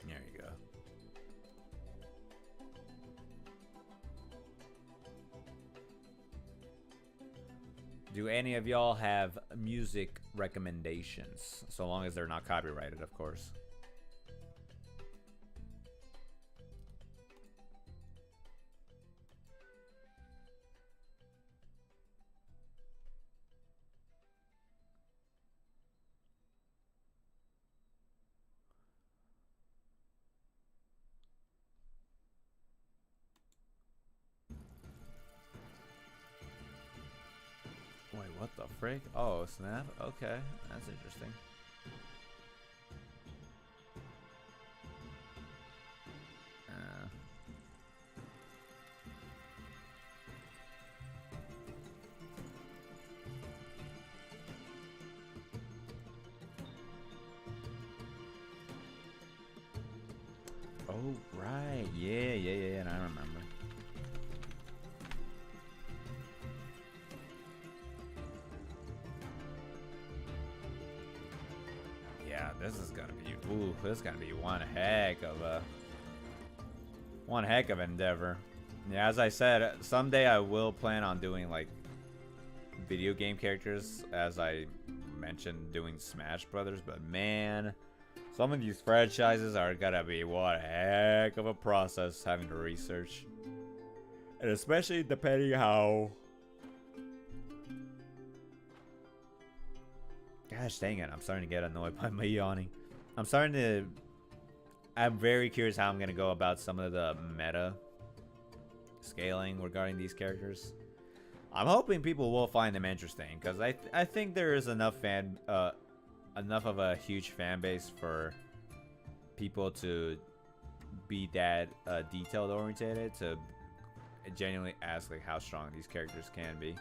There you go. Do any of y'all have music recommendations? So long as they're not copyrighted, of course. What the frick? Oh, snap. Okay, that's interesting. Oh, right. Yeah, and I remember. Yeah, this is gonna be, ooh, this is gonna be one heck of endeavor. Yeah, as I said, someday I will plan on doing like video game characters, as I mentioned doing Smash Brothers, but man, some of these franchises are gonna be one heck of a process having to research. And especially depending how... Gosh dang it, I'm starting to get annoyed by my yawning. I'm very curious how I'm gonna go about some of the meta scaling regarding these characters. I'm hoping people will find them interesting, because I think there is enough of a huge fan base for people to be that detailed oriented to genuinely ask like how strong these characters can be.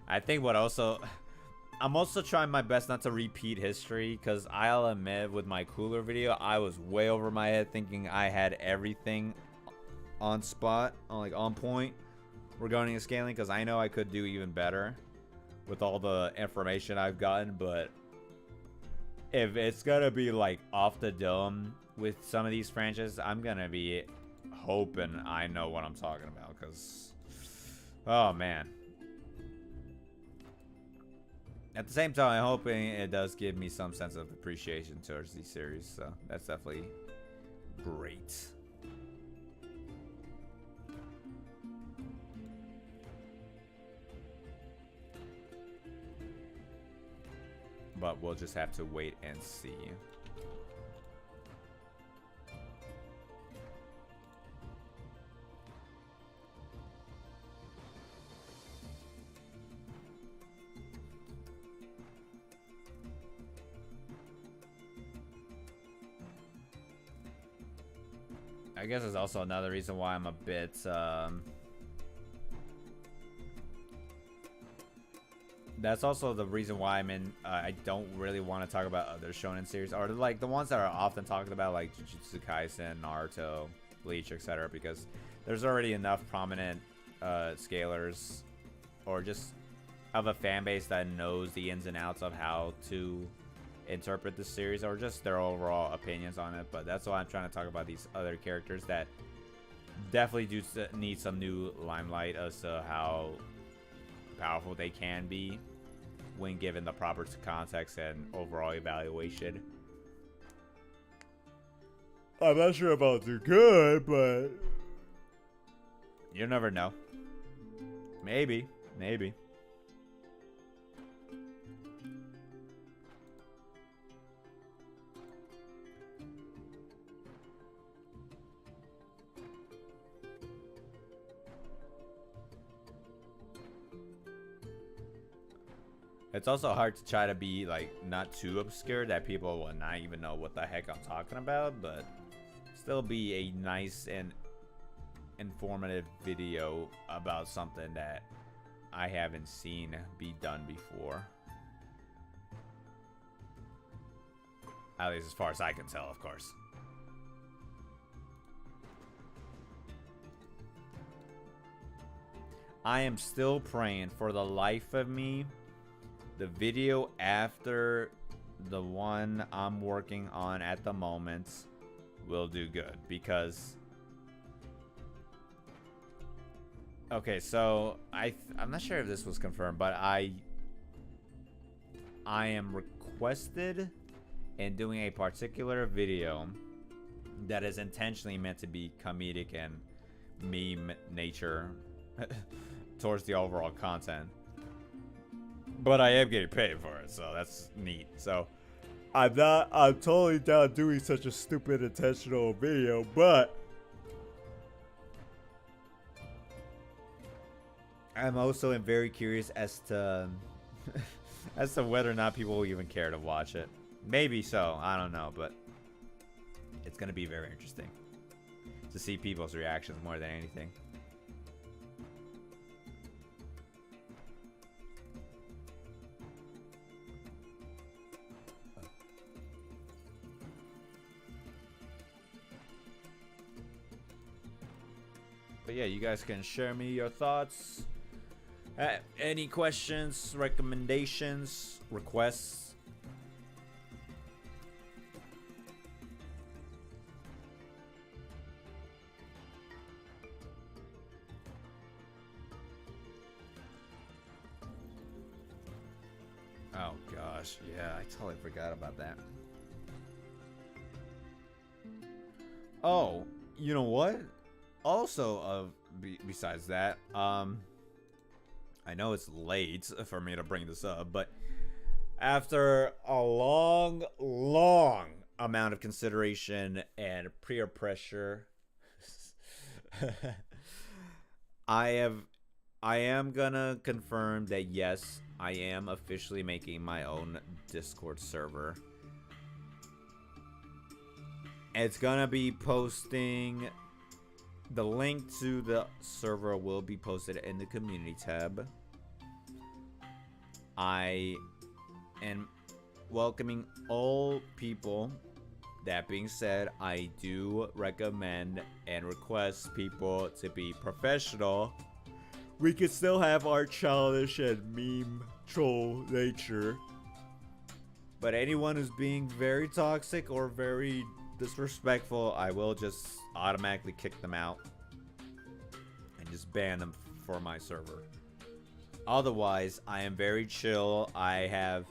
I think I'm also trying my best not to repeat history, because I'll admit with my cooler video I was way over my head thinking I had everything on spot, on point regarding the scaling, because I know I could do even better with all the information I've gotten. But if it's gonna be like off the dome with some of these franchises, I'm gonna be hoping I know what I'm talking about, because oh man. At the same time, I'm hoping it does give me some sense of appreciation towards these series, so that's definitely great. But we'll just have to wait and see. I guess there's also another reason why I'm a bit that's also the reason why I'm in I don't really want to talk about other shonen series, or like the ones that are often talked about, like Jujutsu Kaisen, Naruto, Bleach, etc., because there's already enough prominent scalers, or just have a fan base that knows the ins and outs of how to interpret the series, or just their overall opinions on it. But that's why I'm trying to talk about these other characters that definitely do need some new limelight as to how powerful they can be when given the proper context and overall evaluation. I'm not sure about too good, but you never know. Maybe. It's also hard to try to be like not too obscure that people will not even know what the heck I'm talking about, but still be a nice and informative video about something that I haven't seen be done before. At least as far as I can tell, of course. I am still praying for the life of me the video after the one I'm working on at the moment will do good, because okay, so I'm not sure if this was confirmed, but I am requested in doing a particular video that is intentionally meant to be comedic and meme nature towards the overall content. But I am getting paid for it, so that's neat. So I'm totally down doing such a stupid intentional video, but I'm also very curious as to as to whether or not people will even care to watch it. Maybe so, I don't know, but it's gonna be very interesting to see people's reactions more than anything. But yeah, you guys can share me your thoughts. Any questions, recommendations, requests? Oh gosh, yeah, I totally forgot about that. Oh, you know what? Also, besides that, I know it's late for me to bring this up, but after a long amount of consideration and peer pressure, I am gonna confirm that yes, I am officially making my own Discord server. It's gonna be posting. The link to the server will be posted in the community tab. I am welcoming all people. That being said, I do recommend and request people to be professional. We can still have our childish and meme troll nature. But anyone who's being very toxic or very disrespectful, I will just automatically kick them out and just ban them for my server. Otherwise, I am very chill. I have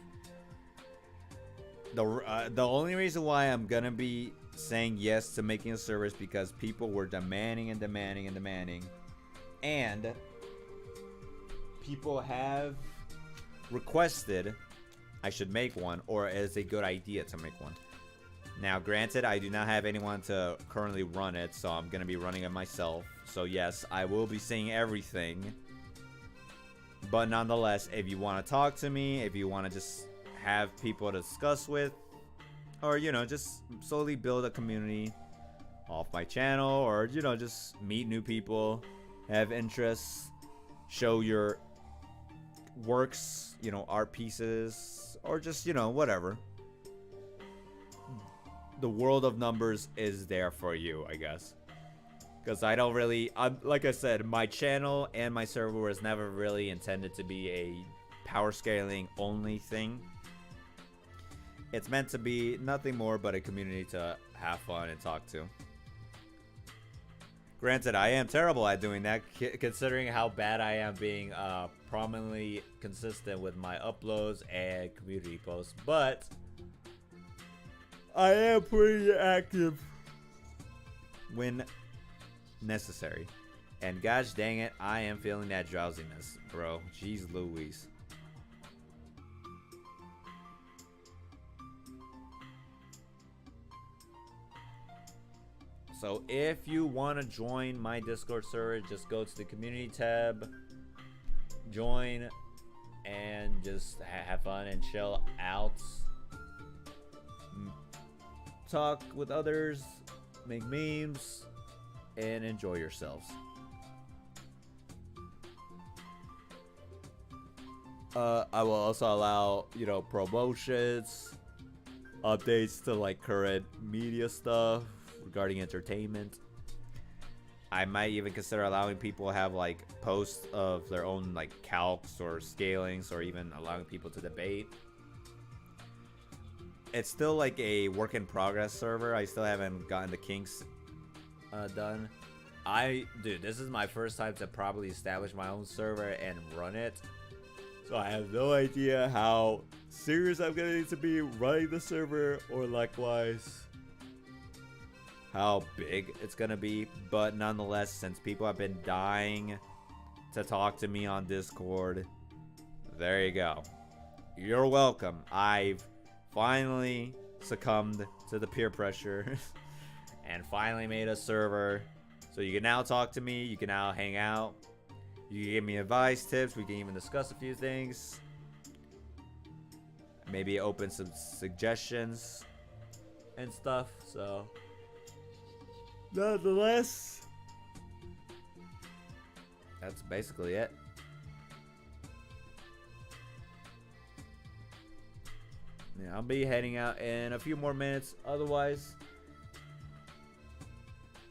the only reason why I'm gonna be saying yes to making a server is because people were demanding and demanding and demanding, and people have requested I should make one, or it's a good idea to make one. Now, granted, I do not have anyone to currently run it, so I'm going to be running it myself. So, yes, I will be seeing everything. But nonetheless, if you want to talk to me, if you want to just have people to discuss with, or, you know, just slowly build a community off my channel, or, you know, just meet new people, have interests, show your works, you know, art pieces, or just, you know, whatever. The world of numbers is there for you, I guess. Because I don't really, like I said, my channel and my server was never really intended to be a power scaling only thing. It's meant to be nothing more but a community to have fun and talk to. Granted, I am terrible at doing that, considering how bad I am being prominently consistent with my uploads and community posts, but I am pretty active when necessary. And gosh dang it, I am feeling that drowsiness, bro. Jeez Louise. So if you want to join my Discord server, just go to the community tab, join, and just have fun and chill out. Talk with others, make memes, and enjoy yourselves. I will also allow, you know, promotions, updates to like current media stuff regarding entertainment. I might even consider allowing people to have like posts of their own like calcs or scalings, or even allowing people to debate. It's still like a work in progress server. I still haven't gotten the kinks done. Dude, this is my first time to probably establish my own server and run it. So I have no idea how serious I'm gonna need to be running the server, or likewise how big it's gonna be. But nonetheless, since people have been dying to talk to me on Discord, there you go. You're welcome. I've finally succumbed to the peer pressure and finally made a server, so you can now talk to me, you can now hang out, You can give me advice, tips. We can even discuss a few things. Maybe open some suggestions and stuff. So, nonetheless, that's basically it. Yeah, I'll be heading out in a few more minutes. Otherwise,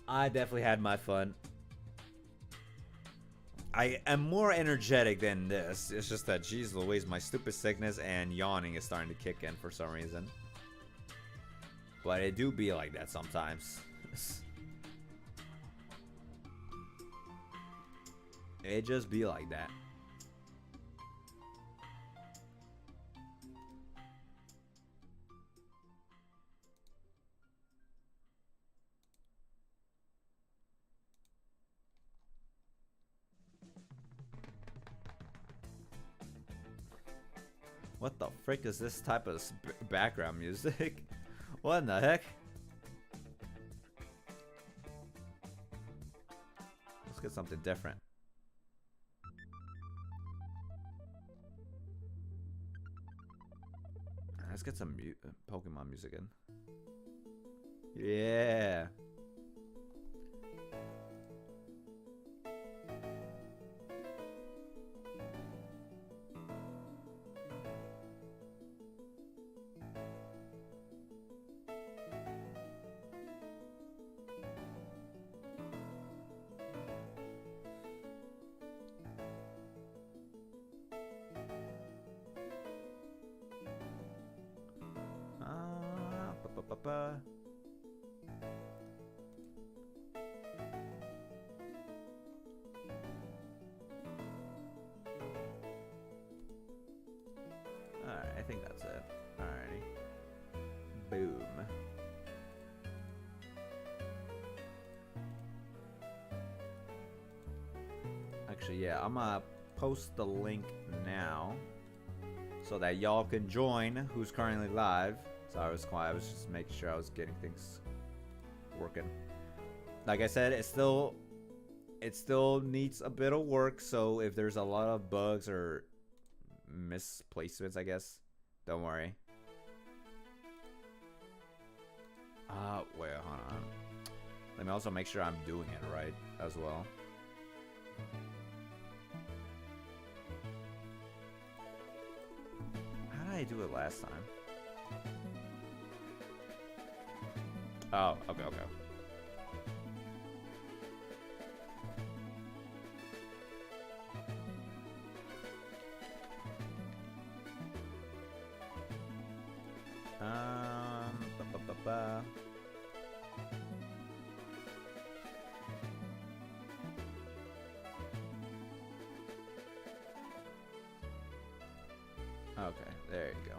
I definitely had my fun. I am more energetic than this. It's just that, geez Louise, my stupid sickness and yawning is starting to kick in for some reason. But it do be like that sometimes. It just be like that. What the frick is this type of background music? What in the heck? Let's get something different. Let's get some Pokemon music in. Yeah. Alright, I think that's it. Alrighty. Boom. Actually, yeah, I'm gonna post the link now so that y'all can join who's currently live. So I was quiet. I was just making sure I was getting things working. Like I said, it still needs a bit of work. So if there's a lot of bugs or misplacements, I guess, don't worry. Wait, hold on. Let me also make sure I'm doing it right as well. How did I do it last time? Oh, okay. Ba. Okay, there you go.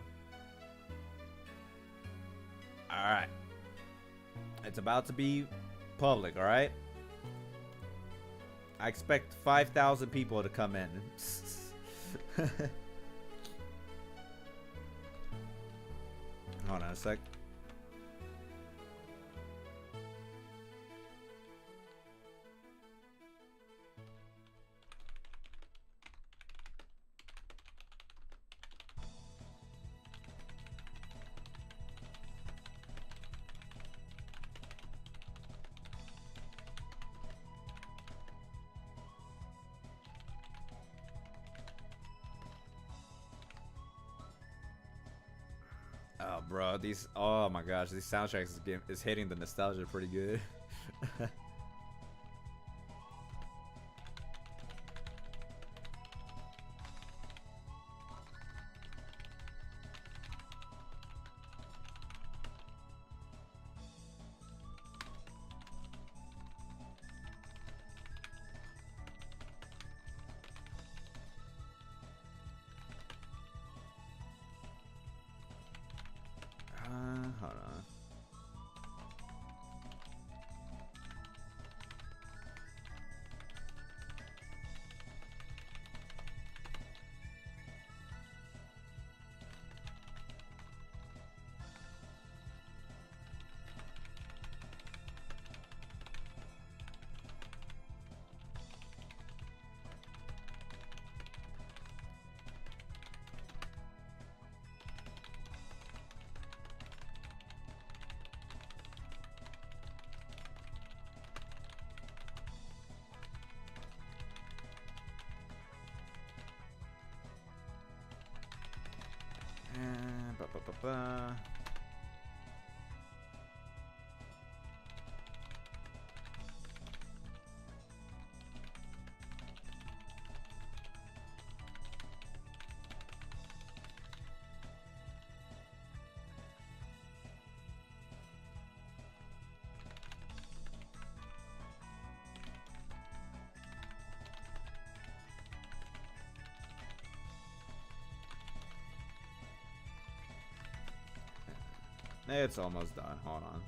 Alright. It's about to be public, alright? I expect 5,000 people to come in. Hold on a sec. Oh, bro, these. Oh my gosh, these soundtracks is hitting the nostalgia pretty good. Hold on. Ba, ba, ba, ba. It's almost done. Hold on.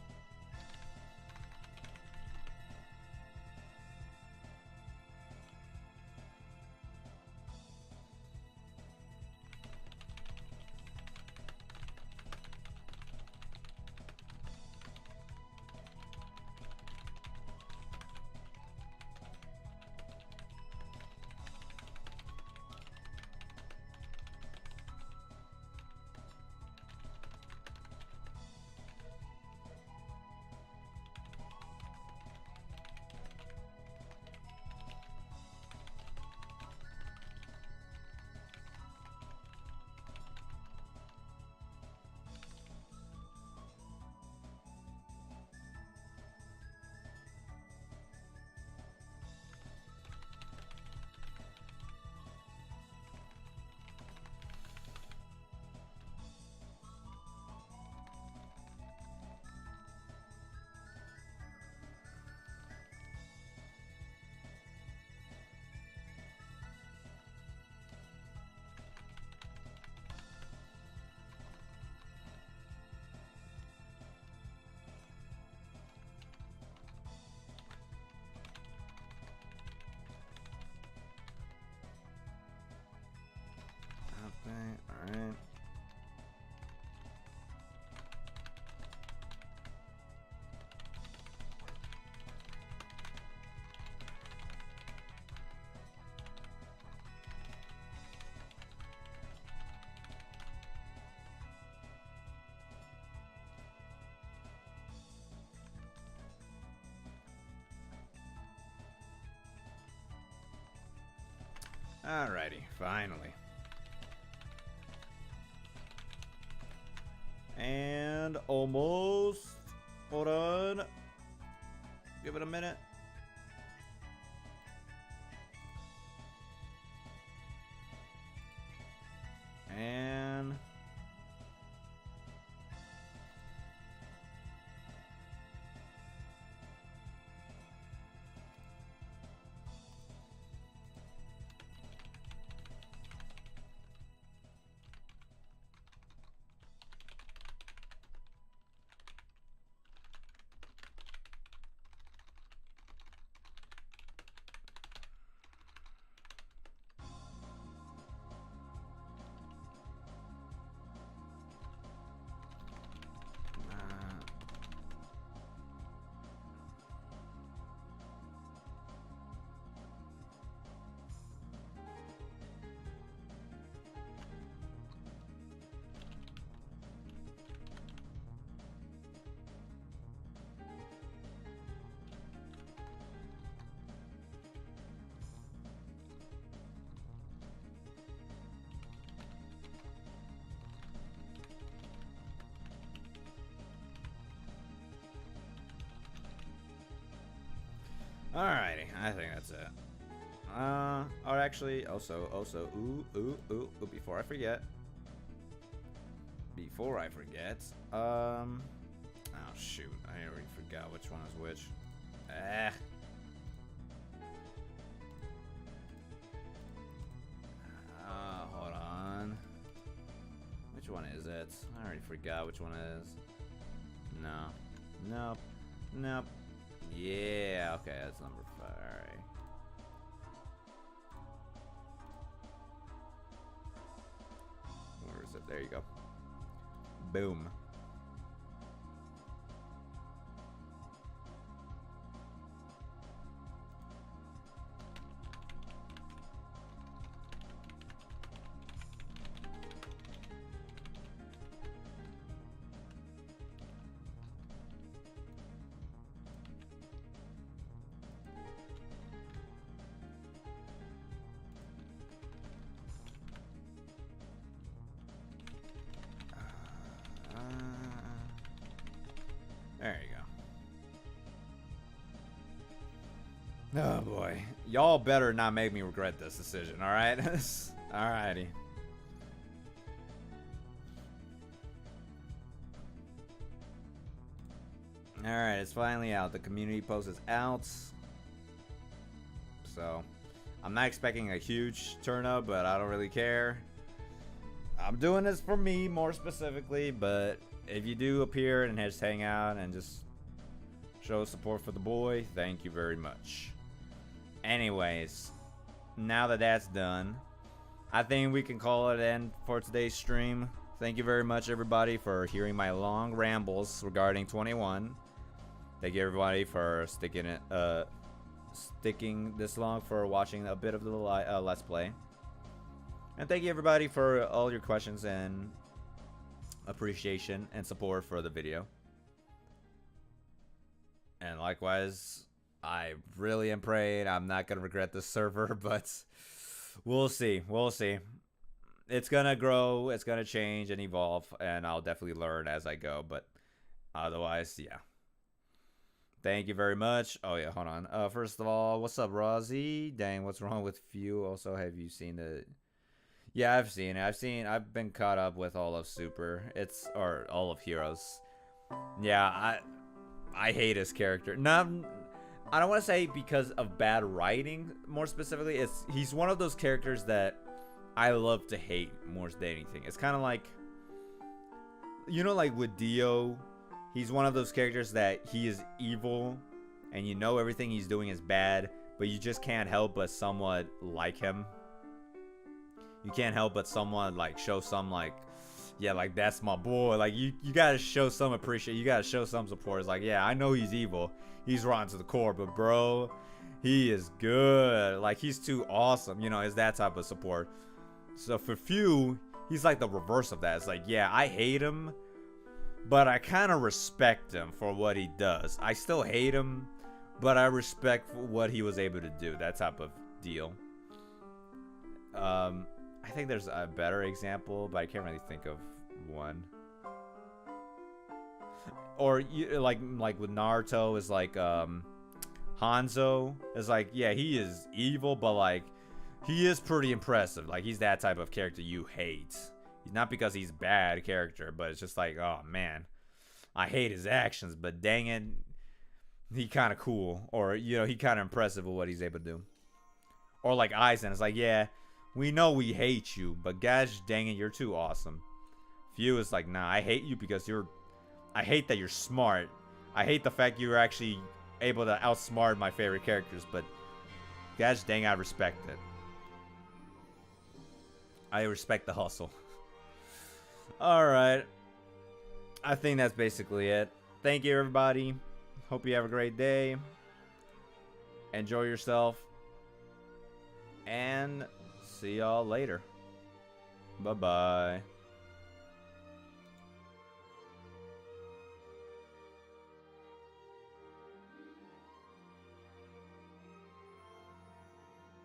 Okay, alright. Alrighty, finally. And almost. Hold on. Give it a minute. And alrighty, I think that's it. Or actually, also, before I forget. Oh shoot, I already forgot which one is which. Hold on. Which one is it? I already forgot which one it is. No. Nope. Nope. Yeah, okay, that's number 5. Alright. Where is it? There you go. Boom. There you go. Oh boy. Y'all better not make me regret this decision, alright? Alrighty. Alright, it's finally out. The community post is out. So, I'm not expecting a huge turnout, but I don't really care. I'm doing this for me more specifically, but if you do appear and just hang out and just show support for the boy, thank you very much. Anyways, now that that's done, I think we can call it an end for today's stream. Thank you very much, everybody, for hearing my long rambles regarding 21. Thank you, everybody, for sticking this long, for watching a bit of the Let's Play. And thank you, everybody, for all your questions and appreciation and support for the video. And likewise, I really am praying I'm not going to regret this server, but we'll see. We'll see. It's going to grow, it's going to change and evolve, and I'll definitely learn as I go, but otherwise, yeah. Thank you very much. Oh, yeah, hold on. First of all, what's up, Rozzy? Dang, what's wrong with you? Also, have you seen the... Yeah, I've seen it. I've been caught up with all of Super. Or all of Heroes. Yeah, I hate his character. No, I don't want to say because of bad writing, more specifically. He's one of those characters that I love to hate more than anything. It's kind of like, you know, like with Dio, he's one of those characters that he is evil, and you know everything he's doing is bad, but you just can't help but somewhat like him. You can't help but somewhat like show some like, yeah, like that's my boy. Like you gotta show some appreciation. You gotta show some support. It's like, yeah, I know he's evil. He's rotten to the core, but bro, he is good. Like he's too awesome. You know, it's that type of support. So for few, he's like the reverse of that. It's like, yeah, I hate him, but I kind of respect him for what he does. I still hate him, but I respect what he was able to do. That type of deal. I think there's a better example, but I can't really think of one. Or like with Naruto is like Hanzo is like, yeah, he is evil, but like he is pretty impressive. Like he's that type of character you hate. Not because he's bad character, but it's just like, oh man, I hate his actions, but dang it, he kind of cool. Or you know, he kind of impressive with what he's able to do. Or like Aizen, it's like, yeah, we know we hate you, but gosh dang it, you're too awesome. Few is like, nah, I hate you because I hate that you're smart. I hate the fact you're actually able to outsmart my favorite characters, but gosh dang, I respect it. I respect the hustle. Alright. I think that's basically it. Thank you, everybody. Hope you have a great day. Enjoy yourself. And see y'all later. Bye-bye.